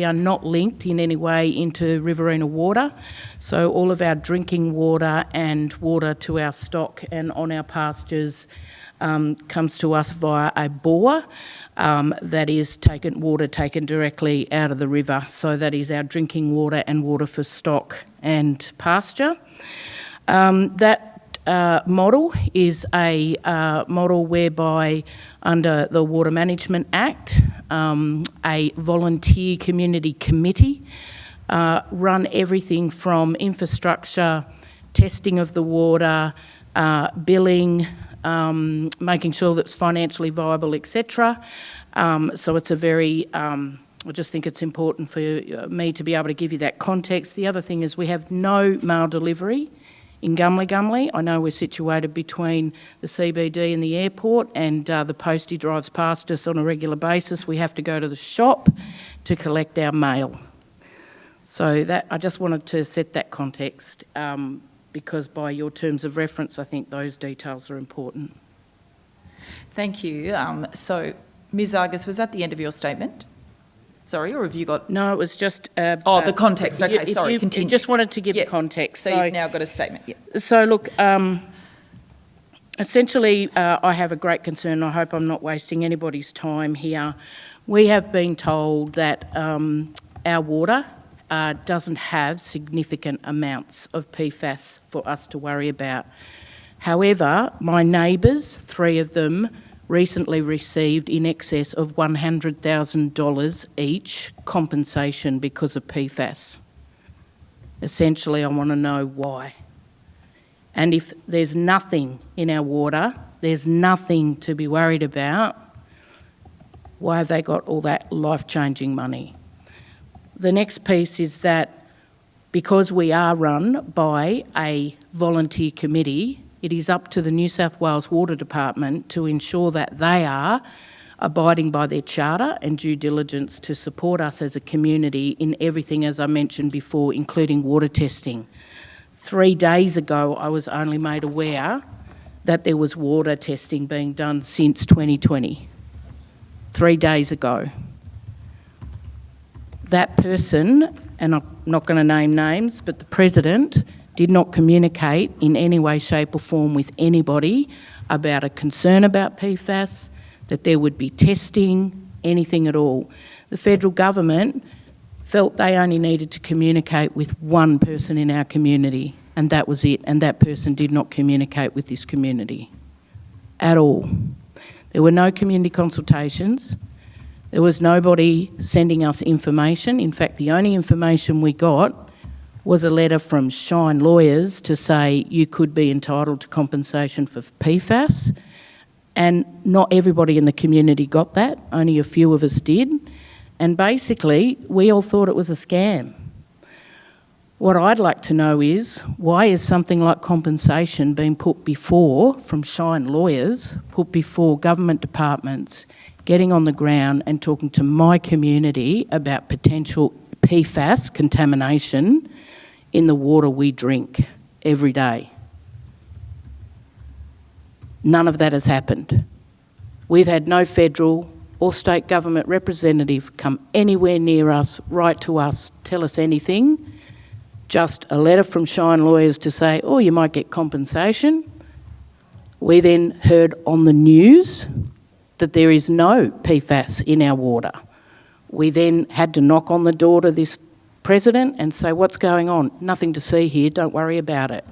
are not linked in any way into Riverina water, so all of our drinking water and water to our stock and on our pastures comes to us via a bore that is water taken directly out of the river. So that is our drinking water and water for stock and pasture. That model is a model whereby under the Water Management Act, a volunteer community committee run everything from infrastructure, testing of the water, billing, making sure that it's financially viable, etc. So it's a very, I just think it's important for me to be able to give you that context. The other thing is we have no mail delivery in Gumley. I know we're situated between the CBD and the airport, and the postie drives past us on a regular basis. We have to go to the shop to collect our mail. So that I just wanted to set that context because by your terms of reference, I think those details are important. Thank you. So, Ms. Argus, was that the end of your statement? Sorry, or have you got... No, it was just... the context. Okay, sorry, continue. Just wanted to give context. So you've now got a statement. Yeah. So look, essentially I have a great concern. I hope I'm not wasting anybody's time here. We have been told that our water doesn't have significant amounts of PFAS for us to worry about. However, my neighbours, 3 of them, recently received in excess of $100,000 each compensation because of PFAS. Essentially, I want to know why. And if there's nothing in our water, there's nothing to be worried about, why have they got all that life-changing money? The next piece is that because we are run by a volunteer committee, it is up to the New South Wales Water Department to ensure that they are abiding by their charter and due diligence to support us as a community in everything, as I mentioned before, including water testing. 3 days ago, I was only made aware that there was water testing being done since 2020. 3 days ago. That person, and I'm not going to name names, but the president did not communicate in any way, shape or form with anybody about a concern about PFAS, that there would be testing, anything at all. The federal government felt they only needed to communicate with one person in our community, and that was it, and that person did not communicate with this community at all. There were no community consultations. There was nobody sending us information. In fact, the only information we got was a letter from Shine Lawyers to say you could be entitled to compensation for PFAS. And not everybody in the community got that, only a few of us did. And basically, we all thought it was a scam. What I'd like to know is, why is something like compensation being put before, from Shine Lawyers, put before government departments, getting on the ground and talking to my community about potential PFAS contamination in the water we drink every day? None of that has happened. We've had no federal or state government representative come anywhere near us, write to us, tell us anything. Just a letter from Shine Lawyers to say, oh, you might get compensation. We then heard on the news that there is no PFAS in our water. We then had to knock on the door to this president and say, what's going on? Nothing to see here, don't worry about it.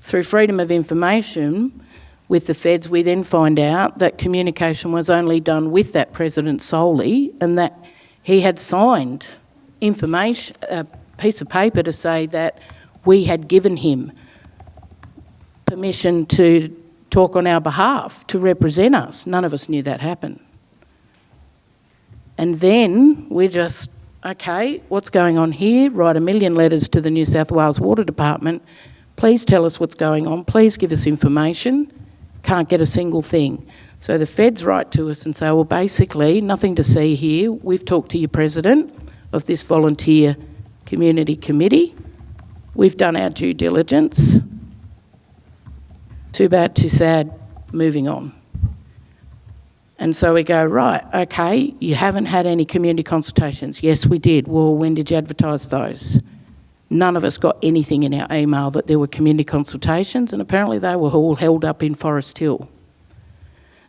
Through freedom of information with the feds, we then find out that communication was only done with that president solely, and that he had signed information, a piece of paper to say that we had given him permission to talk on our behalf, to represent us. None of us knew that happened. And then we just, okay, what's going on here? Write 1 million letters to the New South Wales Water Department. Please tell us what's going on. Please give us information. Can't get a single thing. So the feds write to us and say, well, basically, nothing to see here. We've talked to your president of this volunteer community committee. We've done our due diligence. Too bad, too sad, moving on. And so we go, right, okay, you haven't had any community consultations. Yes, we did. Well, when did you advertise those? None of us got anything in our email that there were community consultations, and apparently they were all held up in Forest Hill.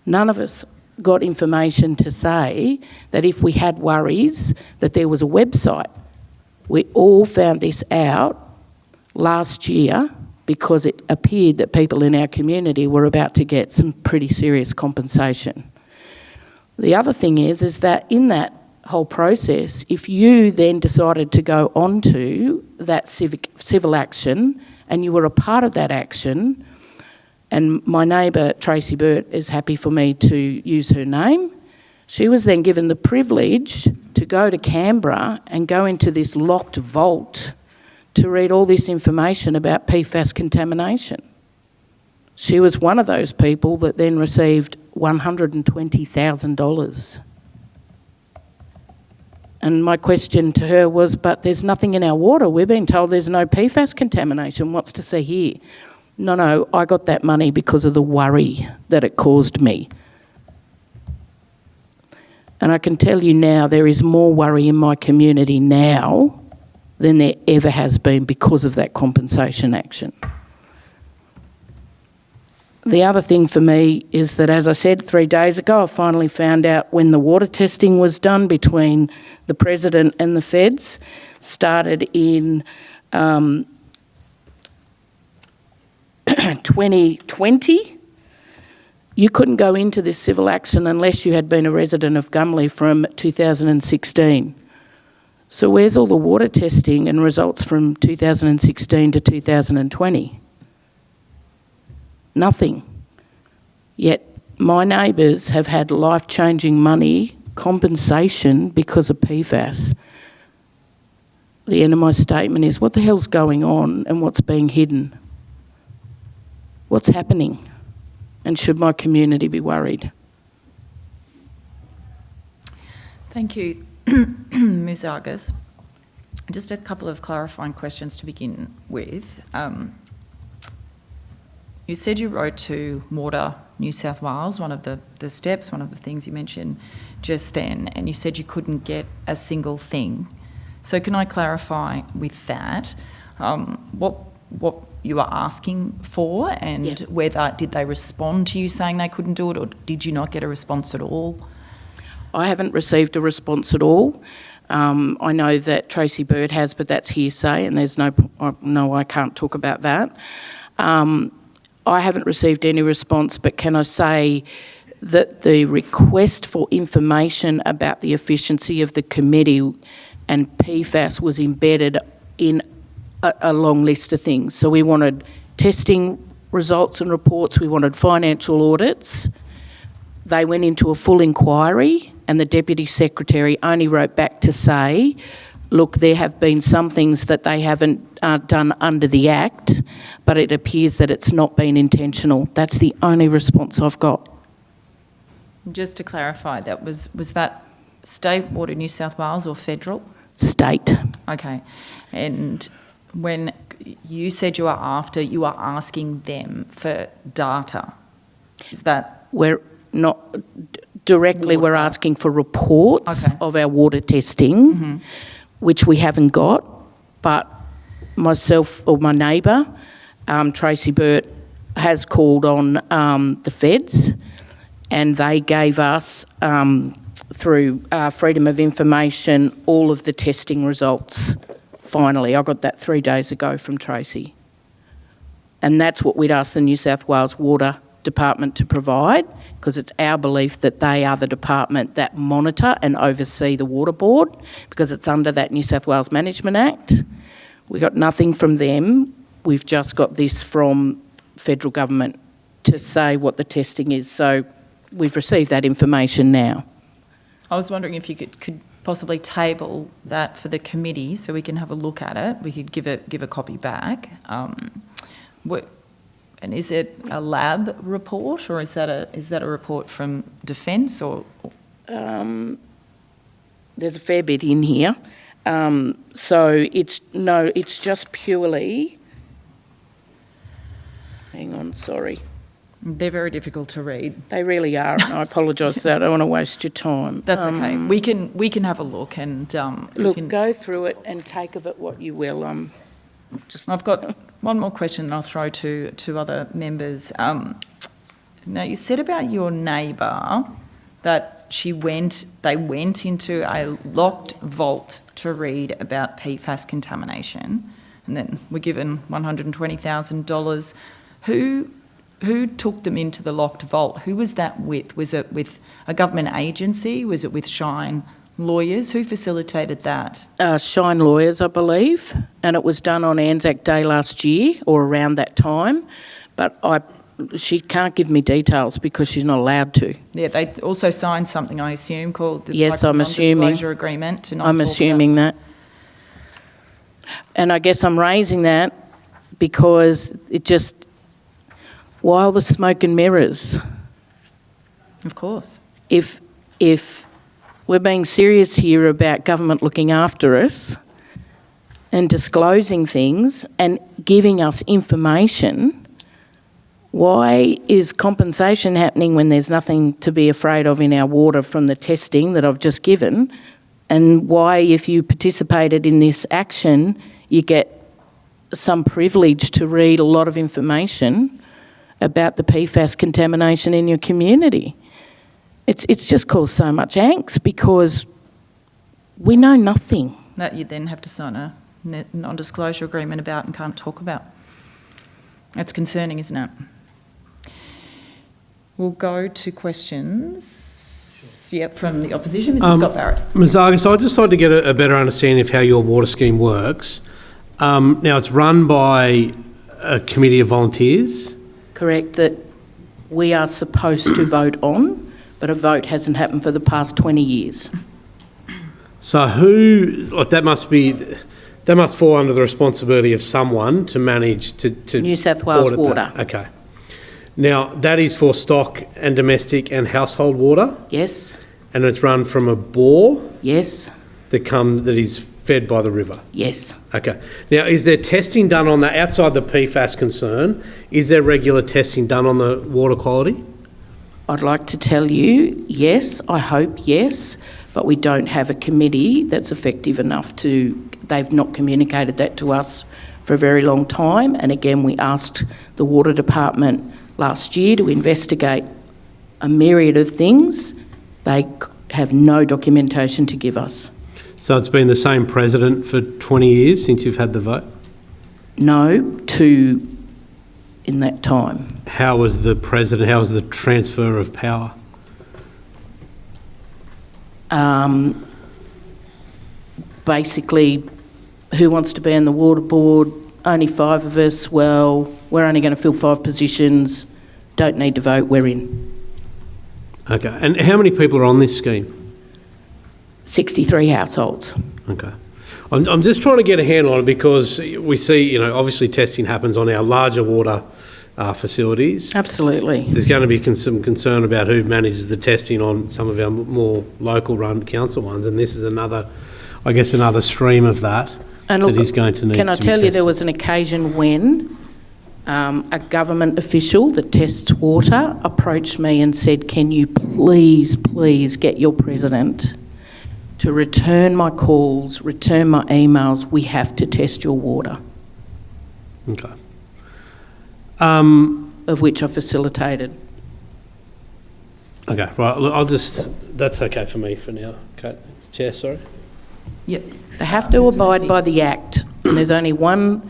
None of us got information to say that if we had worries, that there was a website. We all found this out last year because it appeared that people in our community were about to get some pretty serious compensation. The other thing is that in that whole process, if you then decided to go on to that civil action and you were a part of that action, and my neighbour Tracy Burt is happy for me to use her name, she was then given the privilege to go to Canberra and go into this locked vault to read all this information about PFAS contamination. She was one of those people that then received $120,000. And my question to her was, but there's nothing in our water. We're being told there's no PFAS contamination. What's to say here? No, I got that money because of the worry that it caused me. And I can tell you now, there is more worry in my community now than there ever has been because of that compensation action. The other thing for me is that, as I said 3 days ago, I finally found out when the water testing was done between the President and the Feds, started in 2020. You couldn't go into this civil action unless you had been a resident of Gumley from 2016. So where's all the water testing and results from 2016 to 2020? Nothing. Yet my neighbours have had life-changing money, compensation because of PFAS. The end of my statement is, what the hell's going on and what's being hidden? What's happening? And should my community be worried? Thank you, Ms Argus. Just a couple of clarifying questions to begin with. You said you wrote to Water New South Wales, one of the steps, one of the things you mentioned just then, and you said you couldn't get a single thing. So can I clarify with that what you were asking for, and whether did they respond to you saying they couldn't do it, or did you not get a response at all? I haven't received a response at all. I know that Tracy Bird has, but that's hearsay, and there's no, I can't talk about that. I haven't received any response, but can I say that the request for information about the efficiency of the committee and PFAS was embedded in a long list of things. So we wanted testing results and reports, we wanted financial audits. They went into a full inquiry, and the Deputy Secretary only wrote back to say, look, there have been some things that they haven't done under the Act, but it appears that it's not been intentional. That's the only response I've got. Just to clarify, that was that State Water New South Wales or federal? State. Okay. And when you said you are asking them for data, Is that We're not directly, we're asking for reports Okay. of our water testing, which we haven't got, but myself or my neighbour, Tracy Burt, has called on the feds, and they gave us, through Freedom of Information, all of the testing results. Finally, I got that 3 days ago from Tracy. And that's what we'd ask the New South Wales Water Department to provide, because it's our belief that they are the department that monitor and oversee the water board, because it's under that New South Wales Management Act. We got nothing from them. We've just got this from federal government to say what the testing is. So we've received that information now. I was wondering if you could possibly table that for the committee so we can have a look at it. We could give a copy back. And is it a lab report, or is that a report from Defence, or? There's a fair bit in here. So it's just purely. Hang on, sorry. They're very difficult to read. They really are. And I apologise for that. I don't want to waste your time. That's okay. We can have a look and Go through it and take of it what you will. I've got one more question I'll throw to other members. Now, you said about your neighbour that they went into a locked vault to read about PFAS contamination, and then were given $120,000. Who took them into the locked vault? Who was that with? Was it with a government agency? Was it with Shine Lawyers? Who facilitated that? Shine Lawyers, I believe, and it was done on Anzac Day last year or around that time, but she can't give me details because she's not allowed to. Yeah, they also signed something, I assume, called the Yes, I'm assuming. non-disclosure agreement to not I'm talk assuming about. that. And I guess I'm raising that because while the smoke and mirrors, Of course. if we're being serious here about government looking after us and disclosing things and giving us information, why is compensation happening when there's nothing to be afraid of in our water from the testing that I've just given? And why, if you participated in this action, you get some privilege to read a lot of information about the PFAS contamination in your community? It's just caused so much angst because we know nothing. That you then have to sign a non-disclosure agreement about and can't talk about. That's concerning, isn't it? We'll go to questions. Yep, from the opposition, Mr. Scott Barrett. Ms. Argus, I'd just like to get a better understanding of how your water scheme works. Now, it's run by a committee of volunteers. Correct, that we are supposed to vote on, but a vote hasn't happened for the past 20 years. So that must fall under the responsibility of someone to manage to New South Wales audit Water. that. Okay. Now, that is for stock and domestic and household water, Yes, and it's run from a bore yes, that is fed by the river. yes. Okay. Now, is there testing done on that outside the PFAS concern? Is there regular testing done on the water quality? I'd like to tell you, yes, I hope yes, but we don't have a committee that's effective enough they've not communicated that to us for a very long time. And again, we asked the Water Department last year to investigate a myriad of things. They have no documentation to give us. So it's been the same president for 20 years since you've had the vote? No, 2 in that time. How was the transfer of power? Basically, who wants to be on the water board? Only 5 of us. Well, we're only going to fill 5 positions. Don't need to vote, we're in. Okay. And how many people are on this scheme? 63 households. Okay. I'm just trying to get a handle on it because we see, obviously testing happens on our larger water facilities. Absolutely. There's going to be some concern about who manages the testing on some of our more local run council ones, and this is another stream of that And look, that is going to need can I to be tell you, there tested. was an occasion when A government official that tests water approached me and said, can you please get your president to return my calls, return my emails, we have to test your water. Okay. Of which I facilitated. Okay, right, look, that's okay for me for now. Okay, Chair, sorry. Yep. They have to abide by the Act, and there's only one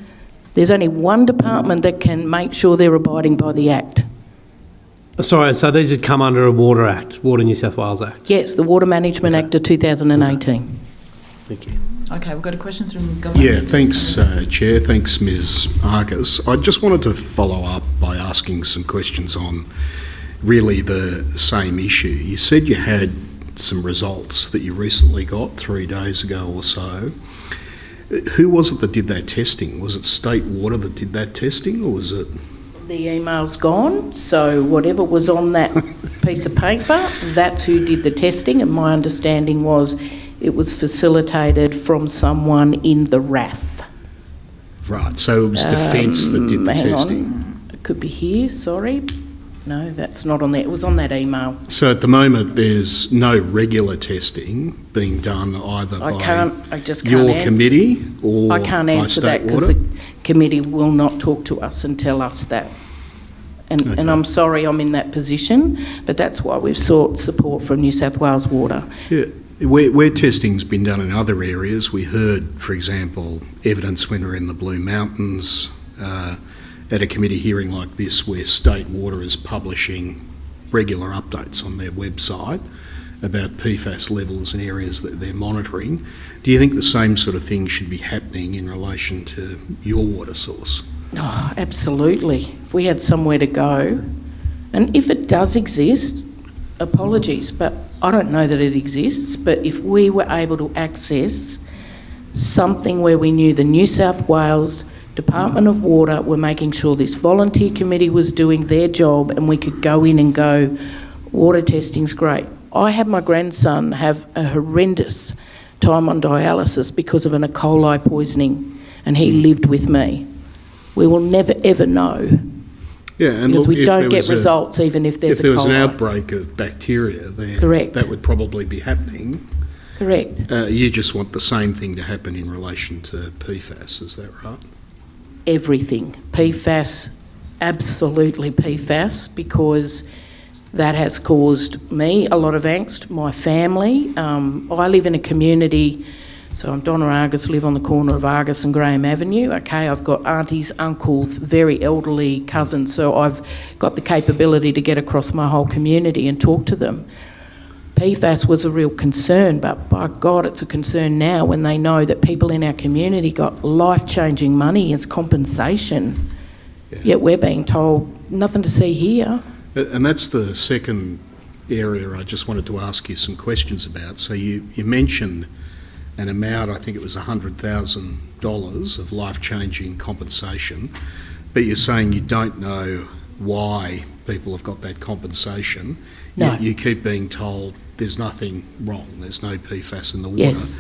department that can make sure they're abiding by the Act. Sorry, so these would come under a Water Act, Water New South Wales Act? Yes, the Water Management Act of 2018. Thank you. Okay, we've got a question from Government. Yeah, thanks, Chair. Thanks, Ms Arcus. I just wanted to follow up by asking some questions on really the same issue. You said you had some results that you recently got 3 days ago or so. Who was it that did that testing? Was it State Water that did that testing, or was it... The email's gone, so whatever was on that piece of paper, that's who did the testing, and my understanding was it was facilitated from someone in the RAF. Right, so it was Defence that did the hang testing. on. It could be here, sorry. No, that's not on there. It was on that email. So at the moment there's no regular testing being done either by your committee or I can't answer by that State because Water? the committee will not talk to us and tell us that. And I'm sorry I'm in that position, but that's why we've sought support from New South Wales Water. Yeah, where testing's been done in other areas, we heard, for example, evidence when we were in the Blue Mountains at a committee hearing like this where State Water is publishing regular updates on their website about PFAS levels in areas that they're monitoring. Do you think the same sort of thing should be happening in relation to your water source? Oh, absolutely. If we had somewhere to go, and if it does exist, apologies, but I don't know that it exists, but if we were able to access something where we knew the New South Wales Department of Water were making sure this volunteer committee was doing their job and we could go in and go, water testing's great. I had my grandson have a horrendous time on dialysis because of an E. coli poisoning, and he lived with me. We will never ever know. Yeah, and because look, we don't get results even if there's if there E. coli. was an outbreak of bacteria, then Correct. that would probably be happening. Correct. You just want the same thing to happen in relation to PFAS, is that right? Everything. PFAS, absolutely PFAS, because that has caused me a lot of angst, my family. I live in a community, so I'm Donna Argus, live on the corner of Argus and Graham Avenue. Okay, I've got aunties, uncles, very elderly cousins, so I've got the capability to get across my whole community and talk to them. PFAS was a real concern, but by God, it's a concern now when they know that people in our community got life-changing money as compensation. Yeah. Yet we're being told, nothing to see here. And that's the second area I just wanted to ask you some questions about. So you mentioned an amount, I think it was $100,000 of life-changing compensation, but you're saying you don't know why people have got that compensation. No. You keep being told there's nothing wrong, there's no PFAS in the water. Yes.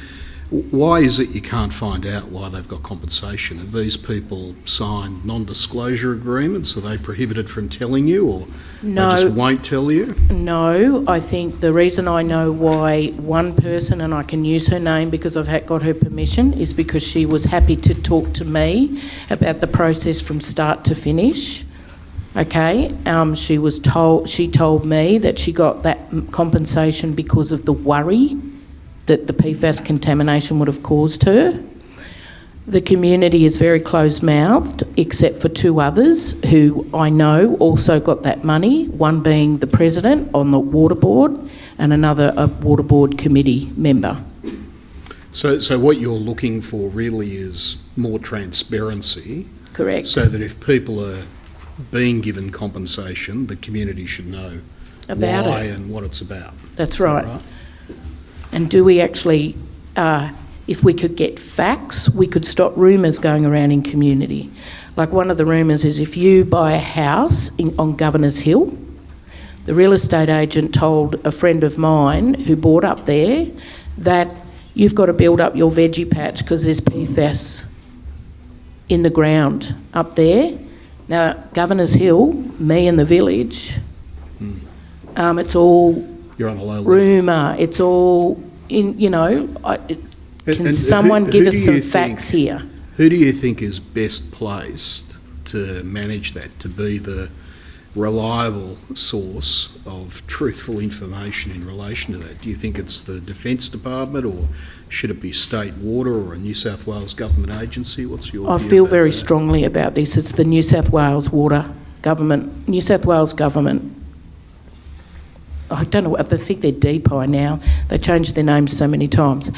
Why is it you can't find out why they've got compensation? Have these people signed non-disclosure agreements? Are they prohibited from telling you, or No. they just won't tell you? No, I think the reason I know why one person, and I can use her name because I've got her permission, is because she was happy to talk to me about the process from start to finish. Okay, she told me that she got that compensation because of the worry that the PFAS contamination would have caused her. The community is very closed-mouthed, except for two others who I know also got that money, one being the president on the water board and another a water board committee member. So what you're looking for really is more transparency. Correct. So that if people are being given compensation, the community should know About why it. and what it's about. That's Is that right. And do we actually, if we could get facts, we could stop rumours going around in community. Like one of the rumours is if you buy a house on Governor's Hill, the real estate agent told a friend of mine who bought up there that you've got to build up your veggie patch because there's PFAS in the ground up there. Now, Governor's Hill, me and the village, it's all You're on a low level. rumour. It's all in, you know. Can And someone who give do us some you facts think- here? Who do you think is best placed to manage that, to be the reliable source of truthful information in relation to that? Do you think it's the Defence Department, or should it be State Water or a New South Wales government agency? What's your I view feel about very that? strongly about this. It's the New South Wales Water Government, New South Wales Government. I don't know, I think they're DPI now. They changed their names so many times.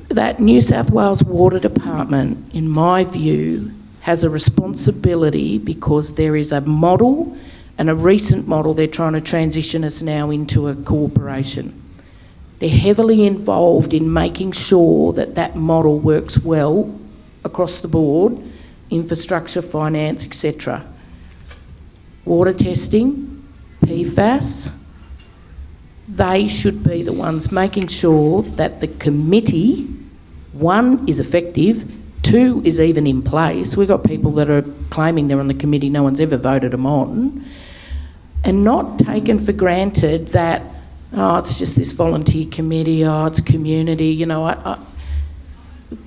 That New South Wales Water Department, in my view, has a responsibility because there is a model, and a recent model they're trying to transition us now into a corporation. They're heavily involved in making sure that that model works well across the board, infrastructure, finance, etc. Water testing, PFAS, they should be the ones making sure that the committee, one, is effective, two, is even in place. We've got people that are claiming they're on the committee, no one's ever voted them on, and not taken for granted that, oh, it's just this volunteer committee, oh, it's community, you know.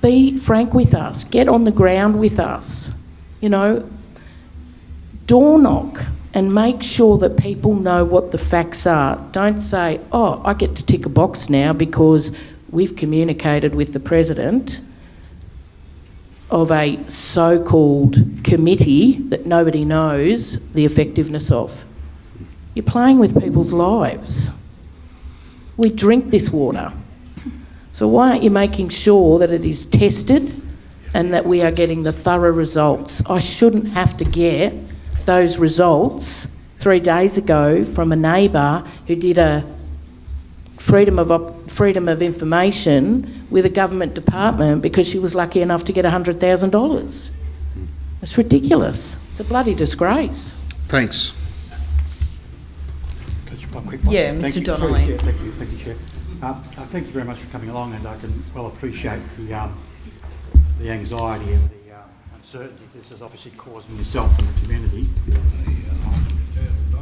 Be frank with us, get on the ground with us, you know. Door knock and make sure that people know what the facts are. Don't say, oh, I get to tick a box now because we've communicated with the President of a so-called committee that nobody knows the effectiveness of. You're playing with people's lives. We drink this water. So why aren't you making sure that it is tested and that we are getting the thorough results? I shouldn't have to get those results 3 days ago from a neighbour who did a freedom of information with a government department because she was lucky enough to get $100,000. It's ridiculous. It's a bloody disgrace. Thanks. One quick one. Yeah, Thank Mr. you. Sorry, Donnelly. Chair. Thank you, Chair. Thank you very much for coming along, and I can well appreciate the anxiety and the uncertainty this is obviously causing yourself and the community.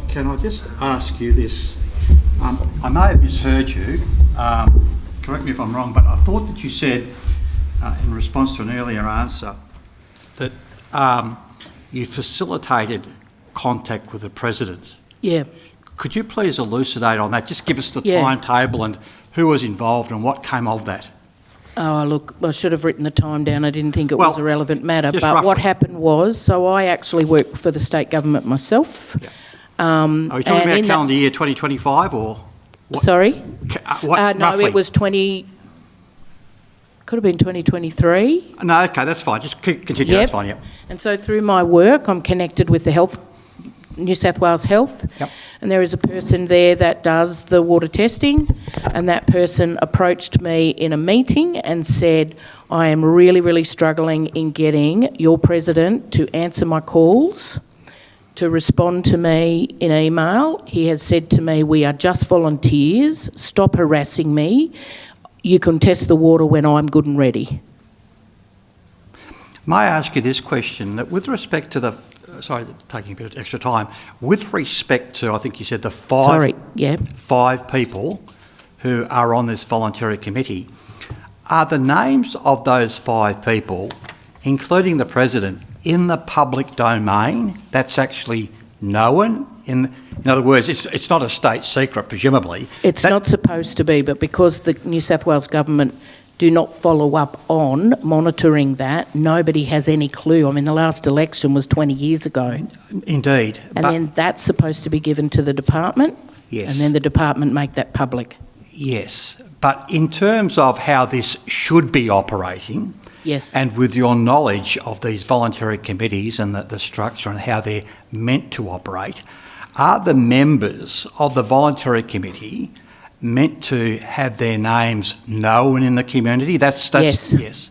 Can I just ask you this? I may have misheard you. Correct me if I'm wrong, but I thought that you said, in response to an earlier answer, that you facilitated contact with the President. Yeah. Could you please elucidate on that? Just give us the Yeah. timetable and who was involved and what came of that. Oh, look, I should have written the time down. I didn't think it was a relevant matter. just But what roughly. happened was, so I actually worked for the state government myself. Yeah. Are we talking about calendar year 2025 or? What, Sorry? what, No, roughly? it was could have been 2023. No, okay, that's fine. Just continue, Yep. that's fine, yep. And so through my work, I'm connected with the New South Wales Health. Yep. And there is a person there that does the water testing, and that person approached me in a meeting and said, I am really, really struggling in getting your President to answer my calls, to respond to me in email. He has said to me, we are just volunteers, stop harassing me. You can test the water when I'm good and ready. May I ask you this question, that with respect to the, sorry, taking a bit of extra time, with respect to, I think you said the five people who are on this voluntary committee, are the names of those 5 people, including the President, in the public domain? That's actually known? In other words, it's not a state secret, presumably. It's not supposed to be, but because the New South Wales government do not follow up on monitoring that, nobody has any clue. I mean, the last election was 20 years ago. Indeed. And then that's supposed to be given to the department. Yes. And then the department make that public. Yes. But in terms of how this should be operating, Yes. and with your knowledge of these voluntary committees and the structure and how they're meant to operate, are the members of the voluntary committee meant to have their names known in the community? That's yes.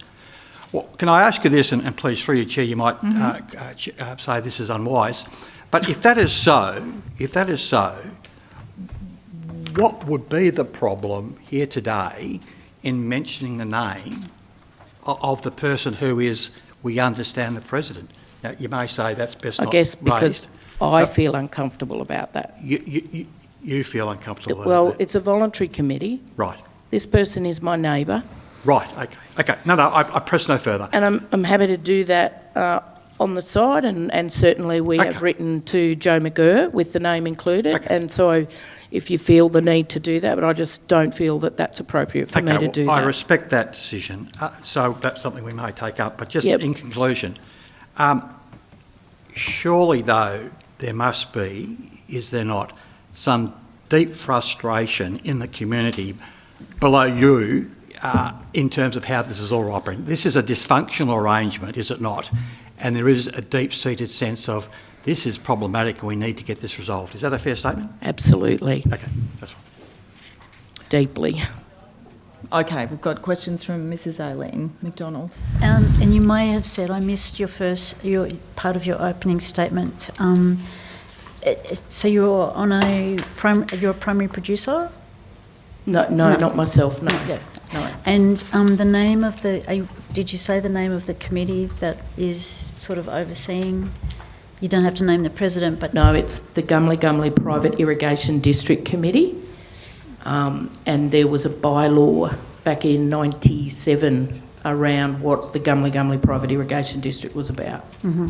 Well, can I ask you this, and please, through your chair, you might say this is unwise, but if that is so, what would be the problem here today in mentioning the name of the person who is, we understand, the President? Now, you may say that's best I not guess because raised. I feel uncomfortable about that. You feel uncomfortable Well, about that? it's a voluntary committee. Right. This person is my neighbour, Right, okay. No, I press no further. and I'm happy to do that on the side, and certainly we have Okay. written to Joe McGurr with the name included, Okay. and so if you feel the need to do that, but I just don't feel that that's appropriate for me to do I that. respect that decision, so that's something we may take up. But just Yep. in conclusion, surely though there must be, is there not, some deep frustration in the community below you in terms of how this is all operating? This is a dysfunctional arrangement, is it not? And there is a deep-seated sense of this is problematic and we need to get this resolved. Is that a fair statement? Absolutely, Okay, that's fine. deeply. Okay, we've got questions from Mrs. Aileen McDonald. And you may have said, I missed your part of your opening statement. So you're you're a primary producer? No, not myself, no. Yeah. No. And the name of did you say the name of the committee that is sort of overseeing? You don't have to name the president, but... No, it's the Gumley Private Irrigation District Committee, and there was a bylaw back in 97 around what the Gumley Private Irrigation District was about. Mm-hmm.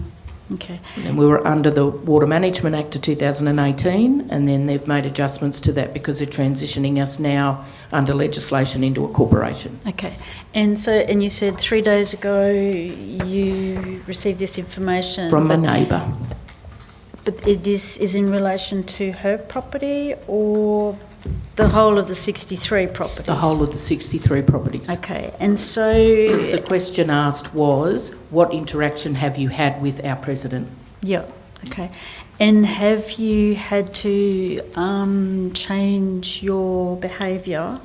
Okay. And we were under the Water Management Act of 2018, and then they've made adjustments to that because they're transitioning us now under legislation into a corporation. Okay. And you said 3 days ago you received this information... From a neighbour. But this is in relation to her property or the whole of the 63 properties? The whole of the 63 properties. Okay. And so... Because the question asked was, what interaction have you had with our president? Yeah, okay. And have you had to change your behaviour,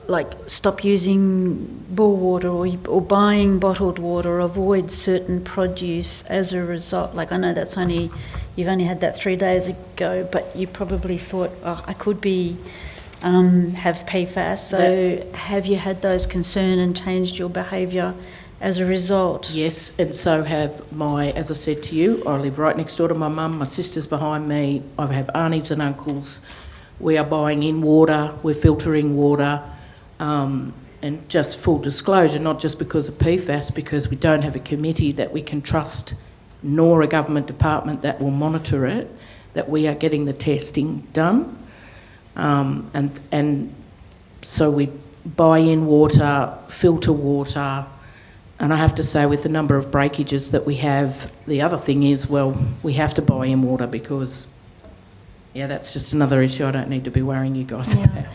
like stop using bore water or buying bottled water, avoid certain produce as a result? Like, I know you've only had that 3 days ago, but you probably thought, I could have PFAS. So have you had those concerns and changed your behaviour as a result? Yes, and so have as I said to you, I live right next door to my mum, my sister's behind me, I have aunties and uncles. We are buying in water, we're filtering water, and just full disclosure, not just because of PFAS, because we don't have a committee that we can trust, nor a government department that will monitor it, that we are getting the testing done. And so we buy in water, filter water, and I have to say with the number of breakages that we have, the other thing is, well, we have to buy in water because, that's just another issue I don't need to be worrying you guys about.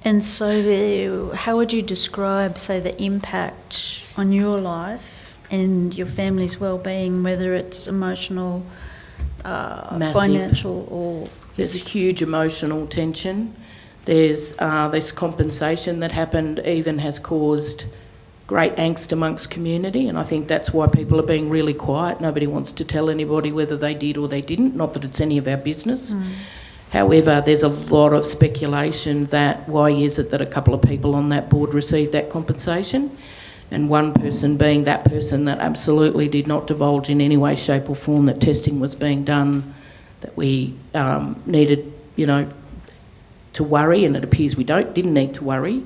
And so how would you describe, say, the impact on your life and your family's well-being, whether it's emotional, financial or physical? There's huge emotional tension. There's this compensation that happened even has caused great angst amongst community, and I think that's why people are being really quiet. Nobody wants to tell anybody whether they did or they didn't, not that it's any of our business. However, there's a lot of speculation that why is it that a couple of people on that board received that compensation, and one person being that person that absolutely did not divulge in any way, shape or form that testing was being done, that we needed, to worry, and it appears we didn't need to worry.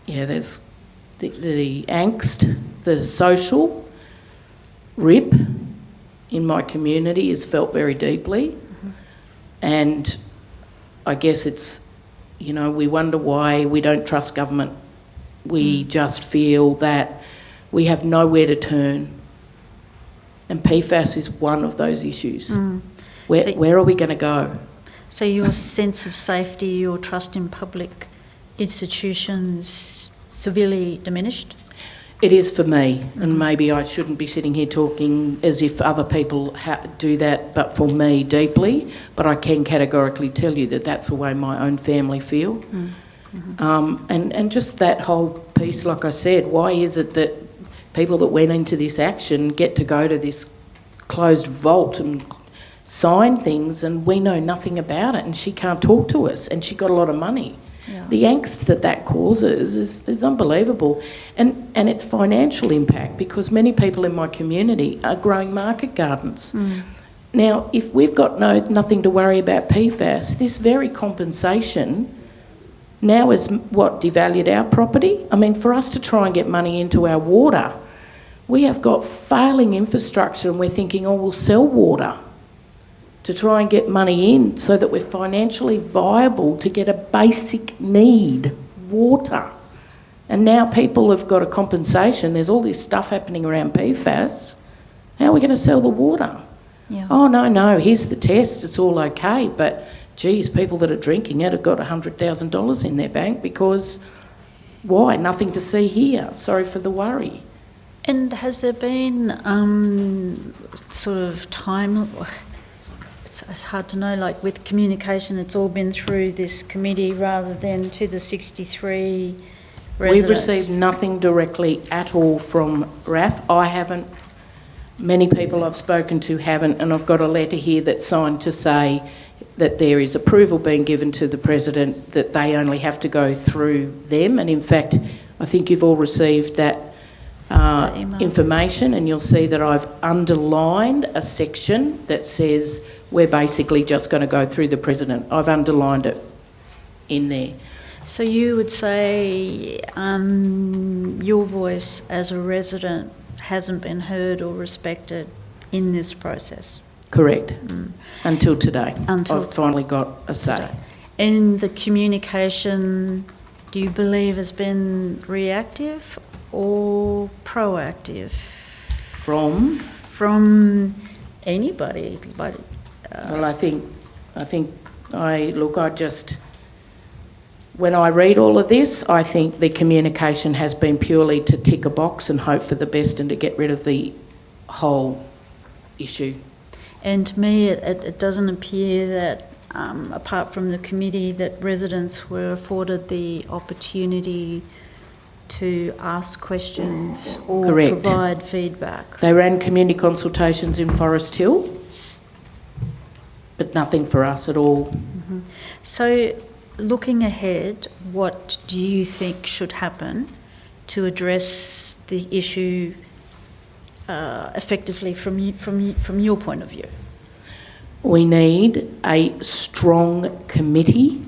There's the angst, the social rip in my community is felt very deeply. And I guess it's, we wonder why we don't trust government. We just feel that we have nowhere to turn. And PFAS is one of those issues. Where are we going to go? So your sense of safety, your trust in public institutions severely diminished? It is for me, and maybe I shouldn't be sitting here talking as if other people do that, but for me deeply. But I can categorically tell you that that's the way my own family feel. And just that whole piece, like I said, why is it that people that went into this action get to go to this closed vault and sign things and we know nothing about it, and she can't talk to us, and she got a lot of money? Yeah. The angst that causes is unbelievable. And it's financial impact, because many people in my community are growing market gardens. Now, if we've got nothing to worry about PFAS, this very compensation now is what devalued our property. I mean, for us to try and get money into our water, we have got failing infrastructure, and we're thinking, oh, we'll sell water to try and get money in so that we're financially viable to get a basic need, water. And now people have got a compensation. There's all this stuff happening around PFAS. How are we going to sell the water? Yeah. Oh, no, here's the test, it's all okay. But, geez, people that are drinking it have got $100,000 in their bank because, why? Nothing to see here. Sorry for the worry. And has there been sort of time? It's hard to know, like with communication, it's all been through this committee rather than to the 63 residents. We've received nothing directly at all from RAF. I haven't. Many people I've spoken to haven't, and I've got a letter here that's signed to say that there is approval being given to the President, that they only have to go through them. And in fact, I think you've all received that information, and you'll see that I've underlined a section that says we're basically just going to go through the President. I've underlined it in there. So you would say your voice as a resident hasn't been heard or respected in this process? Correct. Until today. I've finally got a say. And the communication, do you believe, has been reactive or proactive? From anybody? Well, when I read all of this, I think the communication has been purely to tick a box and hope for the best and to get rid of the whole issue. And to me, it doesn't appear that, apart from the committee, that residents were afforded the opportunity to ask questions or Correct. provide feedback. They ran community consultations in Forest Hill, but nothing for us at all. Mm-hmm. So, looking ahead, what do you think should happen to address the issue effectively from your point of view? We need a strong committee.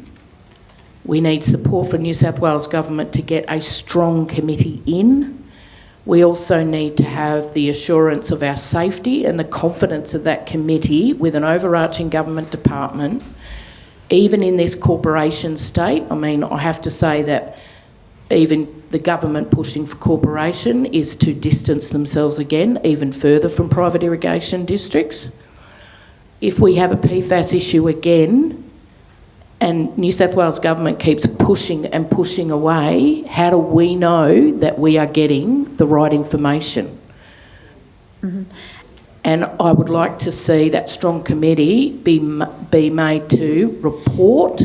We need support from New South Wales Government to get a strong committee in. We also need to have the assurance of our safety and the confidence of that committee with an overarching government department. Even in this corporation state, I mean, I have to say that even the government pushing for corporation is to distance themselves again even further from private irrigation districts. If we have a PFAS issue again and New South Wales Government keeps pushing and pushing away, how do we know that we are getting the right information? Mm-hmm. And I would like to see that strong committee be made to report,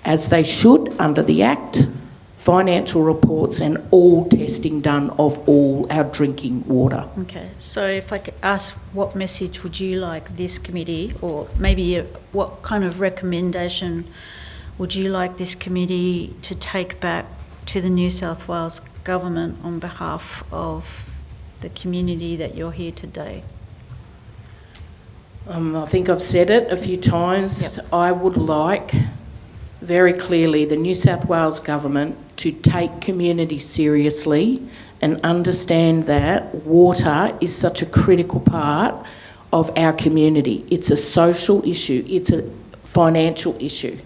as they should under the Act, financial reports and all testing done of all our drinking water. Okay, so if I could ask, what message would you like this committee, or maybe what kind of recommendation would you like this committee to take back to the New South Wales Government on behalf of the community that you're here today? I think I've said it a few times. Yep. I would like very clearly the New South Wales Government to take community seriously and understand that water is such a critical part of our community. It's a social issue, it's a financial issue,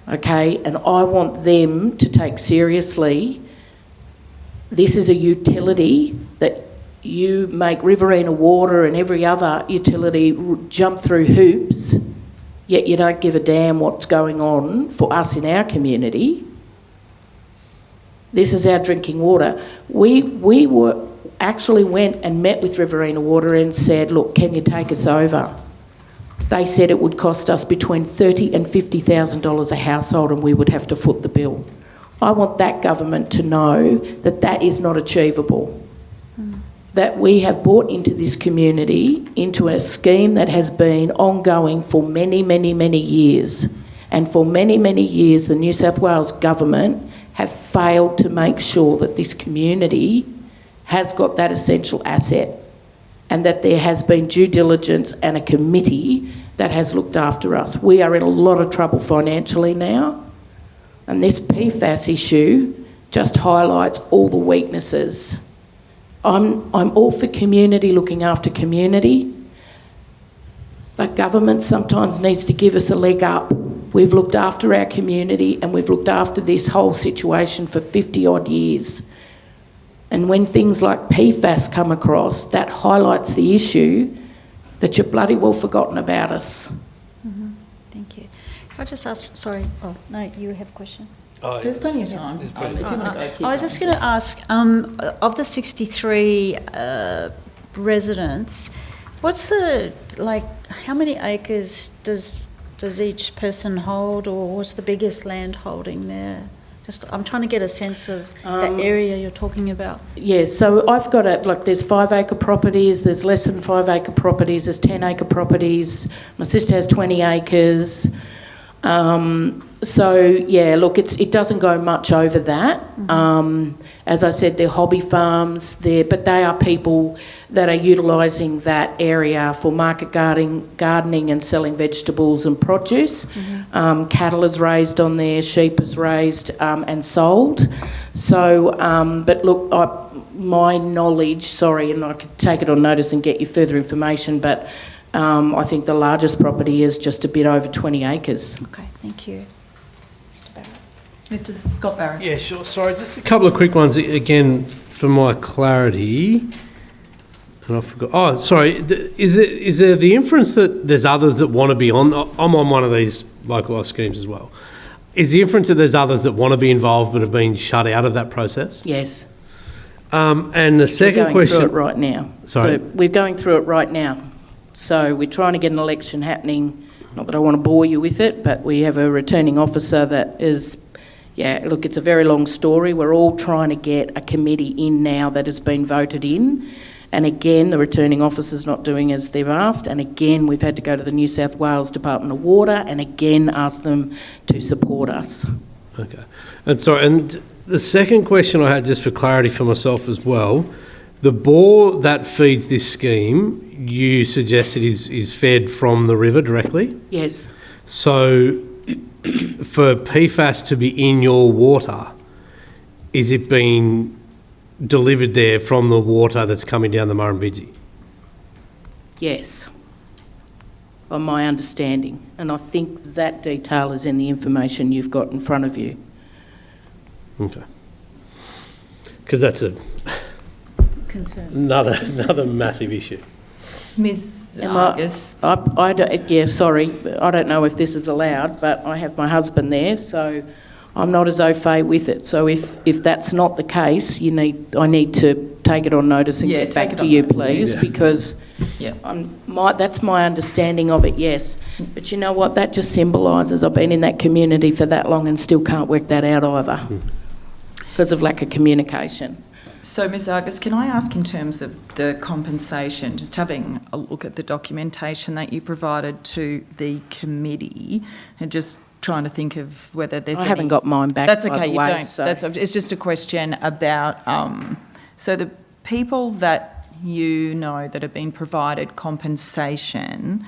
okay? And I want them to take seriously, this is a utility that you make Riverina Water and every other utility jump through hoops, yet you don't give a damn what's going on for us in our community. This is our drinking water. We actually went and met with Riverina Water and said, look, can you take us over? They said it would cost us between $30,000 and $50,000 a household and we would have to foot the bill. I want that government to know that that is not achievable. That we have bought into this community, into a scheme that has been ongoing for many, many, many years. And for many, many years, the New South Wales government have failed to make sure that this community has got that essential asset, and that there has been due diligence and a committee that has looked after us. We are in a lot of trouble financially now, and this PFAS issue just highlights all the weaknesses. I'm all for community looking after community, but government sometimes needs to give us a leg up. We've looked after our community and we've looked after this whole situation for 50 odd years. And when things like PFAS come across, that highlights the issue that you've bloody well forgotten about us. Mm-hmm. Thank you. Can I just ask, sorry, oh, no, you have a question? There's plenty of time. If you want to go, keep I was just going to ask, of the 63 residents, what's the, like, how many acres does each person hold, or what's the biggest land holding there? Just, I'm trying to get a sense of that area you're talking about. Yes, so I've got there's 5 acre properties, there's less than 5 acre properties, there's 10 acre properties, my sister has 20 acres. So yeah, look, it doesn't go much over that. Mm-hmm. As I said, they're hobby farms, but they are people that are utilising that area for market gardening and selling vegetables and produce. Mm-hmm. Cattle is raised on there, sheep is raised and sold. So, but look, my knowledge, sorry, and I could take it on notice and get you further information, but I think the largest property is just a bit over 20 acres. Okay, thank you. Mr. Scott Barrett. Yeah, sure. Sorry, just a couple of quick ones again for my clarity. And I forgot. Oh, sorry. Is there the inference that there's others that want to be on? I'm on one of these localised schemes as well. Is the inference that there's others that want to be involved but have been shut out of that process? Yes. And the second question. We're going through it right now. Sorry. So we're going through it right now. So we're trying to get an election happening. Not that I want to bore you with it, but we have a returning officer that is, yeah, look, it's a very long story. We're all trying to get a committee in now that has been voted in. And again, the returning officer's not doing as they've asked. And again, we've had to go to the New South Wales Department of Water and again ask them to support us. Okay. And sorry, and the second question I had, just for clarity for myself as well, the bore that feeds this scheme, you suggested is fed from the river directly? Yes. So for PFAS to be in your water, is it being delivered there from the water that's coming down the Murrumbidgee? Yes, by my understanding. And I think that detail is in the information you've got in front of you. Okay. Because that's Concern. another massive issue. Ms. Argus. Yeah, sorry, I don't know if this is allowed, but I have my husband there, so I'm not as au fait with it. So if that's not the case, I need to take it on notice and get back to you, please, because that's my understanding of it, yes. But you know what? That just symbolises I've been in that community for that long and still can't work that out either because of lack of communication. So, Ms. Argus, can I ask in terms of the compensation, just having a look at the documentation that you provided to the committee and just trying to think of whether there's I haven't got mine back. That's by okay, the you way, don't. so. It's just a question about, so the people that you know that have been provided compensation,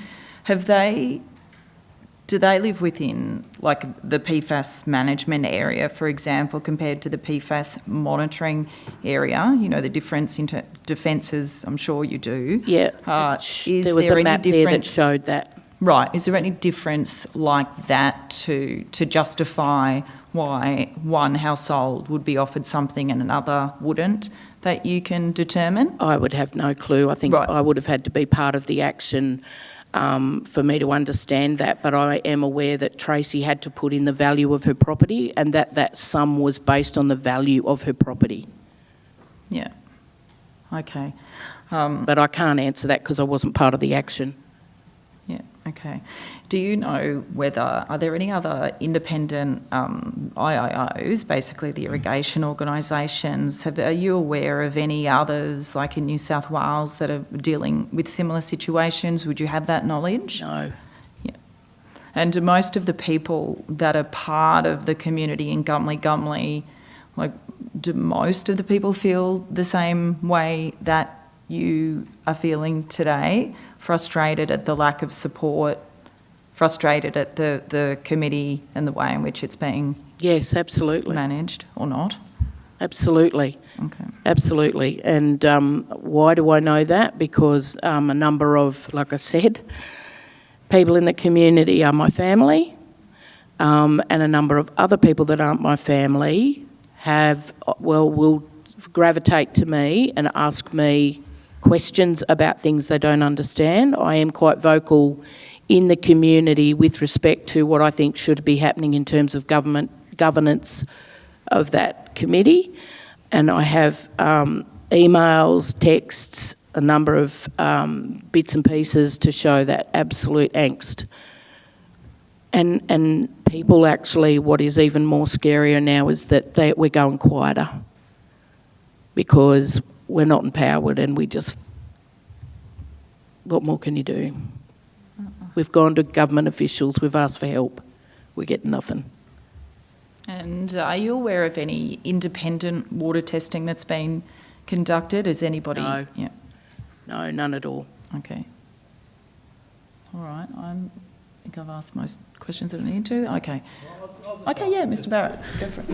do they live within, like, the PFAS management area, for example, compared to the PFAS monitoring area? You know, the difference in defences, I'm sure you do. Yeah, there was a map there that showed that. Right. Is there any difference like that to justify why one household would be offered something and another wouldn't, that you can determine? I would have no clue. I think I would have had to be part of the action for me to understand that, but I am aware that Tracy had to put in the value of her property and that sum was based on the value of her property. Yeah. Okay. But I can't answer that because I wasn't part of the action. Yeah, okay. Do you know are there any other independent IIOs, basically the irrigation organisations? Are you aware of any others, like in New South Wales, that are dealing with similar situations? Would you have that knowledge? No. Yeah. And do most of the people that are part of the community in Gumley, like, do most of the people feel the same way that you are feeling today? Frustrated at the lack of support, frustrated at the committee and the way in which it's being Yes, absolutely. managed, or not? Absolutely. Okay. Absolutely. And why do I know that? Because a number of, like I said, people in the community are my family, and a number of other people that aren't my family will gravitate to me and ask me questions about things they don't understand. I am quite vocal in the community with respect to what I think should be happening in terms of governance of that committee. And I have emails, texts, a number of bits and pieces to show that absolute angst. And people actually, what is even more scarier now is that we're going quieter because we're not empowered and what more can you do? We've gone to government officials, we've asked for help, we get nothing. And are you aware of any independent water testing that's been conducted? Has anybody? No. Yeah. No, none at all. Okay. All right. I think I've asked most questions that I need to. Okay. Okay, yeah, Mr. Barrett, go for it.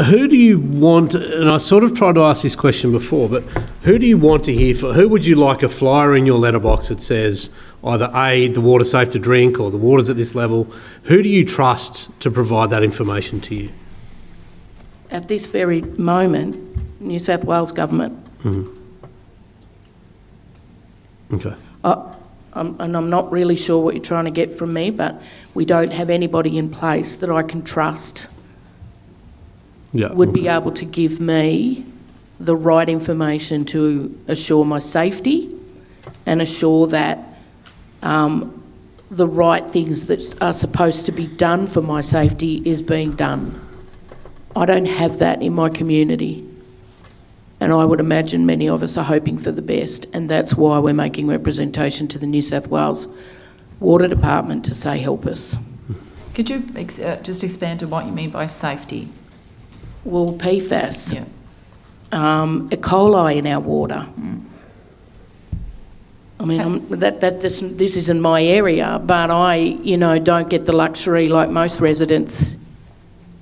Who do you want, and I sort of tried to ask this question before, but who do you want to hear from? Who would you like a flyer in your letterbox that says either A, the water's safe to drink, or the water's at this level? Who do you trust to provide that information to you? At this very moment, New South Wales Government. Mm-hmm. Okay. And I'm not really sure what you're trying to get from me, but we don't have anybody in place that I can trust would be able to give me the right information to assure my safety and assure that the right things that are supposed to be done for my safety is being done. I don't have that in my community, and I would imagine many of us are hoping for the best, and that's why we're making representation to the New South Wales Water Department to say help us. Could you just expand on what you mean by safety? Well, PFAS, Yeah. E. coli in our water. I mean, this isn't my area, but I, don't get the luxury like most residents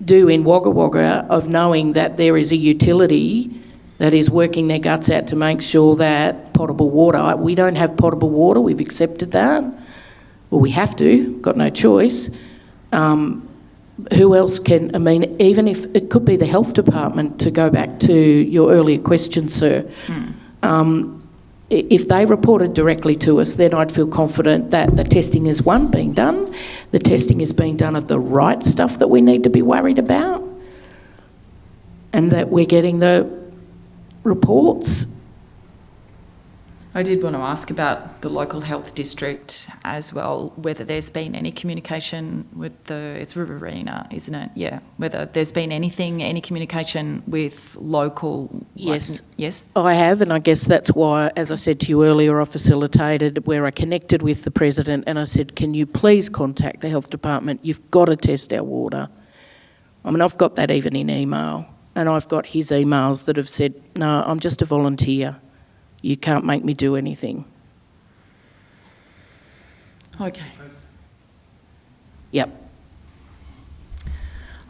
do in Wagga Wagga of knowing that there is a utility that is working their guts out to make sure that potable water, we don't have potable water, we've accepted that. Well, we have to, got no choice. Who else can, even if it could be the health department, to go back to your earlier question, sir. If they reported directly to us, then I'd feel confident that the testing is, one, being done, the testing is being done of the right stuff that we need to be worried about, and that we're getting the reports. I did want to ask about the local health district as well, whether there's been any communication with it's Riverina, isn't it? Yeah. Whether there's been any communication with local... Yes. Yes? I have, and I guess that's why, as I said to you earlier, I facilitated where I connected with the President and I said, can you please contact the health department? You've got to test our water. I've got that even in email, and I've got his emails that have said, no, I'm just a volunteer. You can't make me do anything. Okay. Yep.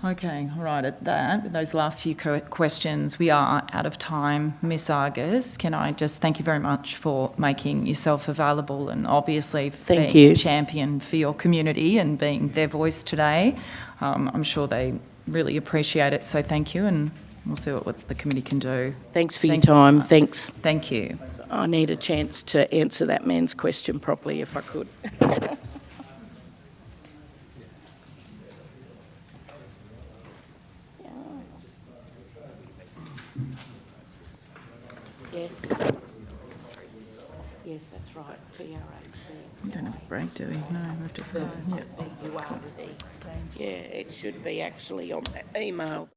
Okay, all right, at that, with those last few questions, we are out of time. Miss Argus, can I just thank you very much for making yourself available and obviously Thank being you. a champion for your community and being their voice today. I'm sure they really appreciate it, so thank you, and we'll see what the committee can do. Thanks for Thank your you so time. much. Thanks. Thank you. I need a chance to answer that man's question properly if I could. Yeah. Yes, that's right. TRAC. We don't have a break, do we? No, we've just got... Yeah. Yeah, it should be actually on that email.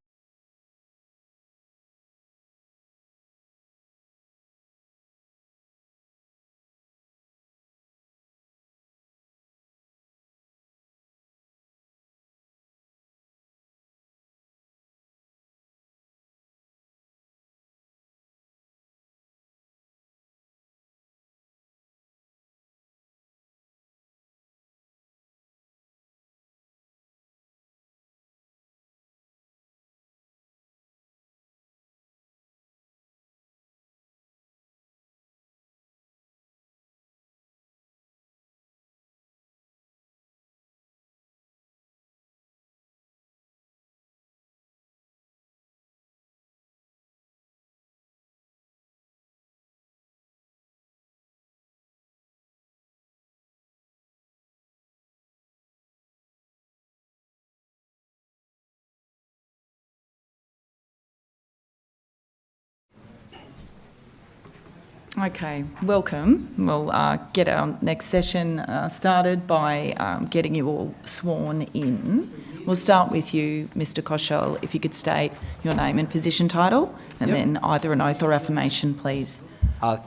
Okay, welcome. We'll get our next session started by getting you all sworn in. We'll start with you, Mr. Koshel, if you could state your name and position title, and then either an oath or affirmation, please.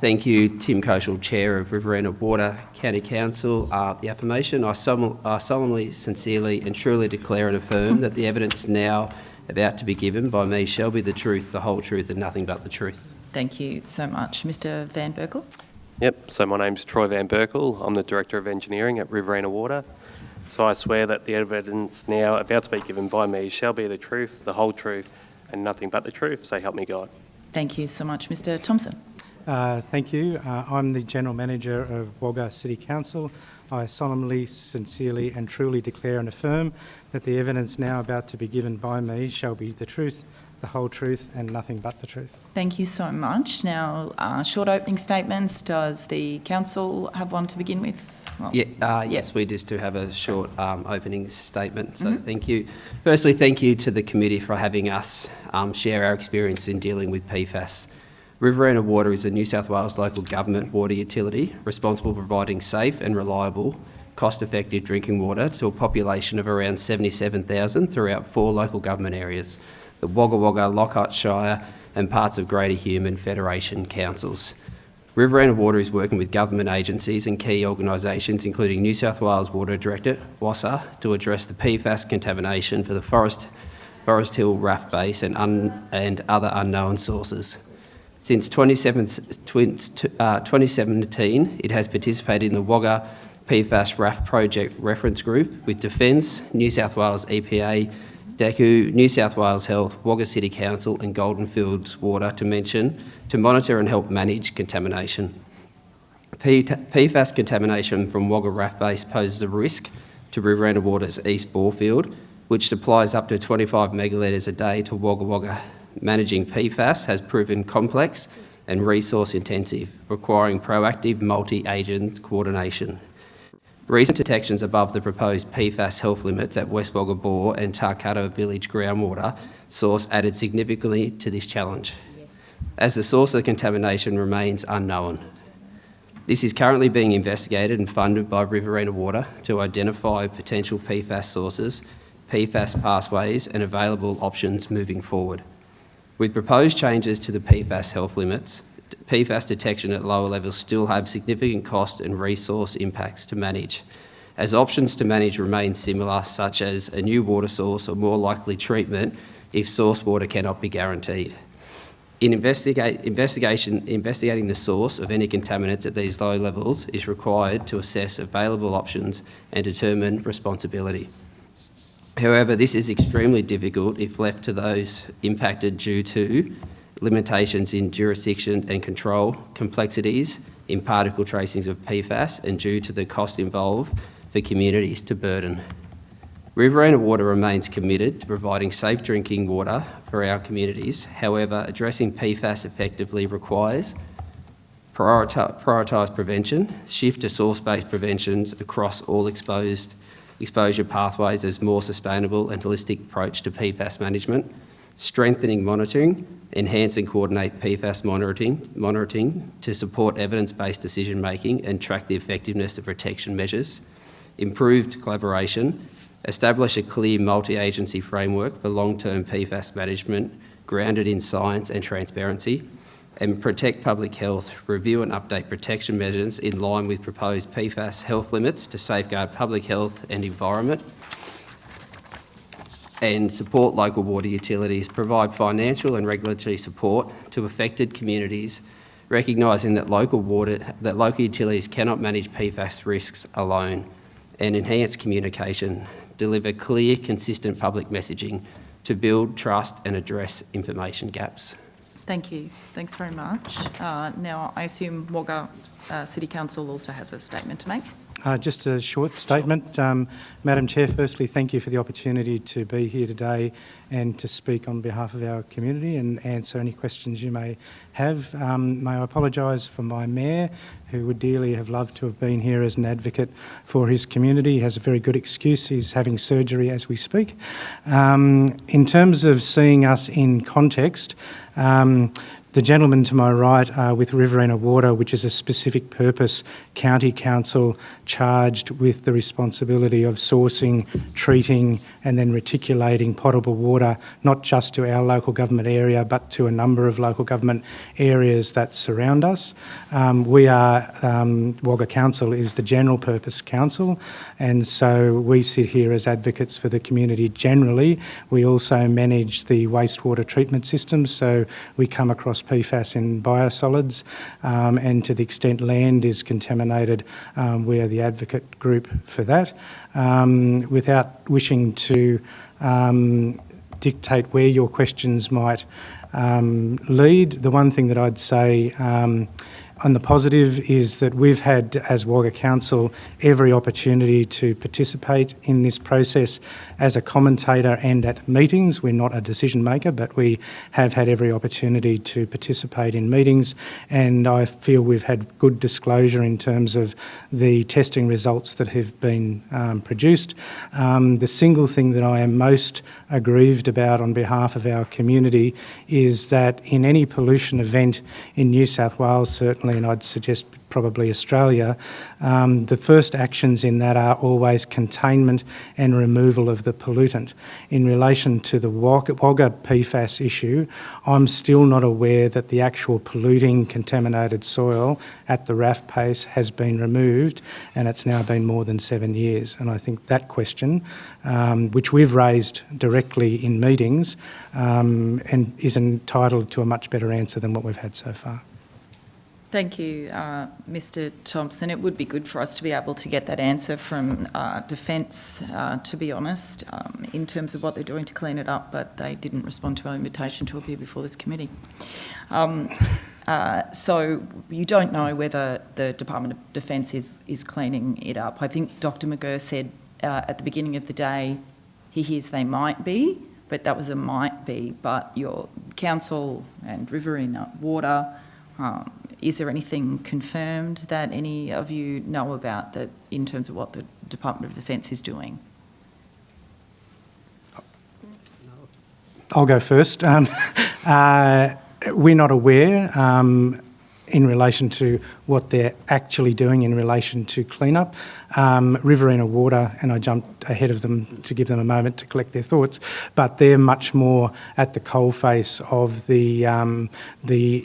Thank you, Tim Koshel, Chair of Riverina Water County Council. The affirmation, I solemnly, sincerely and truly declare and affirm that the evidence now about to be given by me shall be the truth, the whole truth and nothing but the truth. Thank you so much. Mr. Van Berkel? Yep, so my name's Troy Van Berkel. I'm the Director of Engineering at Riverina Water. So I swear that the evidence now about to be given by me shall be the truth, the whole truth and nothing but the truth, so help me God. Thank you so much. Mr. Thompson? Thank you. I'm the General Manager of Wagga City Council. I solemnly, sincerely and truly declare and affirm that the evidence now about to be given by me shall be the truth, the whole truth and nothing but the truth. Thank you so much. Now, short opening statements. Does the Council have one to begin with? Well, yes, we just do have a short opening statement, so thank you. Firstly, thank you to the committee for having us share our experience in dealing with PFAS. Riverina Water is a New South Wales local government water utility responsible for providing safe and reliable, cost-effective drinking water to a population of around 77,000 throughout 4 local government areas, the Wagga Wagga, Lockhart Shire and parts of Greater Hume and Federation councils. Riverina Water is working with government agencies and key organisations including New South Wales Water Directorate, WASA, to address the PFAS contamination for the Forest Hill RAF base and other unknown sources. Since 2017, it has participated in the Wagga PFAS RAF project reference group with Defence, New South Wales EPA, DECU, New South Wales Health, Wagga City Council and Golden Fields Water to monitor and help manage contamination. PFAS contamination from Wagga RAF base poses a risk to Riverina Water's East Borefield, which supplies up to 25 megalitres a day to Wagga Wagga. Managing PFAS has proven complex and resource intensive, requiring proactive multi-agent coordination. Recent detections above the proposed PFAS health limits at West Wagga Bore and Tarcutta Village groundwater source added significantly to this challenge, as the source of the contamination remains unknown. This is currently being investigated and funded by Riverina Water to identify potential PFAS sources, PFAS pathways and available options moving forward. With proposed changes to the PFAS health limits, PFAS detection at lower levels still have significant cost and resource impacts to manage, as options to manage remain similar, such as a new water source or more likely treatment if source water cannot be guaranteed. In investigating the source of any contaminants at these low levels is required to assess available options and determine responsibility. However, this is extremely difficult if left to those impacted due to limitations in jurisdiction and control, complexities in particle tracings of PFAS and due to the cost involved for communities to burden. Riverina Water remains committed to providing safe drinking water for our communities. However, addressing PFAS effectively requires prioritise prevention, shift to source-based preventions across all exposure pathways as more sustainable and holistic approach to PFAS management, strengthening monitoring, enhance and coordinate PFAS monitoring to support evidence-based decision-making and track the effectiveness of protection measures, improved collaboration, establish a clear multi-agency framework for long-term PFAS management grounded in science and transparency, and protect public health, review and update protection measures in line with proposed PFAS health limits to safeguard public health and environment, and support local water utilities, provide financial and regulatory support to affected communities, recognising that local utilities cannot manage PFAS risks alone, and enhance communication, deliver clear, consistent public messaging to build trust and address information gaps. Thank you. Thanks very much. Now, I assume Wagga City Council also has a statement to make. Just a short statement. Madam Chair, firstly, thank you for the opportunity to be here today and to speak on behalf of our community and answer any questions you may have. May I apologise for my mayor, who would dearly have loved to have been here as an advocate for his community. He has a very good excuse. He's having surgery as we speak. In terms of seeing us in context, The gentleman to my right with Riverina Water, which is a specific purpose county council charged with the responsibility of sourcing, treating and then reticulating potable water, not just to our local government area but to a number of local government areas that surround us. Wagga Council is the general purpose council, and so we sit here as advocates for the community generally. We also manage the wastewater treatment system, so we come across PFAS in biosolids, and to the extent land is contaminated, we are the advocate group for that. Without wishing to dictate where your questions might lead, the one thing that I'd say on the positive is that we've had, as Wagga Council, every opportunity to participate in this process as a commentator and at meetings. We're not a decision maker, but we have had every opportunity to participate in meetings, and I feel we've had good disclosure in terms of the testing results that have been produced. The single thing that I am most aggrieved about on behalf of our community is that in any pollution event in New South Wales, certainly, and I'd suggest probably Australia, the first actions in that are always containment and removal of the pollutant. In relation to the Wagga PFAS issue, I'm still not aware that the actual polluting contaminated soil at the RAF base has been removed, and it's now been more than 7 years. And I think that question, which we've raised directly in meetings, and is entitled to a much better answer than what we've had so far. Thank you, Mr Thompson. It would be good for us to be able to get that answer from Defence, to be honest, in terms of what they're doing to clean it up, but they didn't respond to our invitation to appear before this committee. So you don't know whether the Department of Defence is cleaning it up. I think Dr McGurr said at the beginning of the day he hears they might be, but that was a might be. But your council and Riverina Water, is there anything confirmed that any of you know about that in terms of what the Department of Defence is doing? I'll go first. We're not aware in relation to what they're actually doing in relation to clean-up. Riverina Water, and I jumped ahead of them to give them a moment to collect their thoughts, but they're much more at the coalface of the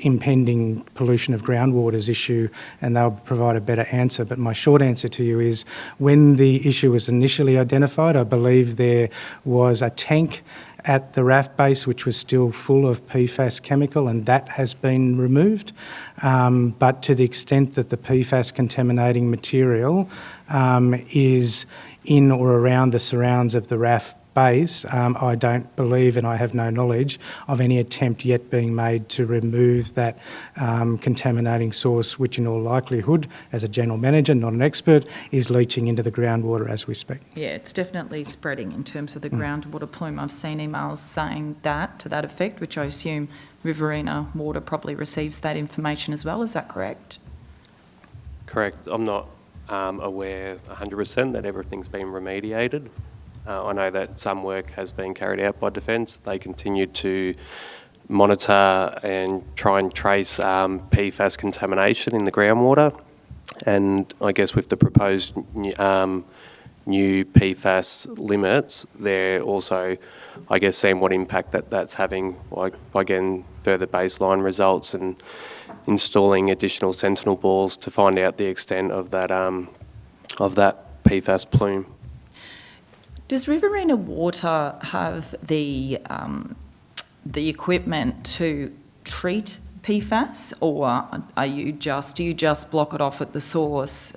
impending pollution of groundwaters issue, and they'll provide a better answer. But my short answer to you is, when the issue was initially identified, I believe there was a tank at the RAF base which was still full of PFAS chemical, and that has been removed. But to the extent that the PFAS contaminating material is in or around the surrounds of the RAF base, I don't believe, and I have no knowledge of any attempt yet being made to remove that contaminating source, which in all likelihood, as a general manager, not an expert, is leaching into the groundwater as we speak. Yeah, it's definitely spreading in terms of the groundwater plume. I've seen emails saying that, to that effect, which I assume Riverina Water probably receives that information as well. Is that correct? Correct. I'm not aware 100% that everything's been remediated. I know that some work has been carried out by Defence. They continue to monitor and try and trace PFAS contamination in the groundwater. And I guess with the proposed new PFAS limits, they're also, I guess, seeing what impact that's having by getting further baseline results and installing additional sentinel balls to find out the extent of that PFAS plume. Does Riverina Water have the equipment to treat PFAS, or do you just block it off at the source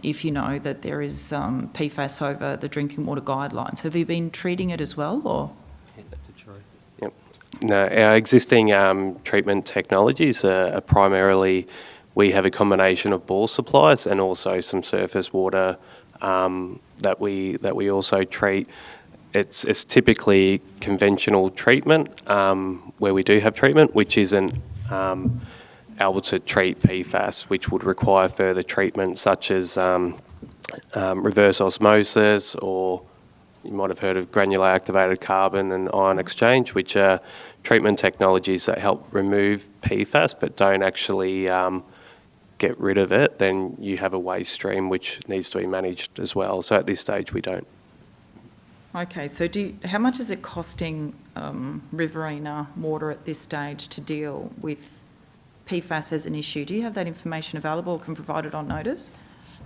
if you know that there is PFAS over the drinking water guidelines? Have you been treating it as well, or? Yep. No, our existing treatment technologies are primarily, we have a combination of bore supplies and also some surface water that we also treat. It's typically conventional treatment where we do have treatment, which isn't able to treat PFAS, which would require further treatment such as reverse osmosis or you might have heard of granular activated carbon and ion exchange, which are treatment technologies that help remove PFAS but don't actually get rid of it. Then you have a waste stream which needs to be managed as well. So at this stage, we don't. Okay, so how much is it costing Riverina Water at this stage to deal with PFAS as an issue? Do you have that information available or can provide it on notice?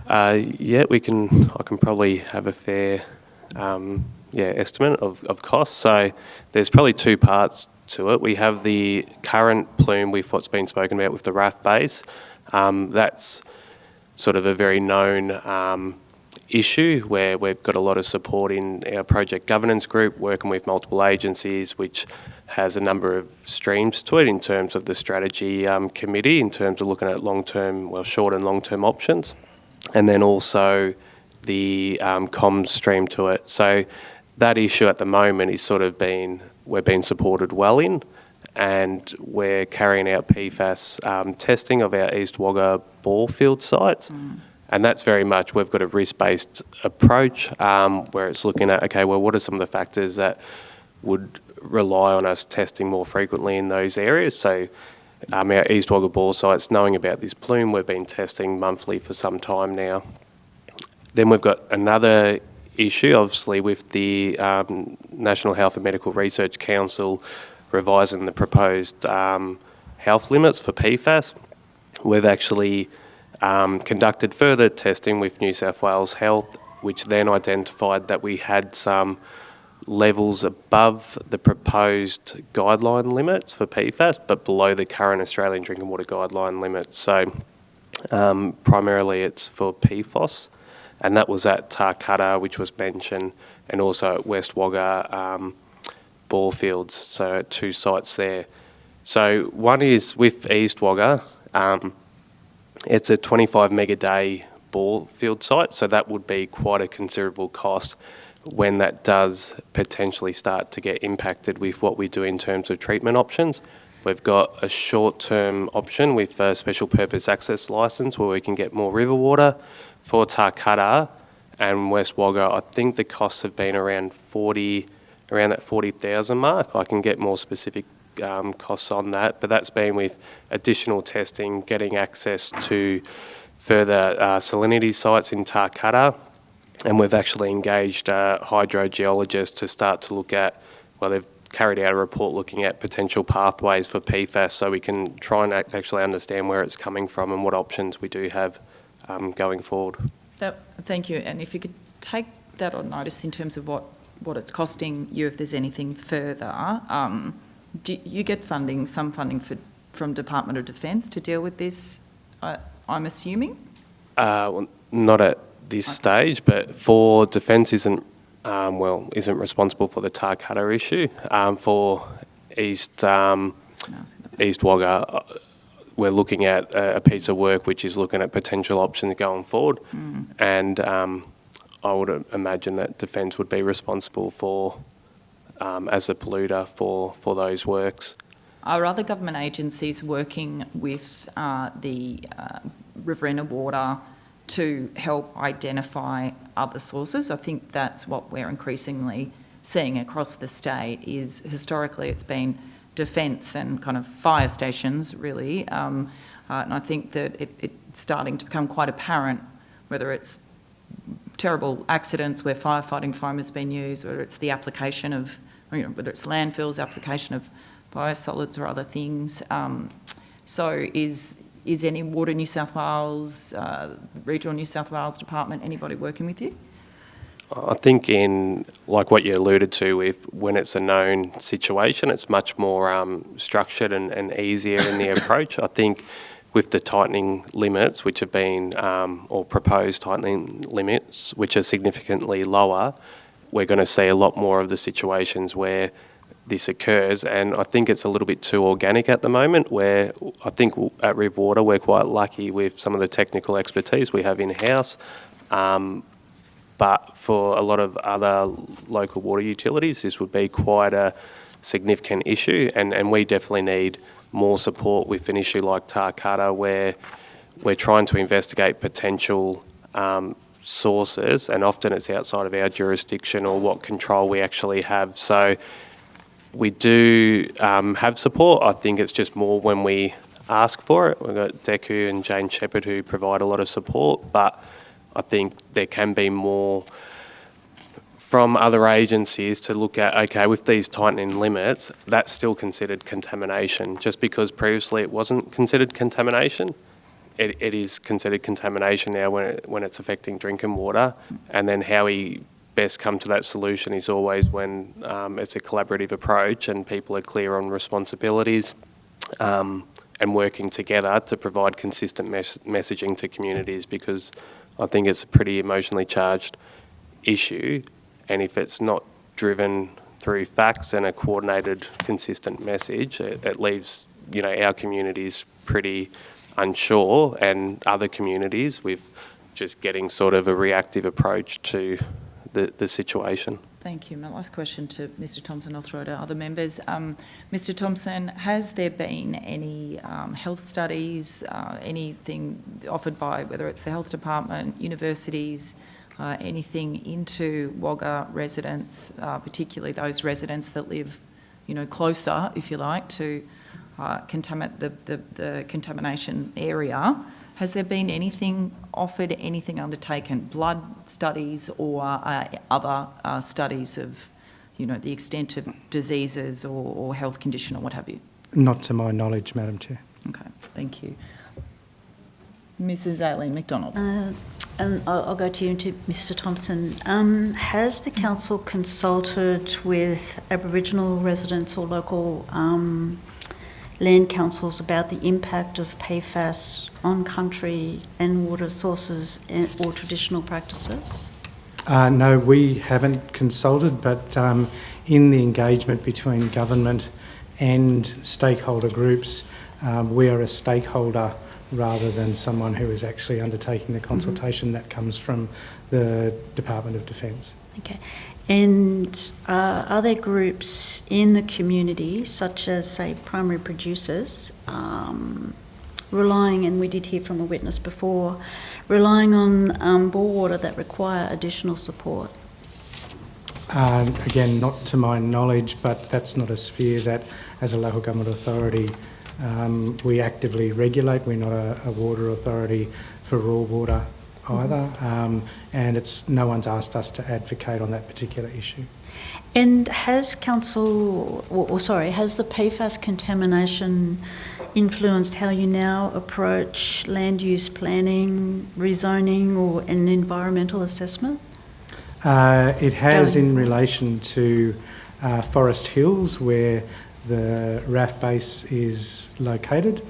Yeah, I can probably have a fair estimate of costs. So there's probably two parts to it. We have the current plume with what's been spoken about with the RAF base. That's sort of a very known issue where we've got a lot of support in our project governance group, working with multiple agencies, which has a number of streams to it in terms of the strategy committee, in terms of looking at short and long-term options, and then also the comms stream to it. So that issue at the moment is we're being supported well in, and we're carrying out PFAS testing of our East Wagga bore field sites. And that's very much, we've got a risk-based approach where it's looking at, okay, well, what are some of the factors that would rely on us testing more frequently in those areas? So our East Wagga bore sites, knowing about this plume, we've been testing monthly for some time now. Then we've got another issue, obviously, with the National Health and Medical Research Council revising the proposed health limits for PFAS. We've actually conducted further testing with New South Wales Health, which then identified that we had some levels above the proposed guideline limits for PFAS, but below the current Australian drinking water guideline limits. So primarily it's for PFAS, and that was at Tarcutta, which was mentioned, and also at West Wagga bore fields, so at two sites there. So one is with East Wagga, it's a 25 meg a day bore field site, so that would be quite a considerable cost when that does potentially start to get impacted with what we do in terms of treatment options. We've got a short-term option with a special purpose access licence where we can get more river water. For Tarcutta and West Wagga, I think the costs have been around that 40,000 mark. I can get more specific costs on that, but that's been with additional testing, getting access to further salinity sites in Tarcutta, and we've actually engaged a hydrogeologist to start to look at, they've carried out a report looking at potential pathways for PFAS so we can try and actually understand where it's coming from and what options we do have going forward. Thank you, and if you could take that on notice in terms of what it's costing you, if there's anything further. Do you get some funding from Department of Defence to deal with this, I'm assuming? Well, not at this stage, but for Defence isn't responsible for the Tarcutta issue. For East Wagga, we're looking at a piece of work which is looking at potential options going forward, and I would imagine that Defence would be responsible for as a polluter for those works. Are other government agencies working with the Riverina Water to help identify other sources? I think that's what we're increasingly seeing across the state. Is historically it's been Defence and kind of fire stations, really, and I think that it's starting to become quite apparent whether it's terrible accidents where firefighting foam has been used, whether it's the application of, whether it's landfills, application of biosolids or other things. So is any Water New South Wales, Regional New South Wales Department, anybody working with you? I think in, like what you alluded to, when it's a known situation, it's much more structured and easier in the approach. I think with the tightening limits, which have been, or proposed tightening limits, which are significantly lower, we're going to see a lot more of the situations where this occurs, and I think it's a little bit too organic at the moment, where I think at Riv Water we're quite lucky with some of the technical expertise we have in-house, but for a lot of other local water utilities this would be quite a significant issue, and we definitely need more support with an issue like Tarcutta, where we're trying to investigate potential sources, and often it's outside of our jurisdiction or what control we actually have. So we do have support. I think it's just more when we ask for it. We've got Deku and Jane Shepherd who provide a lot of support, but I think there can be more from other agencies to look at, okay, with these tightening limits, that's still considered contamination. Just because previously it wasn't considered contamination, it is considered contamination now when it's affecting drinking water. And then how we best come to that solution is always when it's a collaborative approach and people are clear on responsibilities and working together to provide consistent messaging to communities, because I think it's a pretty emotionally charged issue. And if it's not driven through facts and a coordinated, consistent message, it leaves, you know, our communities pretty unsure, and other communities with just getting sort of a reactive approach to the situation. Thank you. My last question to Mr Thompson, I'll throw to other members. Mr Thompson, has there been any health studies, anything offered by, whether it's the health department, universities, anything into Wagga residents, particularly those residents that live, you know, closer, if you like, to the contamination area? Has there been anything offered, anything undertaken, blood studies or other studies of, you know, the extent of diseases or health condition or what have you? Not to my knowledge, Madam Chair. Okay, thank you. Mrs Aileen McDonald. And I'll go to you and to Mr Thompson. Has the council consulted with Aboriginal residents or local land councils about the impact of PFAS on country and water sources or traditional practices? No, we haven't consulted, but in the engagement between government and stakeholder groups, we are a stakeholder rather than someone who is actually undertaking the consultation. That comes from the Department of Defence. Okay. And are there groups in the community, such as, say, primary producers, relying, and we did hear from a witness before, relying on bore water that require additional support? Again, not to my knowledge, but that's not a sphere that, as a local government authority, we actively regulate. We're not a water authority for raw water either, and no one's asked us to advocate on that particular issue. And has council, has the PFAS contamination influenced how you now approach land use planning, rezoning, or an environmental assessment? It has in relation to Forest Hills, where the RAF base is located.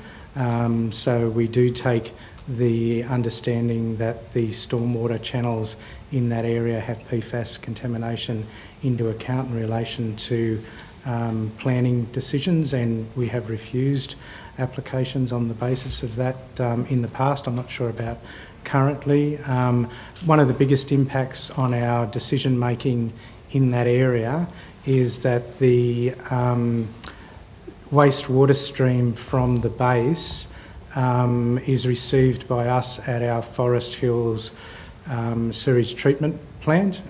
So we do take the understanding that the stormwater channels in that area have PFAS contamination into account in relation to planning decisions, and we have refused applications on the basis of that in the past. I'm not sure about currently. One of the biggest impacts on our decision making in that area is that the wastewater stream from the base is received by us at our Forest Hills sewage treatment plant.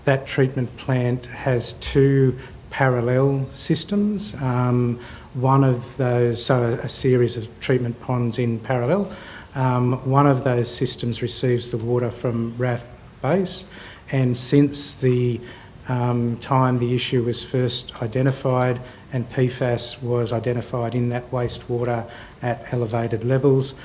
That treatment plant has two parallel systems. One of those, so a series of treatment ponds in parallel. One of those systems receives the water from RAF base, and since the time the issue was first identified and PFAS was identified in that wastewater at elevated levels,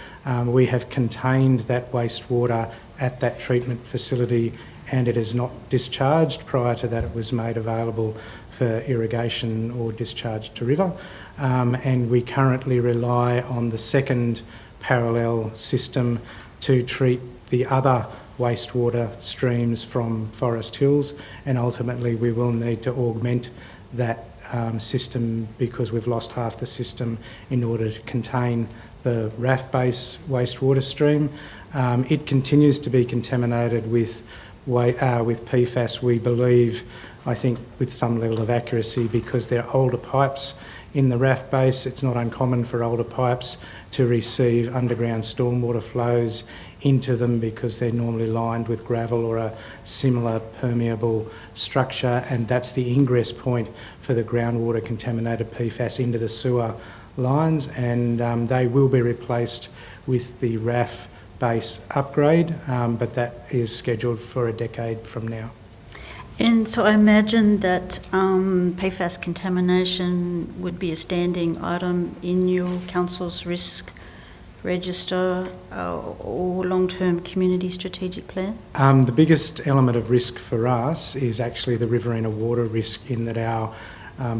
we have contained that wastewater at that treatment facility, and it is not discharged. Prior to that, it was made available for irrigation or discharge to river. And we currently rely on the second parallel system to treat the other wastewater streams from Forest Hills, and ultimately we will need to augment that system because we've lost half the system in order to contain the RAF base wastewater stream. It continues to be contaminated with PFAS, we believe, I think with some level of accuracy, because there are older pipes In the RAF base, it's not uncommon for older pipes to receive underground stormwater flows into them because they're normally lined with gravel or a similar permeable structure, and that's the ingress point for the groundwater contaminated PFAS into the sewer lines, and they will be replaced with the RAF base upgrade, but that is scheduled for a decade from now. And so I imagine that PFAS contamination would be a standing item in your council's risk register or long-term community strategic plan? The biggest element of risk for us is actually the Riverina water risk, in that our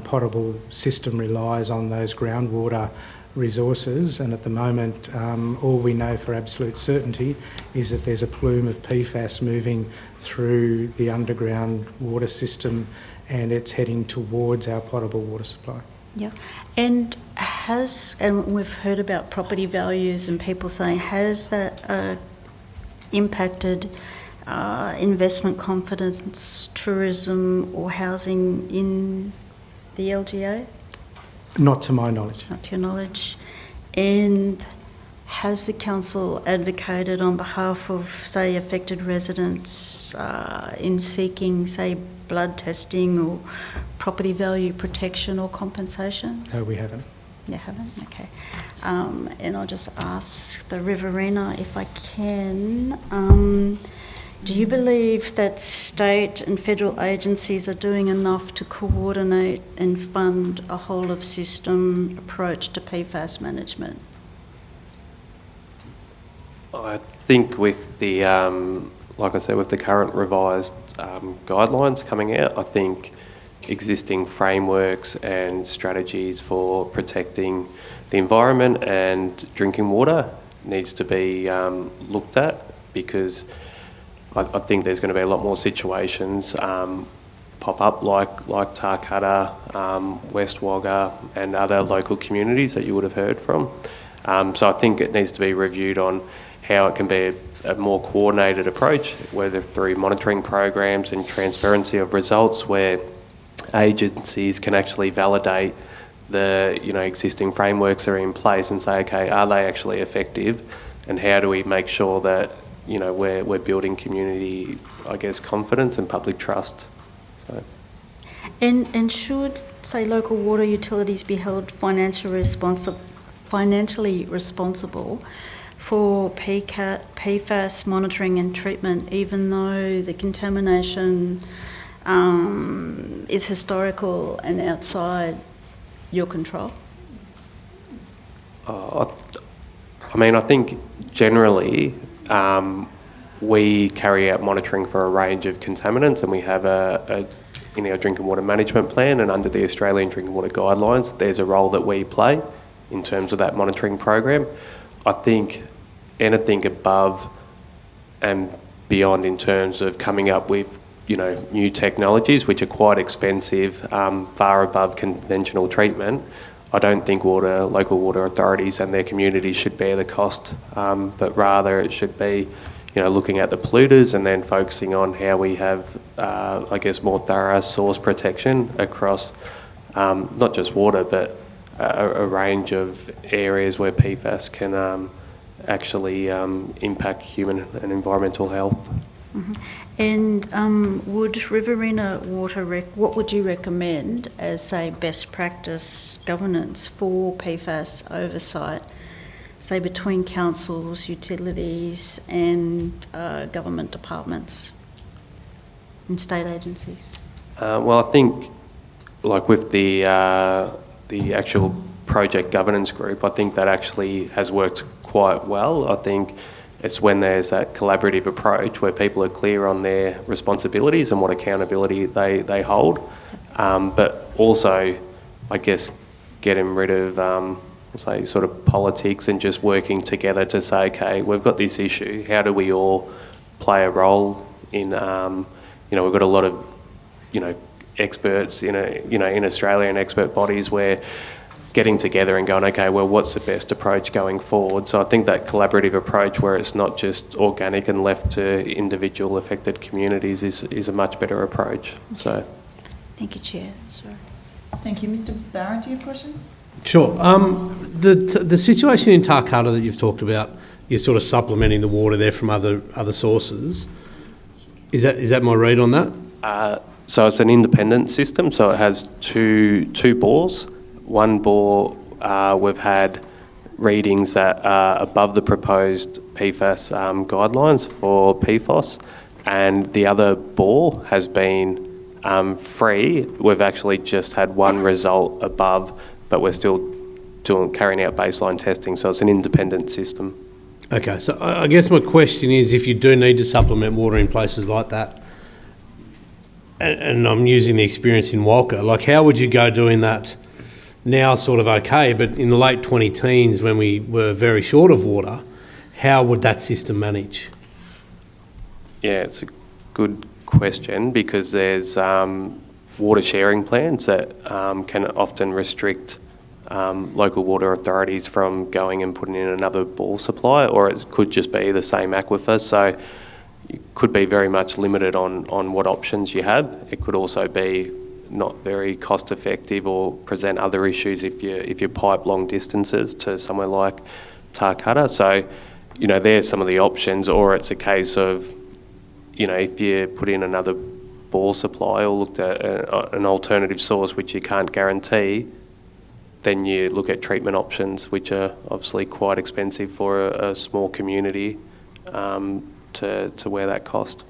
potable system relies on those groundwater resources, and at the moment all we know for absolute certainty is that there's a plume of PFAS moving through the underground water system, and it's heading towards our potable water supply. Yeah, and we've heard about property values and people saying, has that impacted investment confidence, tourism or housing in the LGA? Not to my knowledge. Not to your knowledge. And has the council advocated on behalf of, say, affected residents in seeking, say, blood testing or property value protection or compensation? No, we haven't. You haven't? Okay. And I'll just ask the Riverina if I can. Do you believe that state and federal agencies are doing enough to coordinate and fund a whole-of-system approach to PFAS management? I think with the, like I said, with the current revised guidelines coming out, I think existing frameworks and strategies for protecting the environment and drinking water needs to be looked at, because I think there's going to be a lot more situations pop up like Tarcutta, West Wagga and other local communities that you would have heard from. So I think it needs to be reviewed on how it can be a more coordinated approach, whether through monitoring programs and transparency of results, where agencies can actually validate the existing frameworks that are in place and say, okay, are they actually effective, and how do we make sure that we're building community, I guess, confidence and public trust. So. And should, say, local water utilities be held financially responsible for PFAS monitoring and treatment, even though the contamination is historical and outside your control? I think generally we carry out monitoring for a range of contaminants, and we have in our drinking water management plan and under the Australian Drinking Water Guidelines, there's a role that we play in terms of that monitoring program. I think anything above and beyond in terms of coming up with new technologies which are quite expensive, far above conventional treatment, I don't think local water authorities and their communities should bear the cost, but rather it should be looking at the polluters and then focusing on how we have, more thorough source protection across not just water, but a range of areas where PFAS can actually impact human and environmental health. Mm-hmm. And would Riverina Water what would you recommend as, say, best practice governance for PFAS oversight, say, between councils, utilities and government departments and state agencies? Well, I think, like with the actual project governance group, I think that actually has worked quite well. I think it's when there's that collaborative approach where people are clear on their responsibilities and what accountability they hold, but also, I guess, getting rid of say sort of politics and just working together to say, okay, we've got this issue, how do we all play a role in, we've got a lot of, experts in Australia and expert bodies where getting together and going, okay, well, what's the best approach going forward? So I think that collaborative approach where it's not just organic and left to individual affected communities is a much better approach. So. Thank you, Chair. Sorry. Thank you. Mr Barrett, do you have questions? Sure. The situation in Tarcutta that you've talked about, you're sort of supplementing the water there from other sources. Is that my read on that? So it's an independent system, so it has two bores. One bore, we've had readings that are above the proposed PFAS guidelines for PFAS, and the other bore has been free. We've actually just had one result above, but we're still carrying out baseline testing, so it's an independent system. Okay, so I guess my question is, if you do need to supplement water in places like that, and I'm using the experience in Walker, like how would you go doing that now sort of okay, but in the late 2010s when we were very short of water, how would that system manage? Yeah, it's a good question because there's water sharing plans that can often restrict local water authorities from going and putting in another bore supply, or it could just be the same aquifer. So you could be very much limited on what options you have. It could also be not very cost effective or present other issues if you pipe long distances to somewhere like Tarcutta. So, you know, there's some of the options, or it's a case of, you know, if you put in another bore supply or looked at an alternative source which you can't guarantee, then you look at treatment options, which are obviously quite expensive for a small community to wear that cost.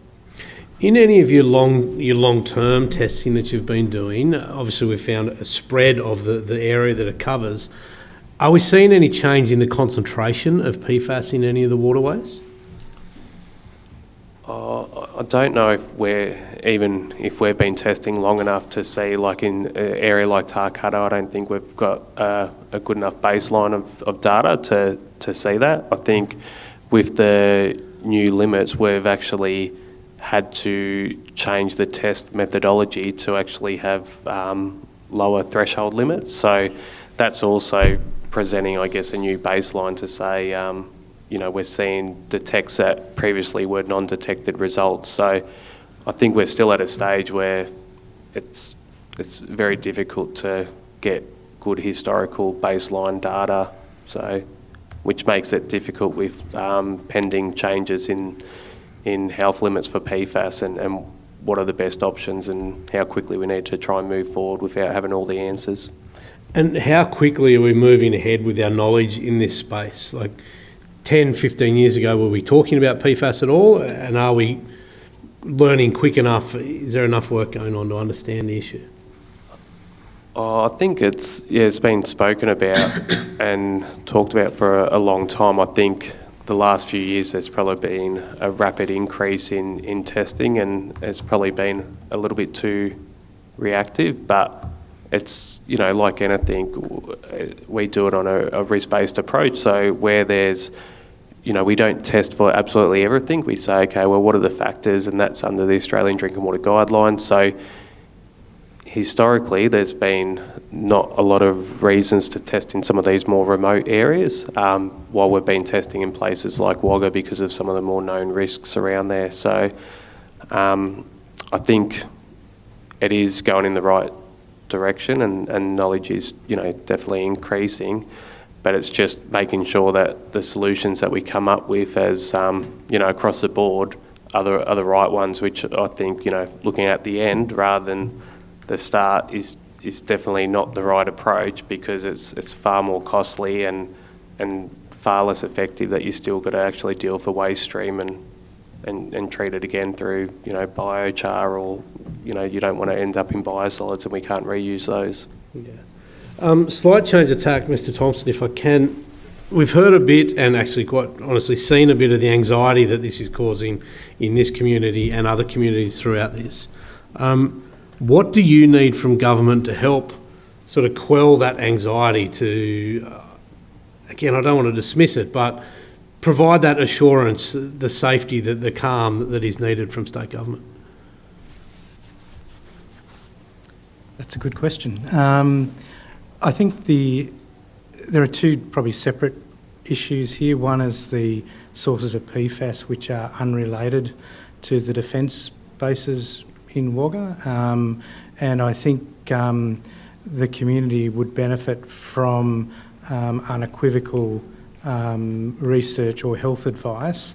In any of your long-term testing that you've been doing, obviously we've found a spread of the area that it covers. Are we seeing any change in the concentration of PFAS in any of the waterways? I don't know if we've been testing long enough to see, like in an area like Tarcutta, I don't think we've got a good enough baseline of data to see that. I think with the new limits, we've actually had to change the test methodology to actually have lower threshold limits. So that's also presenting, I guess, a new baseline to say, you know, we're seeing detects that previously were non-detected results. So I think we're still at a stage where it's very difficult to get good historical baseline data, so which makes it difficult with pending changes in health limits for PFAS and what are the best options and how quickly we need to try and move forward without having all the answers. And how quickly are we moving ahead with our knowledge in this space? Like 10, 15 years ago, were we talking about PFAS at all? And are we learning quick enough? Is there enough work going on to understand the issue? I think it's been spoken about and talked about for a long time. I think the last few years there's probably been a rapid increase in testing, and it's probably been a little bit too reactive, but it's, you know, like anything, we do it on a risk-based approach. So where there's, you know, we don't test for absolutely everything. We say, okay, well, what are the factors? And that's under the Australian Drinking Water Guidelines. So historically, there's been not a lot of reasons to test in some of these more remote areas, while we've been testing in places like Wagga because of some of the more known risks around there. So I think it is going in the right direction, and knowledge is, you know, definitely increasing, but it's just making sure that the solutions that we come up with as, you know, across the board are the right ones, which I think, you know, looking at the end rather than the start is definitely not the right approach, because it's far more costly and far less effective that you still got to actually deal with the waste stream and treat it again through, you know, biochar, or, you know, you don't want to end up in biosolids and we can't reuse those. Yeah. Slight change of tack, Mr. Thompson, if I can. We've heard a bit, and actually quite honestly seen a bit of the anxiety that this is causing in this community and other communities throughout this. What do you need from government to help sort of quell that anxiety to, again, I don't want to dismiss it, but provide that assurance, the safety, the calm that is needed from state government? That's a good question. I think there are two probably separate issues here. One is the sources of PFAS, which are unrelated to the defence bases in Wagga, and I think the community would benefit from unequivocal research or health advice,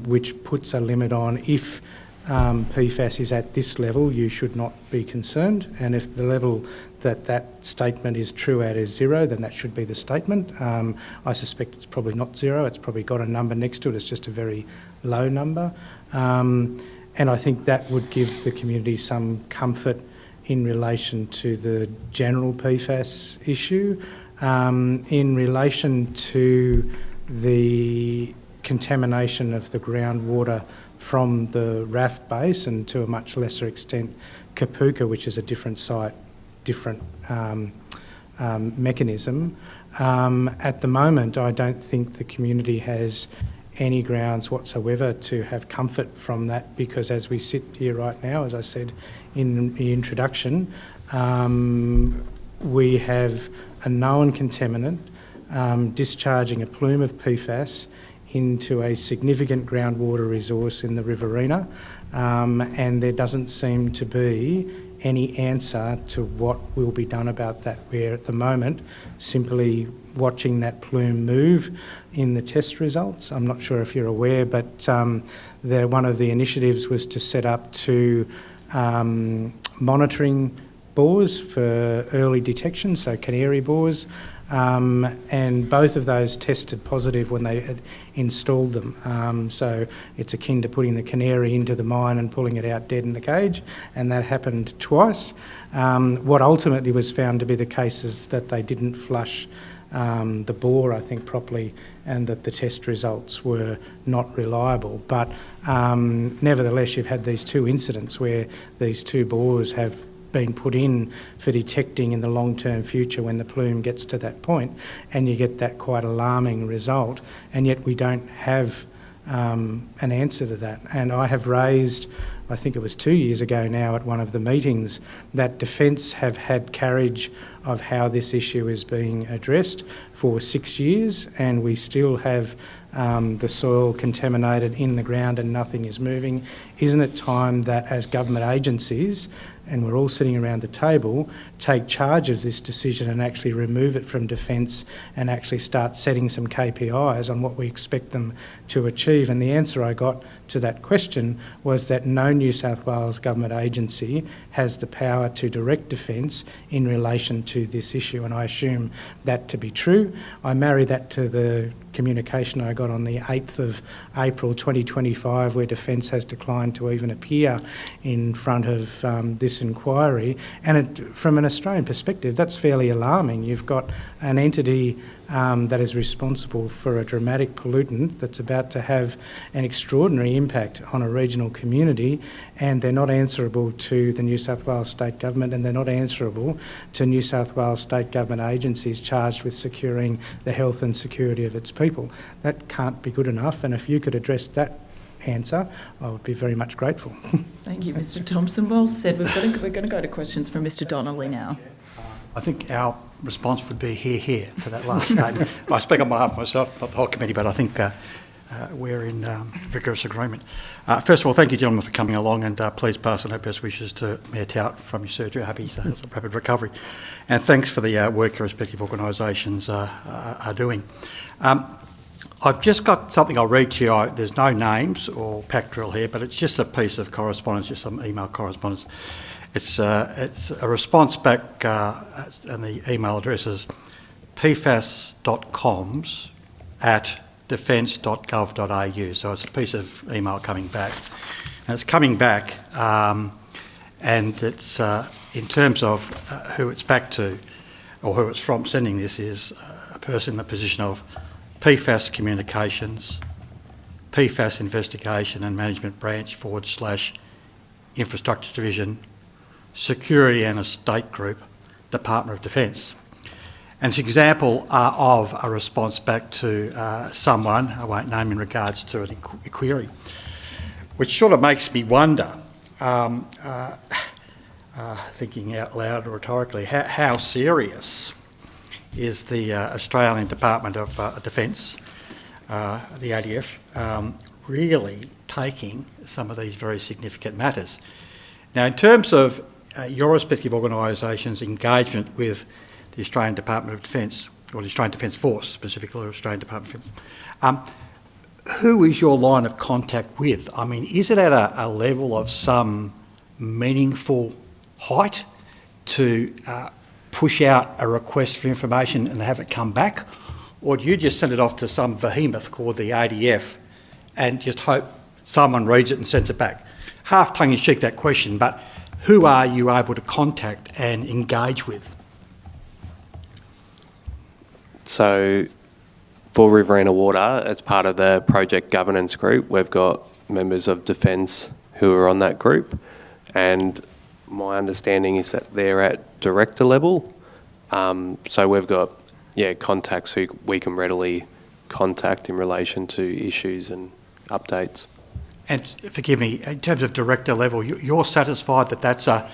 which puts a limit on if PFAS is at this level, you should not be concerned, and if the level that statement is true at is 0, then that should be the statement. I suspect it's probably not 0, it's probably got a number next to it, it's just a very low number. And I think that would give the community some comfort in relation to the general PFAS issue. In relation to the contamination of the groundwater from the RAF base, and to a much lesser extent Kapuka, which is a different site, different mechanism. At the moment, I don't think the community has any grounds whatsoever to have comfort from that, because as we sit here right now, as I said in the introduction, we have a known contaminant discharging a plume of PFAS into a significant groundwater resource in the Riverina, and there doesn't seem to be any answer to what will be done about that. We're at the moment simply watching that plume move in the test results. I'm not sure if you're aware, but one of the initiatives was to set up two monitoring bores for early detection, so canary bores, and both of those tested positive when they had installed them. So it's akin to putting the canary into the mine and pulling it out dead in the cage, and that happened twice. What ultimately was found to be the case is that they didn't flush the bore, I think, properly, and that the test results were not reliable. But nevertheless, you've had these two incidents where these two bores have been put in for detecting in the long-term future when the plume gets to that point, and you get that quite alarming result, and yet we don't have an answer to that. And I have raised, I think it was 2 years ago now at one of the meetings, that Defence have had carriage of how this issue is being addressed for 6 years, and we still have the soil contaminated in the ground and nothing is moving. Isn't it time that as government agencies, and we're all sitting around the table, take charge of this decision and actually remove it from Defence and actually start setting some KPIs on what we expect them to achieve? And the answer I got to that question was that no New South Wales government agency has the power to direct Defence in relation to this issue, and I assume that to be true. I marry that to the communication I got on the 8th of April 2025, where Defence has declined to even appear in front of this inquiry. And from an Australian perspective, that's fairly alarming. You've got an entity that is responsible for a dramatic pollutant that's about to have an extraordinary impact on a regional community, and they're not answerable to the New South Wales State Government, and they're not answerable to New South Wales State Government agencies charged with securing the health and security of its people. That can't be good enough, and if you could address that answer, I would be very much grateful. Thank you, Mr Thompson. Well said. We're going to go to questions from Mr Donnelly now. I think our response would be hear to that last statement. I speak on behalf of myself, not the whole committee, but I think we're in vigorous agreement. First of all, thank you, gentlemen, for coming along, and please pass on our best wishes to Mayor Tout from your surgery. I hope he has a rapid recovery. And thanks for the work your respective organisations are doing. I've just got something I'll read to you. There's no names or pack drill here, but it's just a piece of correspondence, just some email correspondence. It's a response back, and the email address is pfas.coms@defence.gov.au. So it's a piece of email coming back. And it's coming back, and it's in terms of who it's back to, or who it's from sending this, is a person in the position of PFAS Communications, PFAS Investigation and Management Branch / Infrastructure Division, Security and Estate Group, Department of Defence. And it's an example of a response back to someone, I won't name, in regards to an query, which sort of makes me wonder, thinking out loud rhetorically, how serious is the Australian Department of Defence, the ADF, really taking some of these very significant matters? Now, in terms of your respective organisations' engagement with the Australian Department of Defence, or the Australian Defence Force, specifically Australian Department of Defence. Who is your line of contact with? I mean, is it at a level of some meaningful height to push out a request for information and have it come back? Or do you just send it off to some behemoth called the ADF and just hope someone reads it and sends it back? Half tongue-in-cheek that question, but who are you able to contact and engage with? So for Riverina Water, as part of the project governance group, we've got members of Defence who are on that group, and my understanding is that they're at director level. So we've got contacts who we can readily contact in relation to issues and updates. And forgive me, in terms of director level, you're satisfied that that's a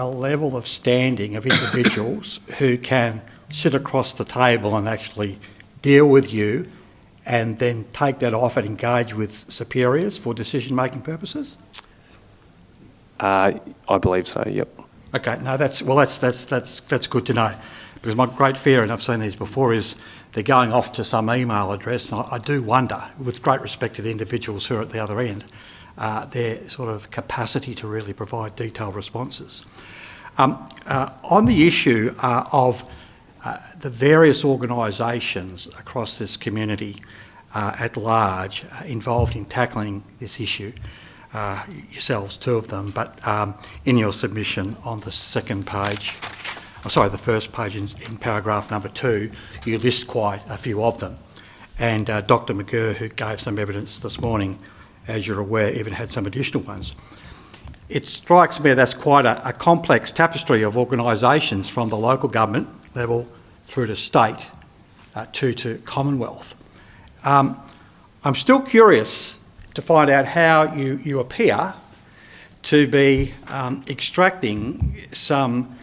level of standing of individuals who can sit across the table and actually deal with you and then take that off and engage with superiors for decision-making purposes? I believe so, yep. Okay, no, that's good to know. Because my great fear, and I've seen these before, is they're going off to some email address, and I do wonder, with great respect to the individuals who are at the other end, their sort of capacity to really provide detailed responses. On the issue of the various organisations across this community at large involved in tackling this issue, yourselves, two of them, but in your submission on the second page, the first page in paragraph number 2, you list quite a few of them. And Dr McGurr, who gave some evidence this morning, as you're aware, even had some additional ones. It strikes me that's quite a complex tapestry of organisations from the local government level through to state to Commonwealth. I'm still curious to find out how you appear to be extracting some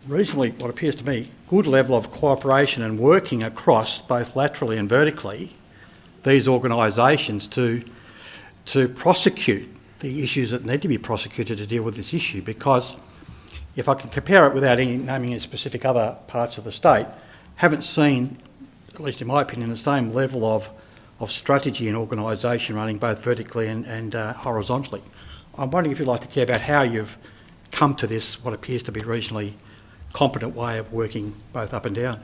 reasonably, what appears to me, good level of cooperation and working across both laterally and vertically these organisations to prosecute the issues that need to be prosecuted to deal with this issue. Because if I can compare it without naming any specific other parts of the state, haven't seen, at least in my opinion, the same level of strategy and organisation running both vertically and horizontally. I'm wondering if you'd like to care about how you've come to this, what appears to be reasonably competent way of working both up and down.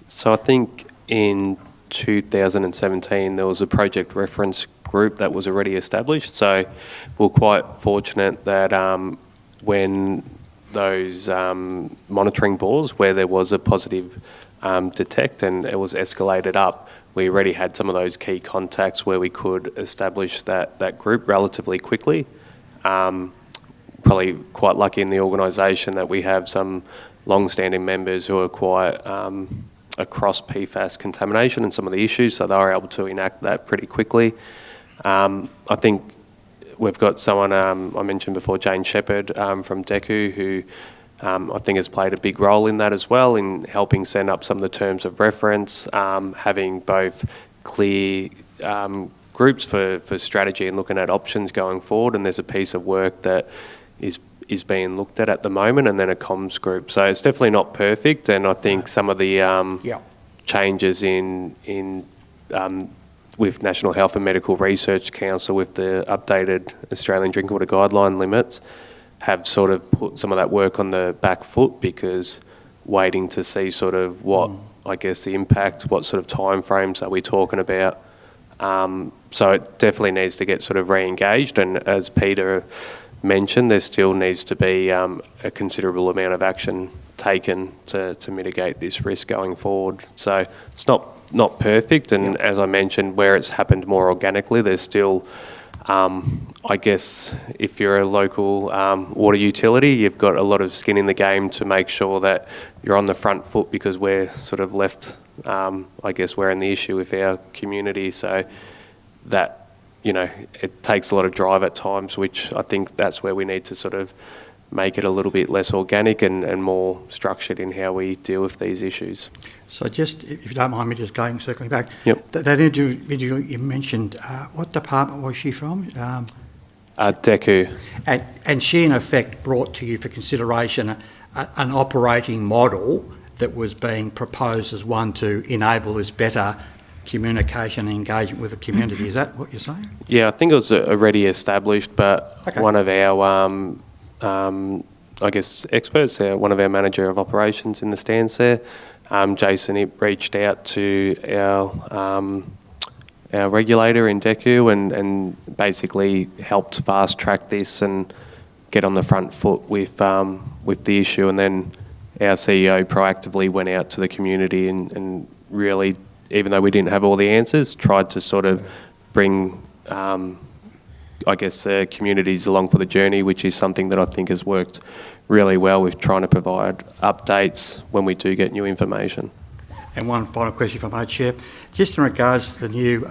So I think in 2017 there was a project reference group that was already established. So we're quite fortunate that when those monitoring bores where there was a positive detect and it was escalated up, we already had some of those key contacts where we could establish that group relatively quickly. Probably quite lucky in the organisation that we have some long-standing members who are quite across PFAS contamination and some of the issues, so they were able to enact that pretty quickly. I think we've got someone, I mentioned before, Jane Shepherd from DECU, who I think has played a big role in that as well, in helping send up some of the terms of reference, having both clear groups for strategy and looking at options going forward, and there's a piece of work that is being looked at the moment, and then a comms group. So it's definitely not perfect, and I think some of the changes in with National Health and Medical Research Council with the updated Australian Drinking Water Guideline limits have sort of put some of that work on the back foot, because waiting to see sort of what, I guess, the impact, what sort of timeframes are we talking about. So it definitely needs to get sort of re-engaged, and as Peter mentioned, there still needs to be a considerable amount of action taken to mitigate this risk going forward. So it's not perfect, and as I mentioned, where it's happened more organically, there's still, I guess, if you're a local water utility, you've got a lot of skin in the game to make sure that you're on the front foot, because we're sort of left, I guess, we're in the issue with our community. So that, it takes a lot of drive at times, which I think that's where we need to sort of make it a little bit less organic and more structured in how we deal with these issues. So just, if you don't mind me just circling back, Yep. that individual you mentioned, what department was she from? DECU. And she, in effect, brought to you for consideration an operating model that was being proposed as one to enable this better communication and engagement with the community. Is that what you're saying? Yeah, I think it was already established, but Okay. one of our, I guess, experts, one of our manager of operations in the stands there, Jason, he reached out to our regulator in DECU and basically helped fast track this and get on the front foot with the issue. And then our CEO proactively went out to the community and really, even though we didn't have all the answers, tried to sort of bring, I guess, communities along for the journey, which is something that I think has worked really well with trying to provide updates when we do get new information. And one final question, if I may, Chair. Just in regards to the new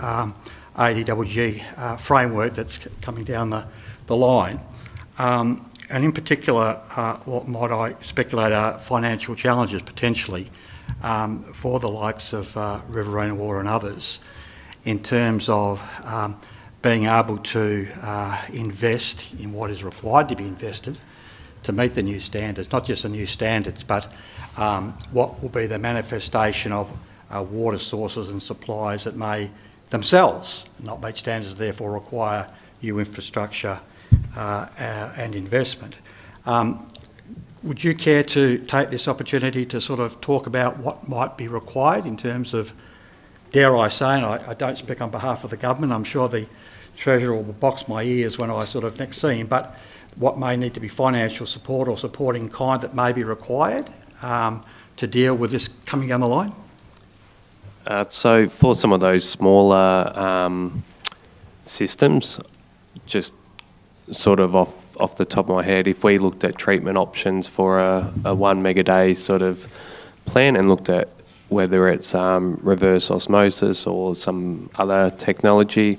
ADWG framework that's coming down the line, and in particular, what might I speculate are financial challenges potentially for the likes of Riverina Water and others in terms of being able to invest in what is required to be invested to meet the new standards, not just the new standards, but what will be the manifestation of water sources and supplies that may themselves not meet standards, therefore require new infrastructure and investment. Would you care to take this opportunity to sort of talk about what might be required in terms of, dare I say, and I don't speak on behalf of the government, I'm sure the Treasurer will box my ears when I sort of next see him, but what may need to be financial support or supporting kind that may be required to deal with this coming down the line? So for some of those smaller systems, just sort of off the top of my head, if we looked at treatment options for a 1 mega day sort of plan and looked at whether it's reverse osmosis or some other technology,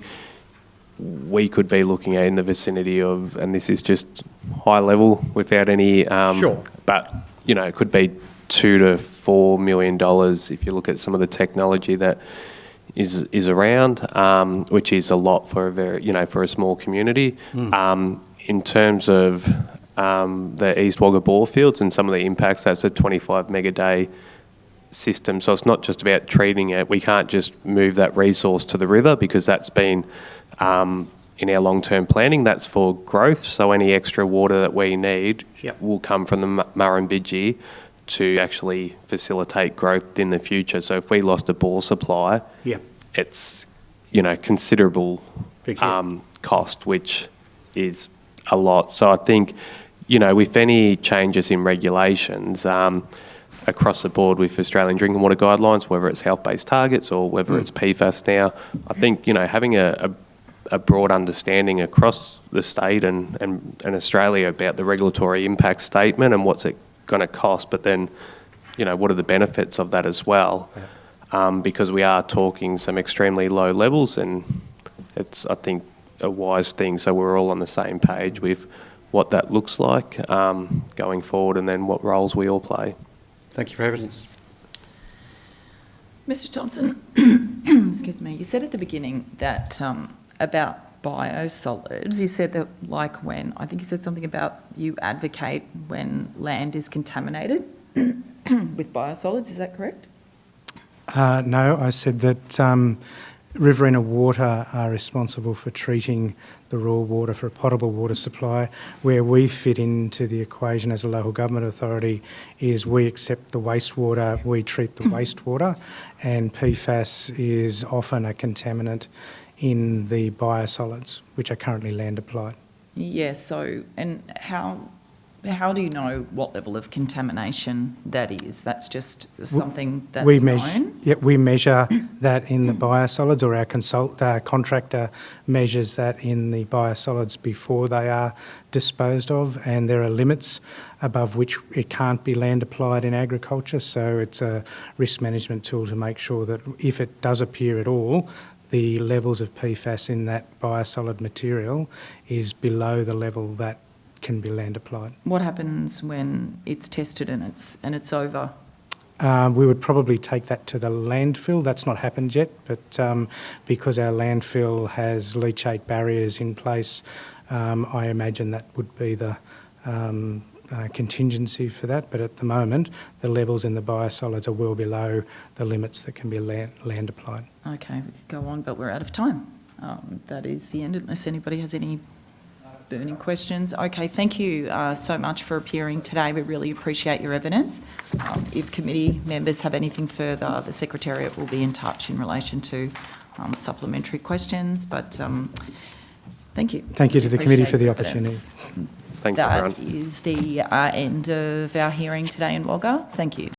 we could be looking at in the vicinity of, and this is just high level without any, Sure. but you know, it could be $2 to $4 million if you look at some of the technology that is around, which is a lot for for a small community. In terms of the East Wagga bore fields and some of the impacts, that's a 25 mega day system. So it's not just about treating it. We can't just move that resource to the river because that's been in our long-term planning. That's for growth. So any extra water that we need will come from the Murrumbidgee to actually facilitate growth in the future. So if we lost a bore supply, it's considerable cost, which is a lot. So I think with any changes in regulations across the board with Australian drinking water guidelines, whether it's health-based targets or whether it's PFAS now, I think having a broad understanding across the state and Australia about the regulatory impact statement and what's it going to cost, but then what are the benefits of that as well, because we are talking some extremely low levels, and it's, I think, a wise thing so we're all on the same page with what that looks like going forward and then what roles we all play. Thank you for evidence. Mr Thompson, excuse me, you said at the beginning that about biosolids, you said that I think you said something about you advocate when land is contaminated with biosolids, is that correct? No, I said that Riverina Water are responsible for treating the raw water for a potable water supply. Where we fit into the equation as a local government authority is we accept the wastewater, we treat the wastewater, and PFAS is often a contaminant in the biosolids, which are currently land applied. Yes, so, and how do you know what level of contamination that is? That's just something that's known? Yeah, we measure that in the biosolids, or our contractor measures that in the biosolids before they are disposed of, and there are limits above which it can't be land applied in agriculture, so it's a risk management tool to make sure that if it does appear at all, the levels of PFAS in that biosolid material is below the level that can be land applied. What happens when it's tested and it's over? We would probably take that to the landfill. That's not happened yet, but because our landfill has leachate barriers in place, I imagine that would be the contingency for that, but at the moment the levels in the biosolids are well below the limits that can be land applied. Okay, we could go on, but we're out of time. That is the end, unless anybody has any burning questions. Okay, thank you so much for appearing today. We really appreciate your evidence. If committee members have anything further, the Secretariat will be in touch in relation to supplementary questions, but thank you. Thank you to the committee for the Evidence. opportunity. Thanks, everyone. That is the end of our hearing today in Wagga. Thank you.